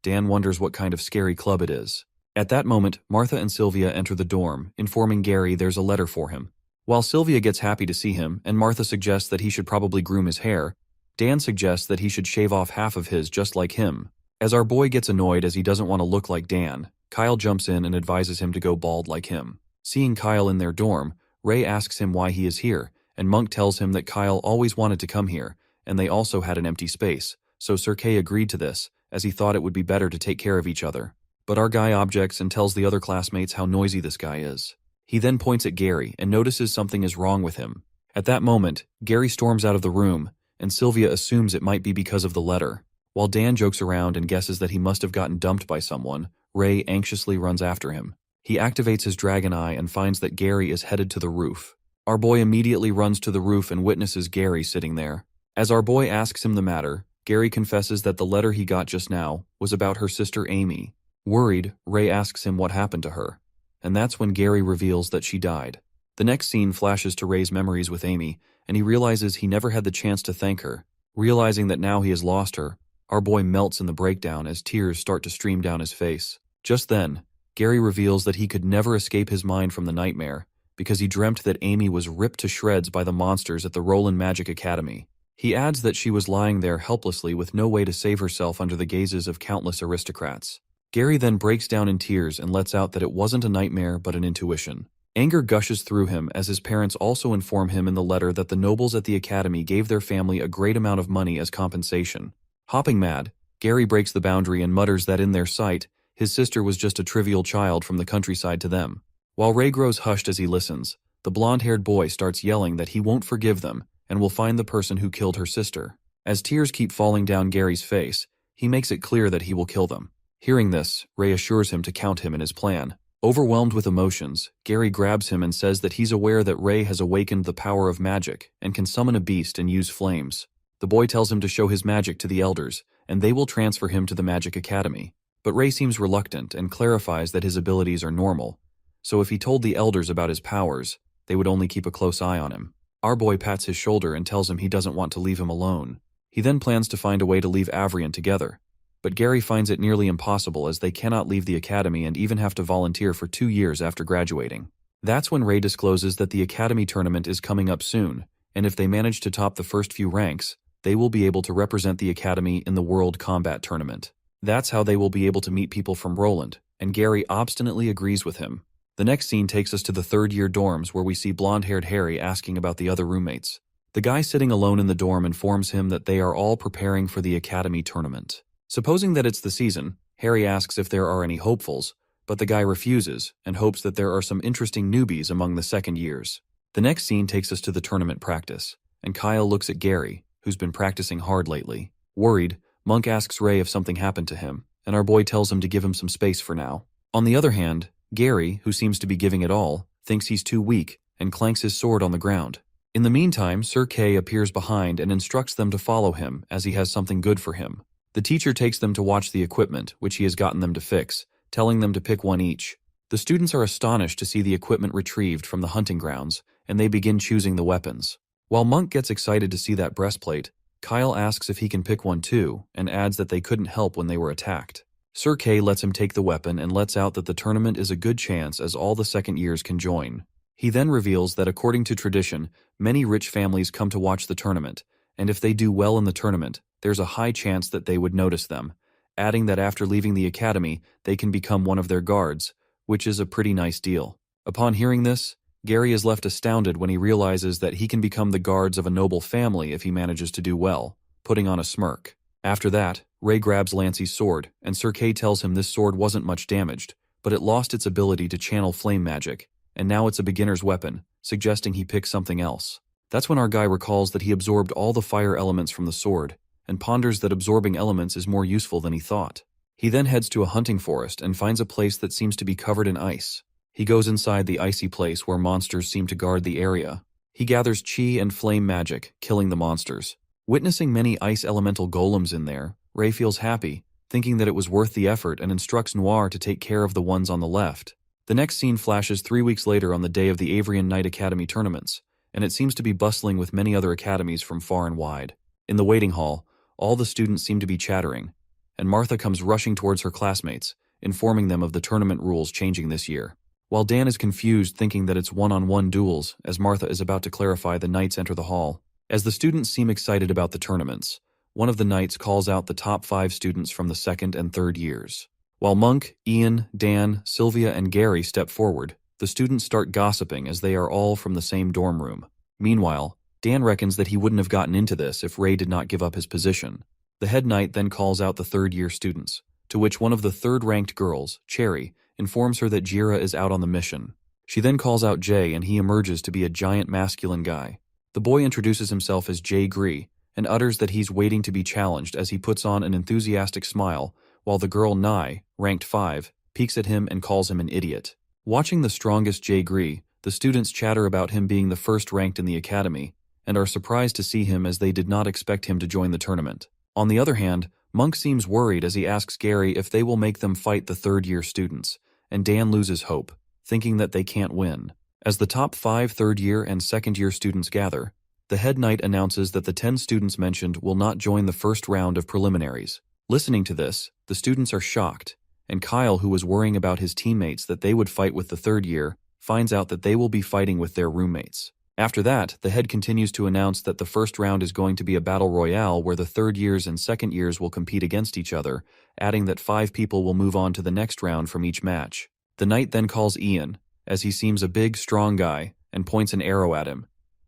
Dan wonders what kind of scary club it is. At that moment, Martha and Sylvia enter the dorm, informing Gary there's a letter for him. While Sylvia gets happy to see him, and Martha suggests that he should probably groom his hair, Dan suggests that he should shave off half of his just like him. As our boy gets annoyed as he doesn't want to look like Dan, Kyle jumps in and advises him to go bald like him. Seeing Kyle in their dorm, Ray asks him why he is here, and Monk tells him that Kyle always wanted to come here, and they also had an empty space, so Sir Kay agreed to this, as he thought it would be better to take care of each other. But our guy objects and tells the other classmates how noisy this guy is. He then points at Gary and notices something is wrong with him. At that moment, Gary storms out of the room, and Sylvia assumes it might be because of the letter. While Dan jokes around and guesses that he must have gotten dumped by someone, Ray anxiously runs after him. He activates his dragon eye and finds that Gary is headed to the roof. Our boy immediately runs to the roof and witnesses Gary sitting there. As our boy asks him the matter, Gary confesses that the letter he got just now was about her sister Amy. Worried, Ray asks him what happened to her, and that's when Gary reveals that she died. The next scene flashes to Ray's memories with Amy, and he realizes he never had the chance to thank her. Realizing that now he has lost her, our boy melts in the breakdown as tears start to stream down his face. Just then, Gary reveals that he could never escape his mind from the nightmare, because he dreamt that Amy was ripped to shreds by the monsters at the Roland Magic Academy. He adds that she was lying there helplessly with no way to save herself under the gazes of countless aristocrats. Gary then breaks down in tears and lets out that it wasn't a nightmare but an intuition. Anger gushes through him as his parents also inform him in the letter that the nobles at the academy gave their family a great amount of money as compensation. Hopping mad, Gary breaks the boundary and mutters that in their sight, his sister was just a trivial child from the countryside to them. While Ray grows hushed as he listens, the blonde-haired boy starts yelling that he won't forgive them and will find the person who killed her sister. As tears keep falling down Gary's face, he makes it clear that he will kill them. Hearing this, Ray assures him to count him in his plan. Overwhelmed with emotions, Gary grabs him and says that he's aware that Ray has awakened the power of magic and can summon a beast and use flames. The boy tells him to show his magic to the elders, and they will transfer him to the Magic Academy. But Ray seems reluctant and clarifies that his abilities are normal, so if he told the elders about his powers, they would only keep a close eye on him. Our boy pats his shoulder and tells him he doesn't want to leave him alone. He then plans to find a way to leave Avrian together, but Gary finds it nearly impossible as they cannot leave the academy and even have to volunteer for 2 years after graduating. That's when Ray discloses that the academy tournament is coming up soon, and if they manage to top the first few ranks, they will be able to represent the academy in the World Combat Tournament. That's how they will be able to meet people from Roland, and Gary obstinately agrees with him. The next scene takes us to the third-year dorms where we see blonde-haired Harry asking about the other roommates. The guy sitting alone in the dorm informs him that they are all preparing for the academy tournament. Supposing that it's the season, Harry asks if there are any hopefuls, but the guy refuses and hopes that there are some interesting newbies among the second years. The next scene takes us to the tournament practice, and Kyle looks at Gary, who's been practicing hard lately. Worried, Monk asks Ray if something happened to him, and our boy tells him to give him some space for now. On the other hand, Gary, who seems to be giving it all, thinks he's too weak and clanks his sword on the ground. In the meantime, Sir Kay appears behind and instructs them to follow him as he has something good for him. The teacher takes them to watch the equipment, which he has gotten them to fix, telling them to pick one each. The students are astonished to see the equipment retrieved from the hunting grounds, and they begin choosing the weapons. While Monk gets excited to see that breastplate, Kyle asks if he can pick one too, and adds that they couldn't help when they were attacked. Sir Kay lets him take the weapon and lets out that the tournament is a good chance as all the second years can join. He then reveals that according to tradition, many rich families come to watch the tournament, and if they do well in the tournament, there's a high chance that they would notice them, adding that after leaving the academy, they can become one of their guards, which is a pretty nice deal. Upon hearing this, Gary is left astounded when he realizes that he can become the guards of a noble family if he manages to do well, putting on a smirk. After that, Ray grabs Lancey's sword, and Sir Kay tells him this sword wasn't much damaged, but it lost its ability to channel flame magic, and now it's a beginner's weapon, suggesting he pick something else. That's when our guy recalls that he absorbed all the fire elements from the sword, and ponders that absorbing elements is more useful than he thought. He then heads to a hunting forest and finds a place that seems to be covered in ice. He goes inside the icy place where monsters seem to guard the area. He gathers chi and flame magic, killing the monsters. Witnessing many ice elemental golems in there, Ray feels happy, thinking that it was worth the effort and instructs Noir to take care of the ones on the left. The next scene flashes 3 weeks later on the day of the Avrian Knight Academy tournaments, and it seems to be bustling with many other academies from far and wide. In the waiting hall, all the students seem to be chattering, and Martha comes rushing towards her classmates, informing them of the tournament rules changing this year. While Dan is confused thinking that it's one-on-one duels, as Martha is about to clarify, the knights enter the hall. As the students seem excited about the tournaments, one of the knights calls out the top 5 students from the second and third years. While Monk, Ian, Dan, Sylvia, and Gary step forward, the students start gossiping as they are all from the same dorm room. Meanwhile, Dan reckons that he wouldn't have gotten into this if Ray did not give up his position. The head knight then calls out the third-year students, to which one of the third-ranked girls, Cherry, informs her that Jira is out on the mission. She then calls out Jay and he emerges to be a giant masculine guy. The boy introduces himself as Jay Gree and utters that he's waiting to be challenged as he puts on an enthusiastic smile, while the girl Nye, ranked 5, peeks at him and calls him an idiot. Watching the strongest Jae-gri, the students chatter about him being the first ranked in the academy, and are surprised to see him as they did not expect him to join the tournament. On the other hand, Monk seems worried as he asks Gary if they will make them fight the third-year students, and Dan loses hope, thinking that they can't win. As the top 5 third-year and second-year students gather, the head knight announces that the 10 students mentioned will not join the first round of preliminaries. Listening to this, the students are shocked, and Kyle, who was worrying about his teammates that they would fight with the third year, finds out that they will be fighting with their roommates. After that, the head continues to announce that the first round is going to be a battle royale where the third years and second years will compete against each other, adding that 5 people will move on to the next round from each match. The knight then calls Ian, as he seems a big, strong guy, and points an arrow at him,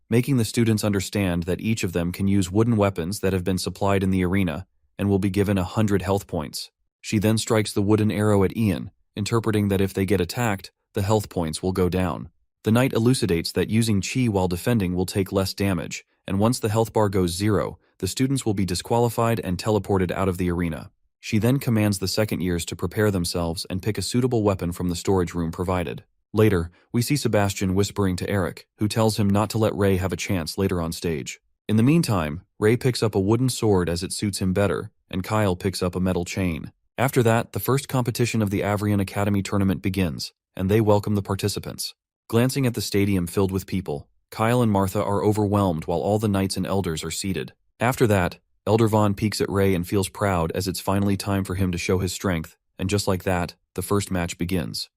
making the students understand that each of them can use wooden weapons that have been supplied in the arena and will be given 100 health points. She then strikes the wooden arrow at Ian, interpreting that if they get attacked, the health points will go down. The knight elucidates that using chi while defending will take less damage, and once the health bar goes 0, the students will be disqualified and teleported out of the arena. She then commands the second years to prepare themselves and pick a suitable weapon from the storage room provided. Later, we see Sebastian whispering to Eric, who tells him not to let Ray have a chance later on stage. In the meantime, Ray picks up a wooden sword as it suits him better, and Kyle picks up a metal chain. After that, the first competition of the Avrian Academy tournament begins, and they welcome the participants. Glancing at the stadium filled with people, Kyle and Martha are overwhelmed while all the knights and elders are seated. After that, Elder Vaughn peeks at Ray and feels proud as it's finally time for him to show his strength, and just like that, the first match begins.